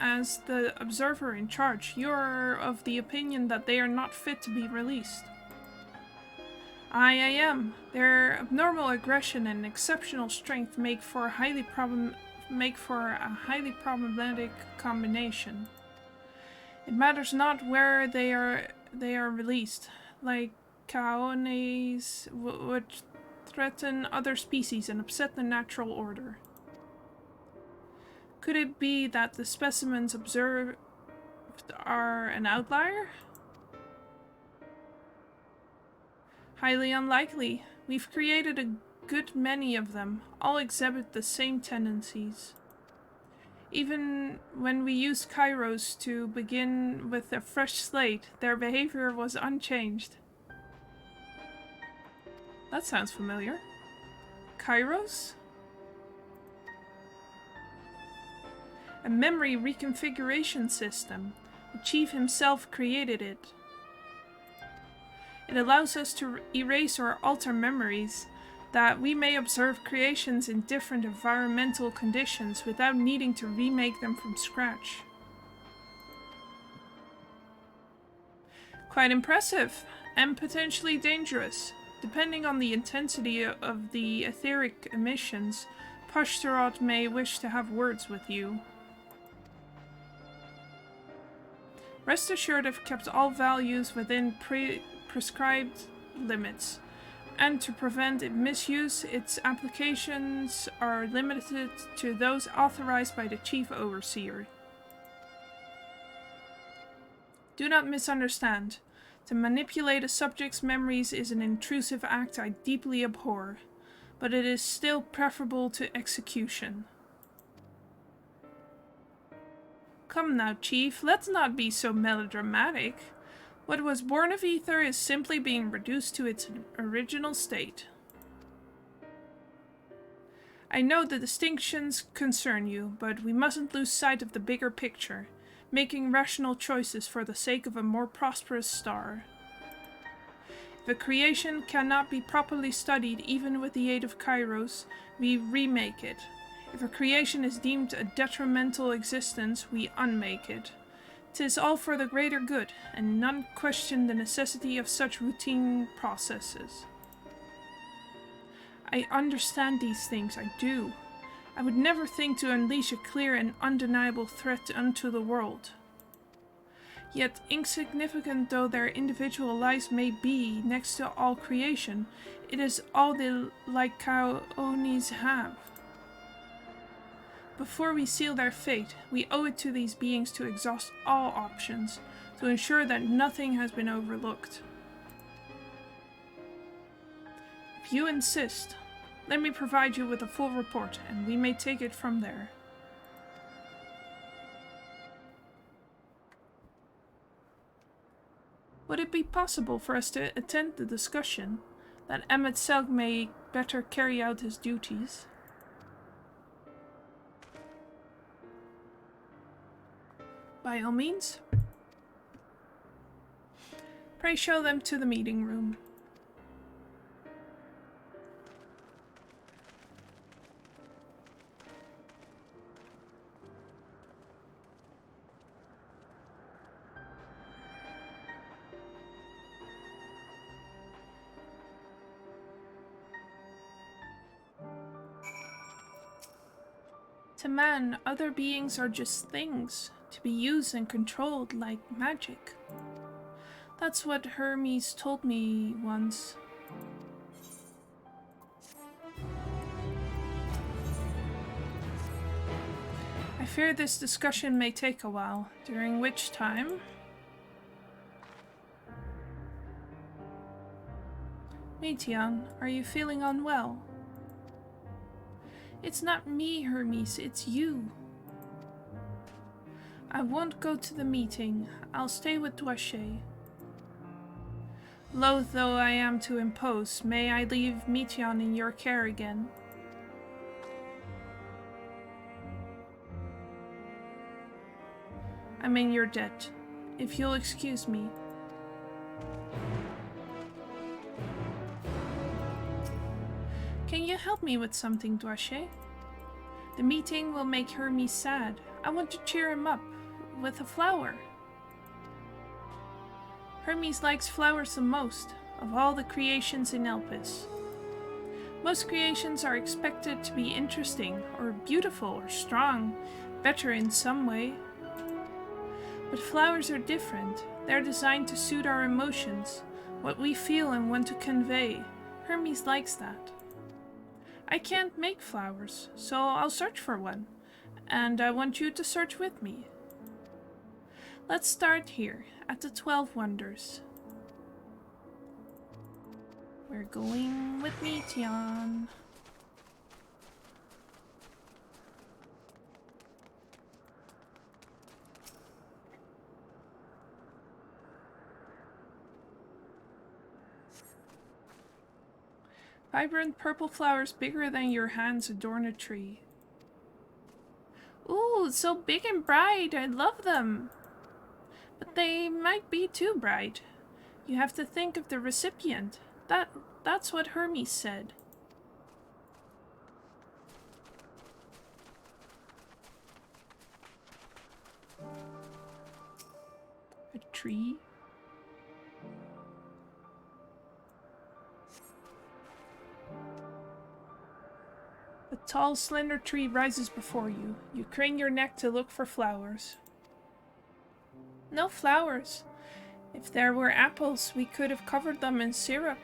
As the observer in charge, you're of the opinion that they are not fit to be released. I am. Their abnormal aggression and exceptional strength make for a highly problematic combination. It matters not where they are released. Lycaones would threaten other species and upset the natural order. Could it be that the specimens observed are an outlier? Highly unlikely. We've created a good many of them. All exhibit the same tendencies. Even when we used Kairos to begin with a fresh slate, their behavior was unchanged. That sounds familiar. Kairos? A memory reconfiguration system. The chief himself created it. It allows us to erase or alter memories, that we may observe creations in different environmental conditions without needing to remake them from scratch. Quite impressive, and potentially dangerous. Depending on the intensity of the etheric emissions, Pashtarot may wish to have words with you. Rest assured I've kept all values within prescribed limits, and to prevent misuse, its applications are limited to those authorized by the Chief Overseer. Do not misunderstand. To manipulate a subject's memories is an intrusive act I deeply abhor, but it is still preferable to execution. Come now, Chief, let's not be so melodramatic. What was born of ether is simply being reduced to its original state. I know the distinctions concern you, but we mustn't lose sight of the bigger picture, making rational choices for the sake of a more prosperous star. If a creation cannot be properly studied even with the aid of Kairos, we remake it. If a creation is deemed a detrimental existence, we unmake it. 'Tis all for the greater good, and none question the necessity of such routine processes. I understand these things, I do. I would never think to unleash a clear and undeniable threat unto the world. Yet, insignificant though their individual lives may be next to all creation, it is all the Lycaones have. Before we seal their fate, we owe it to these beings to exhaust all options, to ensure that nothing has been overlooked. If you insist, let me provide you with a full report, and we may take it from there. Would it be possible for us to attend the discussion, that Emmett Selk may better carry out his duties? By all means. Pray show them to the meeting room. To man, other beings are just things, to be used and controlled like magic. That's what Hermes told me once. I fear this discussion may take a while, during which time... Meteon, are you feeling unwell? It's not me, Hermes, it's you. I won't go to the meeting. I'll stay with Dwashe. Loath though I am to impose, may I leave Meteon in your care again? I'm in your debt, if you'll excuse me. Can you help me with something, Dwashe? The meeting will make Hermes sad. I want to cheer him up with a flower. Hermes likes flowers the most of all the creations in Elpis. Most creations are expected to be interesting or beautiful or strong, better in some way. But flowers are different. They're designed to suit our emotions, what we feel and want to convey. Hermes likes that. I can't make flowers, so I'll search for one, and I want you to search with me. Let's start here, at the 12 Wonders. We're going with Meteon. Vibrant purple flowers bigger than your hands adorn a tree. Ooh, so big and bright, I love them. But they might be too bright. You have to think of the recipient. That's what Hermes said. A tree? A tall, slender tree rises before you. You crane your neck to look for flowers. No flowers. If there were apples, we could have covered them in syrup.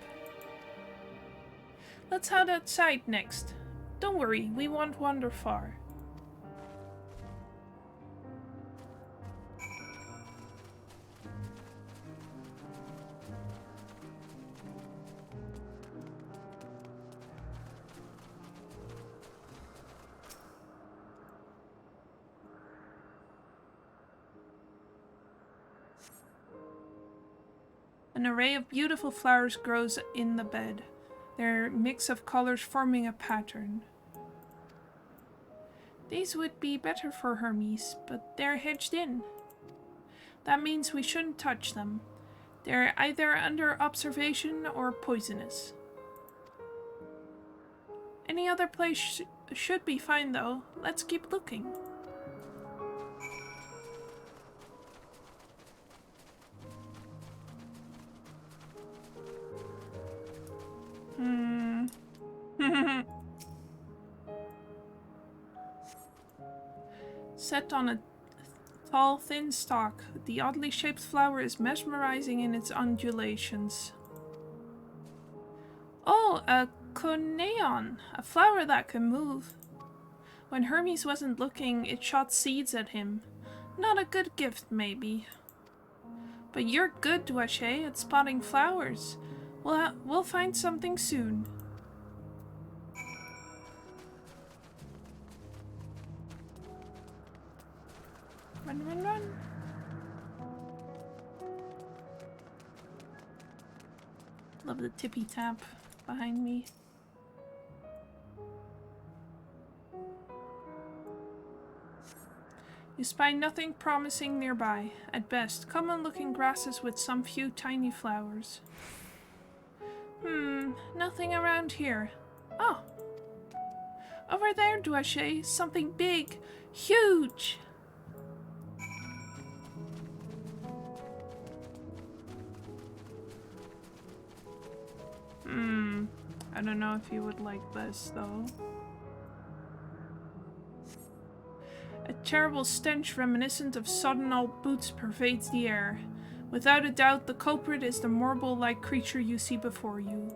Let's head outside next. Don't worry, we won't wander far. An array of beautiful flowers grows in the bed, their mix of colors forming a pattern. These would be better for Hermes, but they're hedged in. That means we shouldn't touch them. They're either under observation or poisonous. Any other place should be fine though. Let's keep looking. Set on a tall, thin stalk, the oddly shaped flower is mesmerizing in its undulations. Oh, a coneon, a flower that can move. When Hermes wasn't looking, it shot seeds at him. Not a good gift, maybe. But you're good, Dwashe, at spotting flowers. We'll find something soon. Run, run, run. Love the tippy tap behind me. You spy nothing promising nearby. At best, common-looking grasses with some few tiny flowers. Nothing around here. Oh! Over there, Duache, something big, huge! I don't know if you would like this, though. A terrible stench reminiscent of sodden old boots pervades the air. Without a doubt, the culprit is the marble-like creature you see before you.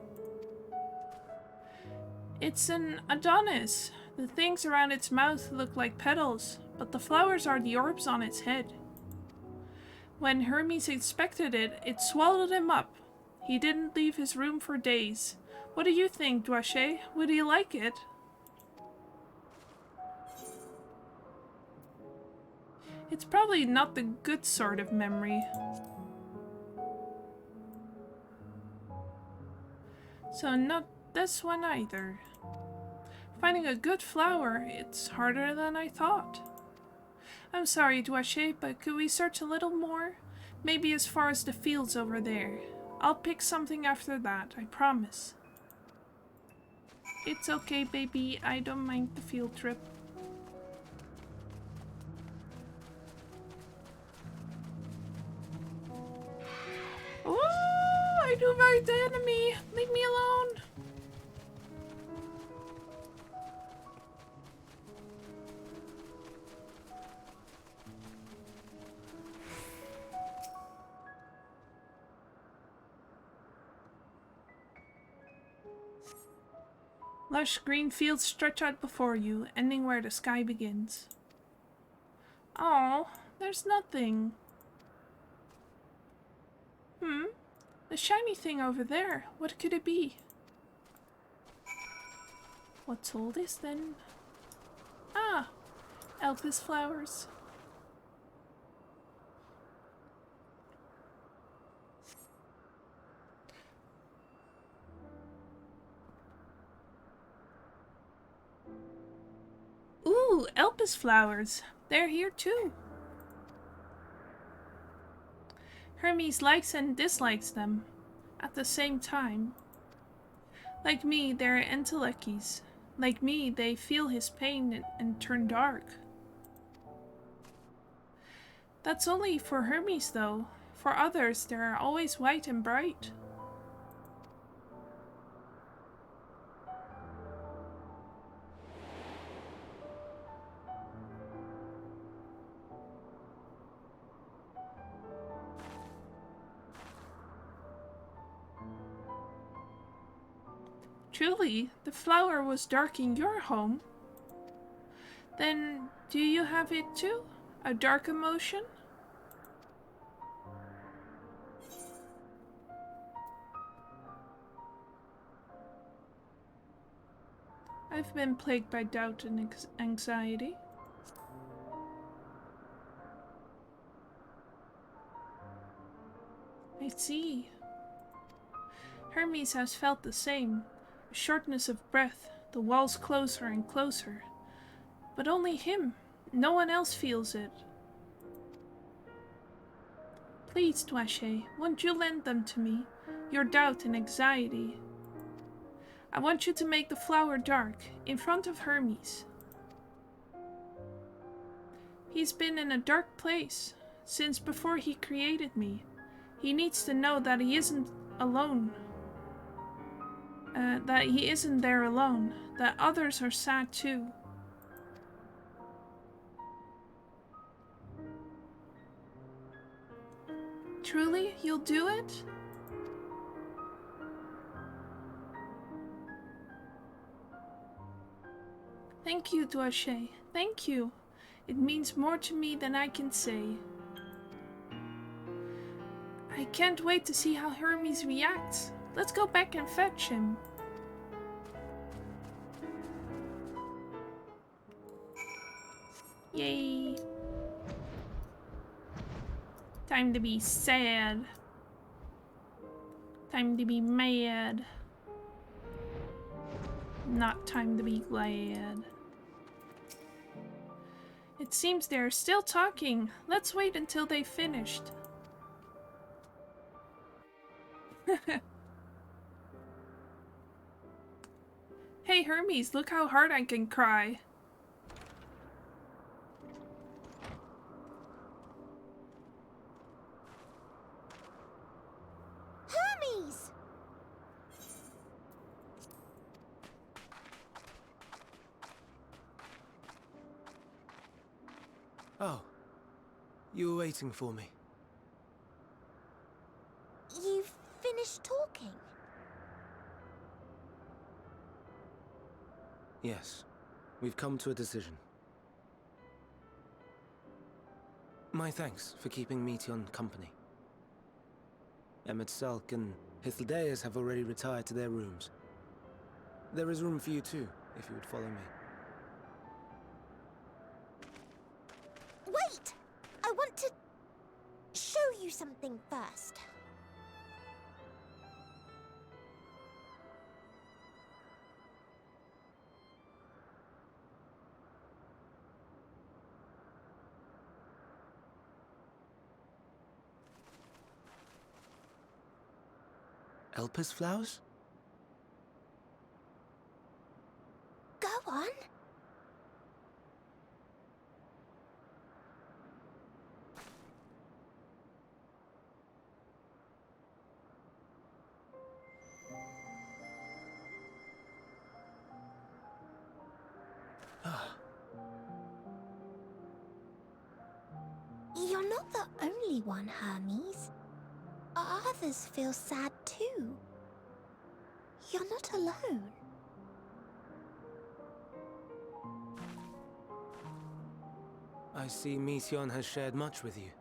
It's an Adonis. The things around its mouth look like petals, but the flowers are the orbs on its head. When Hermes inspected it, it swallowed him up. He didn't leave his room for days. What do you think, Duache? Would he like it? It's probably not the good sort of memory. So not this one either. Finding a good flower, it's harder than I thought. I'm sorry, Duache, but could we search a little more? Maybe as far as the fields over there. I'll pick something after that, I promise. It's okay, baby. I don't mind the field trip. Oh, I do invite the enemy. Leave me alone. Lush green fields stretch out before you, ending where the sky begins. Oh, there's nothing. The shiny thing over there. What could it be? What's all this then? Ah, Elpis flowers. Ooh, Elpis flowers. They're here too. Hermes likes and dislikes them at the same time. Like me, they're entelekis. Like me, they feel his pain and turn dark. That's only for Hermes though. For others, they're always white and bright. Truly, the flower was dark in your home. Then, do you have it too? A dark emotion? I've been plagued by doubt and anxiety. I see. Hermes has felt the same. A shortness of breath, the walls closer and closer. But only him. No one else feels it. Please, Duache, won't you lend them to me? Your doubt and anxiety. I want you to make the flower dark, in front of Hermes. He's been in a dark place, since before he created me. He needs to know that he isn't alone. That he isn't there alone. That others are sad too. Truly, you'll do it? Thank you, Duache. Thank you. It means more to me than I can say. I can't wait to see how Hermes reacts. Let's go back and fetch him. Yay. Time to be sad. Time to be mad. Not time to be glad. It seems they're still talking. Let's wait until they've finished. Hey Hermes, look how hard I can cry. Hermes! Oh, you were waiting for me. You've finished talking? Yes, we've come to a decision. My thanks for keeping Meteon company. Emmett Salk and Hythlodaeus have already retired to their rooms. There is room for you too, if you would follow me. Wait! I want to show you something first. Elpis flowers? Go on. You're not the only one, Hermes. Others feel sad too. You're not alone. I see Meteon has shared much with you.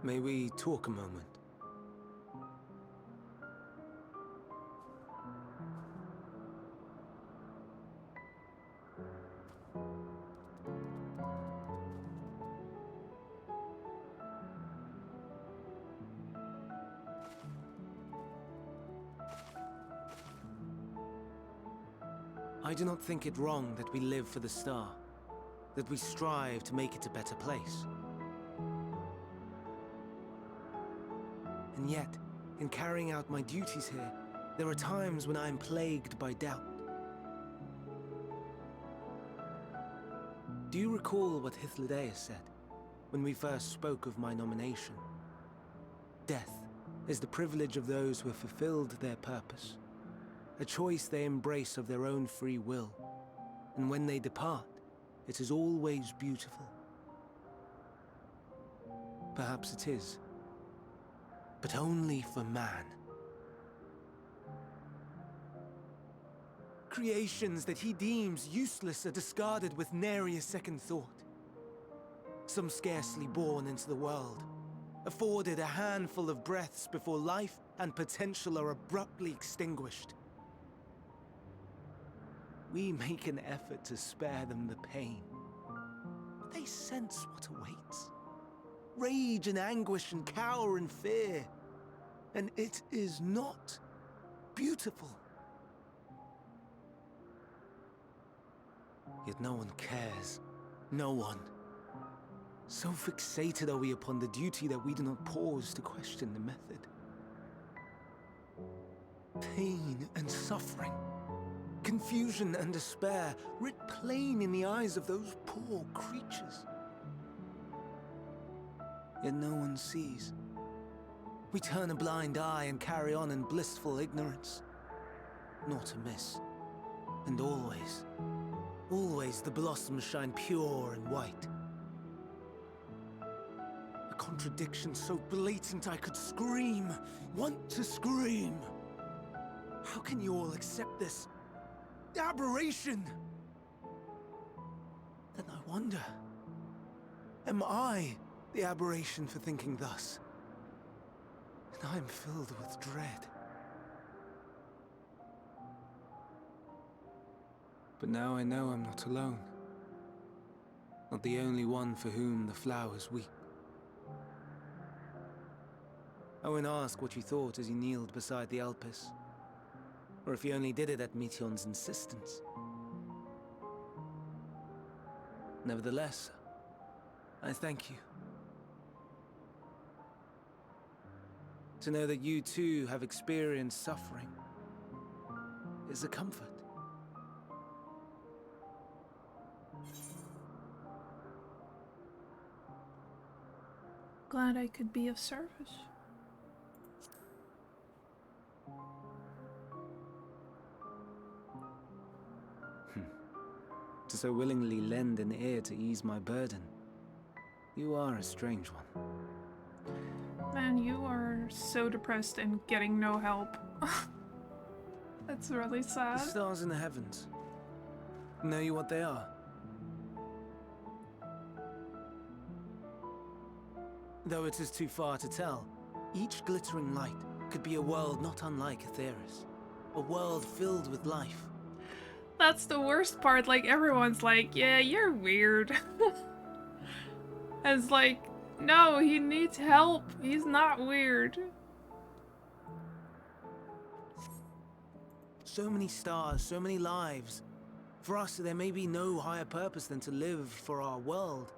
May we talk a moment? I do not think it wrong that we live for the star, that we strive to make it a better place. And yet, in carrying out my duties here, there are times when I am plagued by doubt. Do you recall what Hythlodaeus said when we first spoke of my nomination? Death is the privilege of those who have fulfilled their purpose, a choice they embrace of their own free will, and when they depart, it is always beautiful. Perhaps it is, but only for man. Creations that he deems useless are discarded with nary a second thought. Some scarcely born into the world, afforded a handful of breaths before life and potential are abruptly extinguished. We make an effort to spare them the pain, but they sense what awaits. Rage and anguish and cower and fear. And it is not beautiful. Yet no one cares. No one. So fixated are we upon the duty that we do not pause to question the method. Pain and suffering, confusion and despair, writ plain in the eyes of those poor creatures. Yet no one sees. We turn a blind eye and carry on in blissful ignorance. Not amiss. And always, always the blossoms shine pure and white. A contradiction so blatant I could scream, want to scream. How can you all accept this aberration? Then I wonder, Am I the aberration for thinking thus? And I am filled with dread. But now I know I'm not alone. Not the only one for whom the flowers weep. I won't ask what you thought as you kneeled beside the Elpis, or if you only did it at Meteon's insistence. Nevertheless, I thank you. To know that you too have experienced suffering is a comfort. Glad I could be of service. To so willingly lend an ear to ease my burden. You are a strange one. Man, you are so depressed and getting no help. That's really sad. The stars in the heavens. Know you what they are? Though it is too far to tell, each glittering light could be a world not unlike Aetheris. A world filled with life. That's the worst part, like everyone's like, yeah, you're weird. It's like, no, he needs help. He's not weird. So many stars, so many lives. For us, there may be no higher purpose than to live for our world.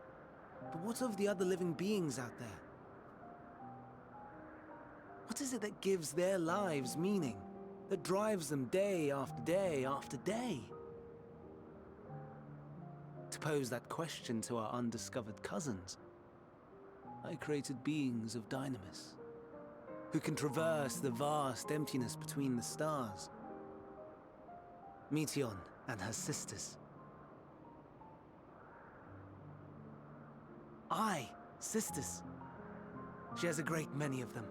But what of the other living beings out there? What is it that gives their lives meaning? That drives them day after day after day? To pose that question to our undiscovered cousins, I created beings of dynamis, who can traverse the vast emptiness between the stars. Meteon and her sisters. Aye, sisters. She has a great many of them,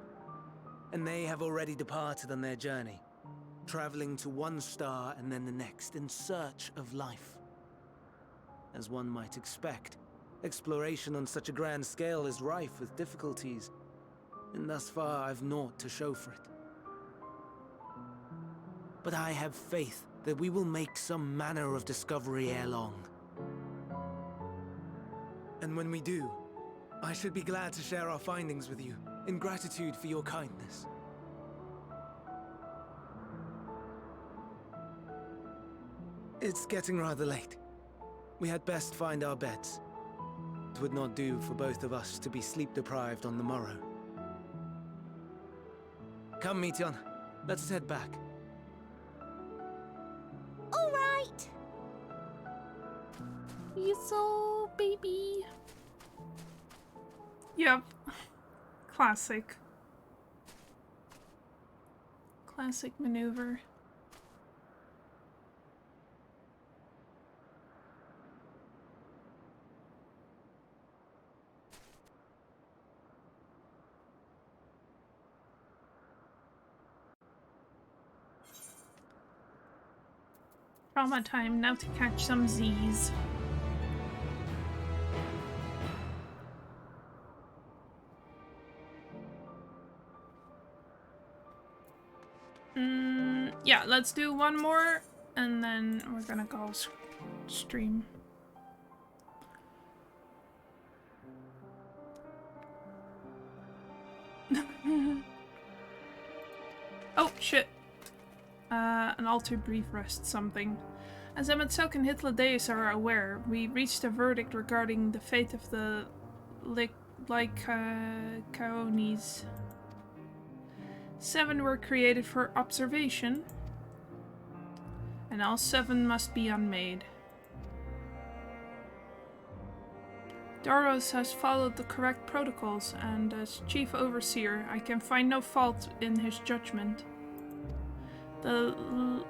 and they have already departed on their journey, traveling to one star and then the next in search of life. As one might expect, exploration on such a grand scale is rife with difficulties, and thus far I've naught to show for it. But I have faith that we will make some manner of discovery ere long. And when we do, I should be glad to share our findings with you, in gratitude for your kindness. It's getting rather late. We had best find our beds. It would not do for both of us to be sleep-deprived on the morrow. Come, Meteon. Let's head back. All right. So, baby. Yep. Classic. Classic maneuver. Trauma time, now to catch some Z's. Yeah, let's do one more, and then we're gonna go stream. Oh, shit. An alter brief rest something. As Emetselk and Hythlodaeus are aware, we reached a verdict regarding the fate of the Lycaones. 7 were created for observation, and all 7 must be unmade. Doros has followed the correct protocols, and as Chief Overseer, I can find no fault in his judgment. The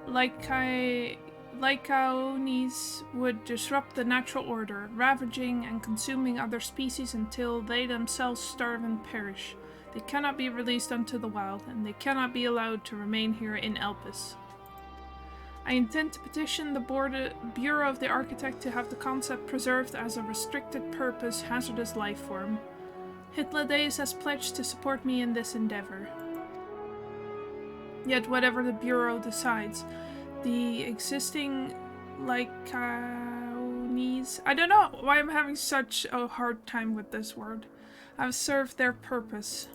Lycaones would disrupt the natural order, ravaging and consuming other species until they themselves starve and perish. They cannot be released unto the wild, and they cannot be allowed to remain here in Elpis. I intend to petition the Bureau of the Architect to have the concept preserved as a restricted purpose hazardous life form. Hythlodaeus has pledged to support me in this endeavor. Yet whatever the Bureau decides, the existing Lycaonies... I don't know why I'm having such a hard time with this word. Have served their purpose.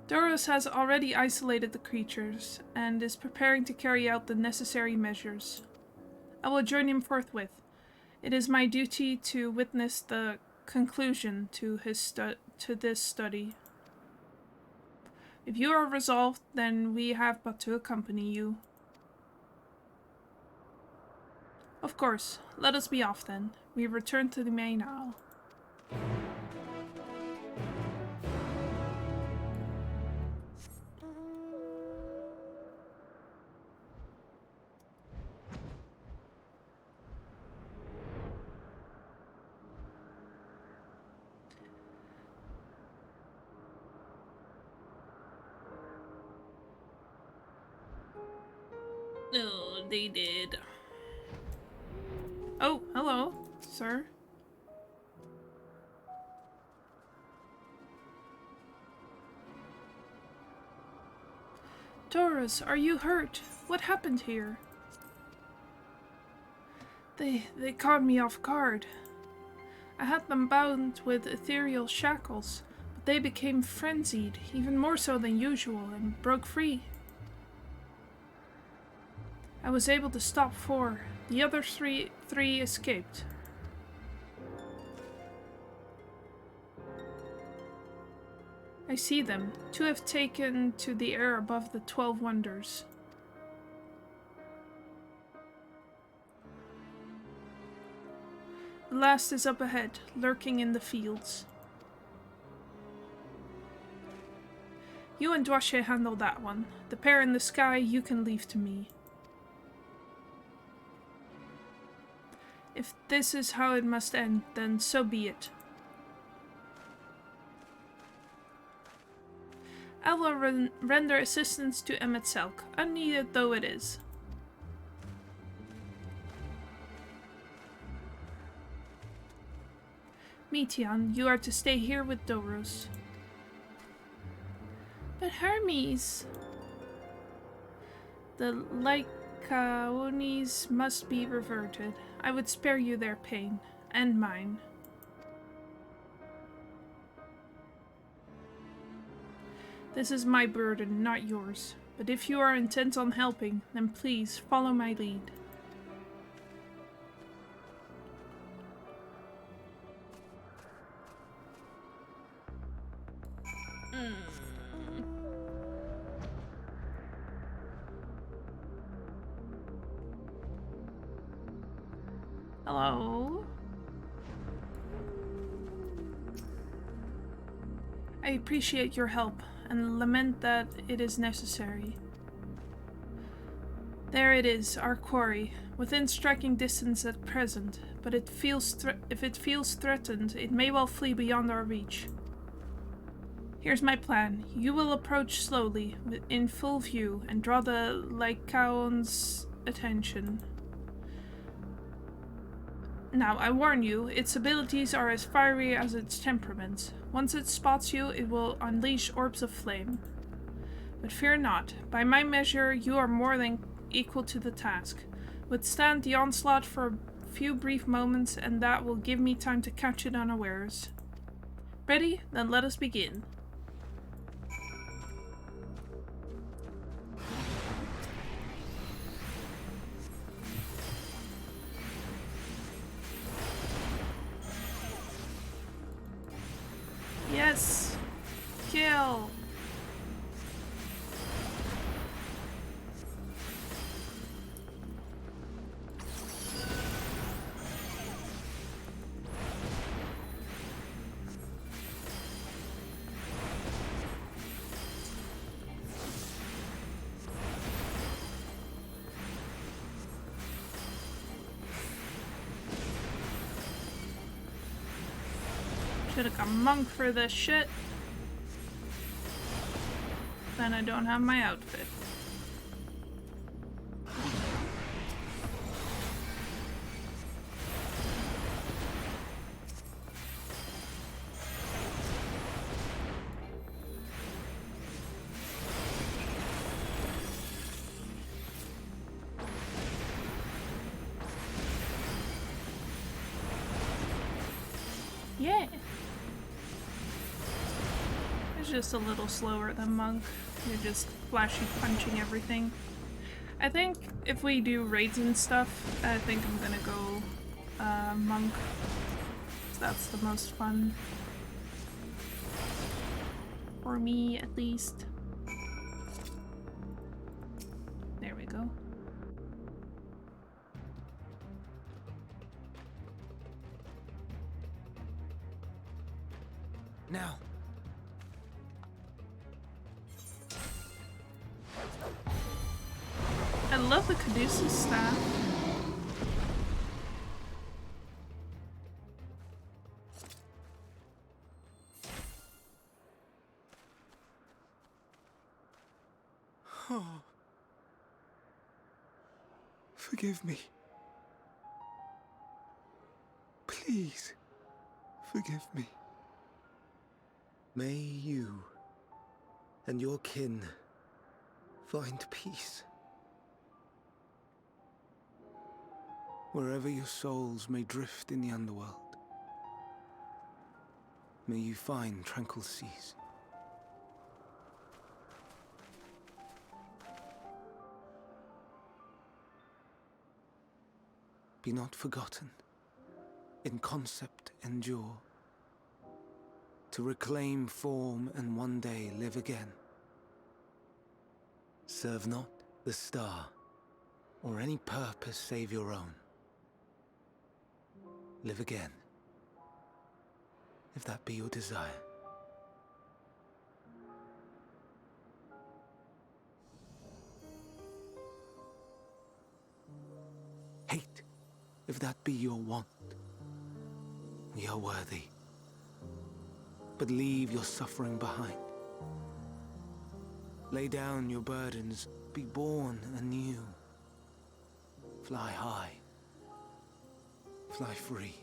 Doros has already isolated the creatures, and is preparing to carry out the necessary measures. I will join him forthwith. It is my duty to witness the conclusion to this study. If you are resolved, then we have but to accompany you. Of course, let us be off then. We return to the main aisle. No, they did. Oh, hello, sir. Doris, are you hurt? What happened here? They caught me off guard. I had them bound with ethereal shackles, but they became frenzied, even more so than usual, and broke free. I was able to stop 4. The other three escaped. I see them. 2 have taken to the air above the 12 wonders. The last is up ahead, lurking in the fields. You and Dwashe handle that one. The pair in the sky you can leave to me. If this is how it must end, then so be it. I will render assistance to Emmet Selk, unneeded though it is. Mitian, you are to stay here with Doros. But Hermes... The Lycaonies must be reverted. I would spare you their pain, and mine. This is my burden, not yours. But if you are intent on helping, then please follow my lead. Hello? I appreciate your help and lament that it is necessary. There it is, our quarry, within striking distance at present, but if it feels threatened, it may well flee beyond our reach. Here's my plan. You will approach slowly, in full view, and draw the Lycaon's attention. Now, I warn you, its abilities are as fiery as its temperament. Once it spots you, it will unleash orbs of flame. But fear not. By my measure, you are more than equal to the task. Withstand the onslaught for a few brief moments, and that will give me time to catch it unawares. Ready? Then let us begin. Yes! Kill! Should've got monk for this shit. Then I don't have my outfit. Yeah. It's just a little slower than Monk. You're just flashy punching everything. I think if we do raids and stuff, I think I'm gonna go Monk. That's the most fun. For me, at least. There we go. Now. I love the Caduceus staff. Oh. Forgive me. Please, forgive me. May you and your kin find peace. Wherever your souls may drift in the underworld, may you find tranquil seas. Be not forgotten, in concept endure, to reclaim form and one day live again. Serve not the star, or any purpose save your own. Live again, if that be your desire. Hate, if that be your want. We are worthy. But leave your suffering behind. Lay down your burdens, be born anew. Fly high. Fly free.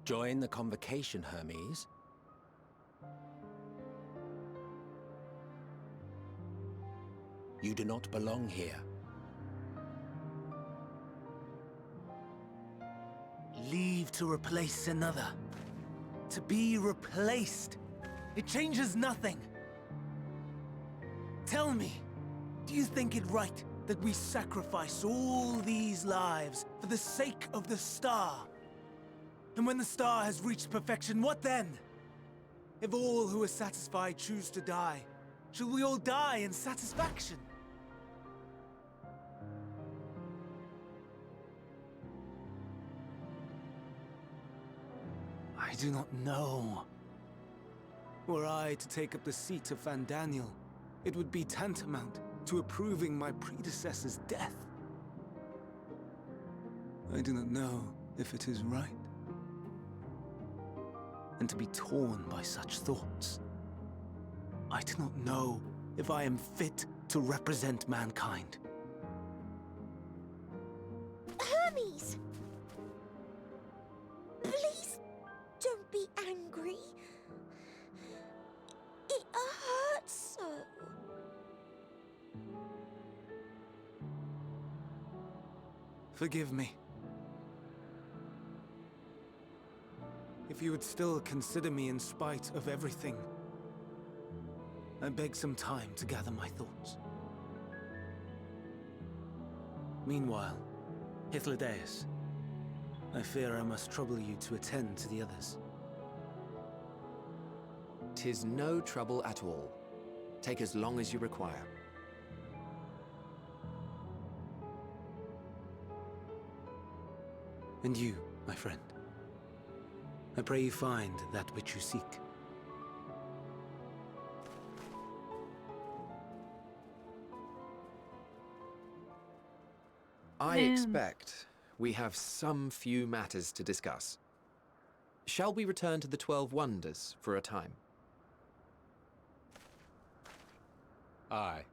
Join the convocation, Hermes. You do not belong here. Leave to replace another. To be replaced. It changes nothing. Tell me, do you think it right that we sacrifice all these lives for the sake of the star? And when the star has reached perfection, what then? If all who are satisfied choose to die, shall we all die in satisfaction? I do not know. Were I to take up the seat of Fandaniel, it would be tantamount to approving my predecessor's death. I do not know if it is right. And to be torn by such thoughts, I do not know if I am fit to represent mankind. Hermes! Please don't be angry. It hurts so. Forgive me. If you would still consider me in spite of everything, I beg some time to gather my thoughts. Meanwhile, Hythlodaeus, I fear I must trouble you to attend to the others. 'Tis no trouble at all. Take as long as you require. And you, my friend, I pray you find that which you seek. I expect we have some few matters to discuss. Shall we return to the 12 Wonders for a time? Aye.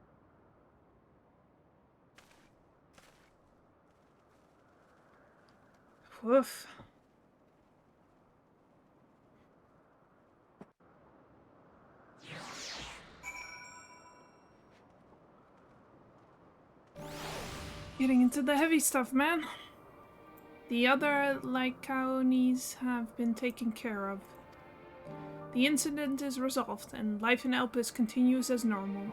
Woof. Getting into the heavy stuff, man. The other Lycaonies have been taken care of. The incident is resolved, and life in Elpis continues as normal.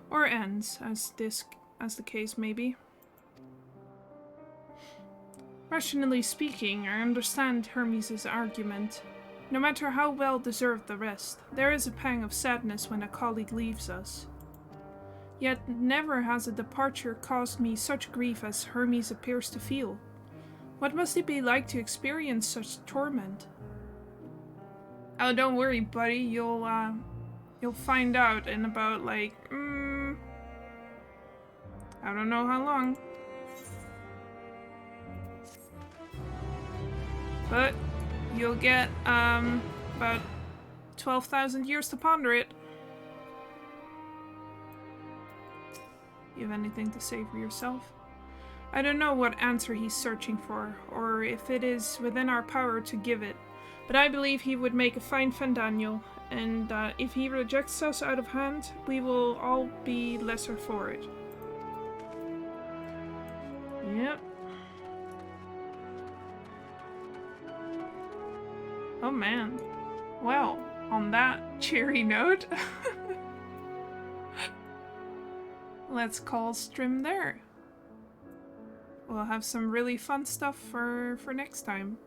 Or ends, as the case may be. Rationally speaking, I understand Hermes' argument. No matter how well deserved the rest, there is a pang of sadness when a colleague leaves us. Yet never has a departure caused me such grief as Hermes appears to feel. What must it be like to experience such torment? Oh, don't worry, buddy. You'll find out in about, like, I don't know how long. But you'll get, about 12,000 years to ponder it. You have anything to say for yourself? I don't know what answer he's searching for, or if it is within our power to give it, but I believe he would make a fine Fandaniel, and if he rejects us out of hand, we will all be lesser for it. Yep. Oh man. Well, on that cheery note, let's call stream there. We'll have some really fun stuff for next time.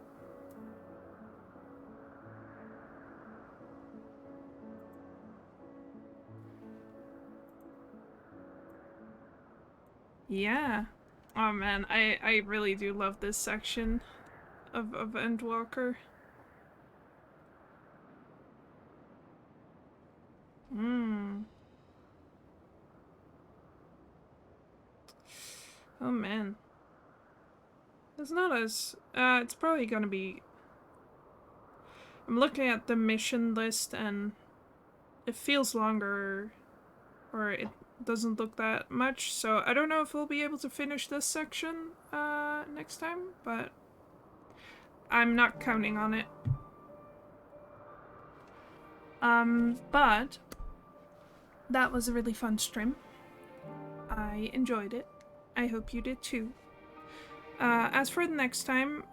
Yeah. Oh man, I really do love this section of Endwalker. Oh man. It's not as it's probably gonna be. I'm looking at the mission list and it feels longer, or it doesn't look that much, so I don't know if we'll be able to finish this section next time, but I'm not counting on it. But that was a really fun stream. I enjoyed it. I hope you did too. As for the next time,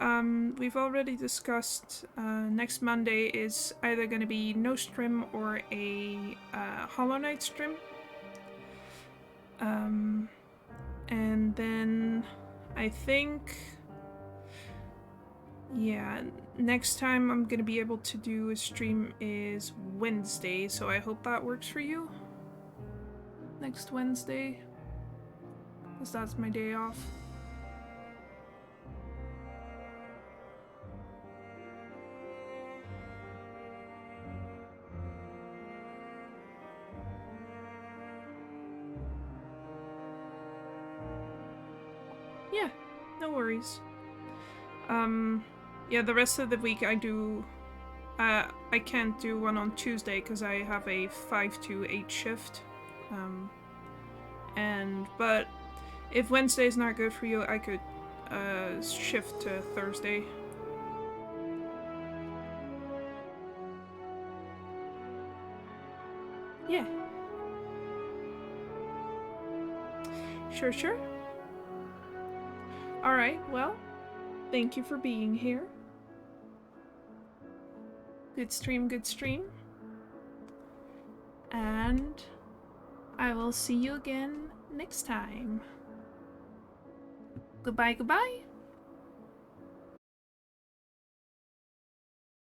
we've already discussed next Monday is either going to be no stream or a Hollow Knight stream. And then I think, yeah, next time I'm going to be able to do a stream is Wednesday, so I hope that works for you. Next Wednesday, because that's my day off. Yeah, no worries. Yeah, the rest of the week I do, I can't do one on Tuesday because I have a 5 to 8 shift. But if Wednesday's not good for you, I could, shift to Thursday. Yeah. Sure. Alright, well, thank you for being here. Good stream. And I will see you again next time. Goodbye.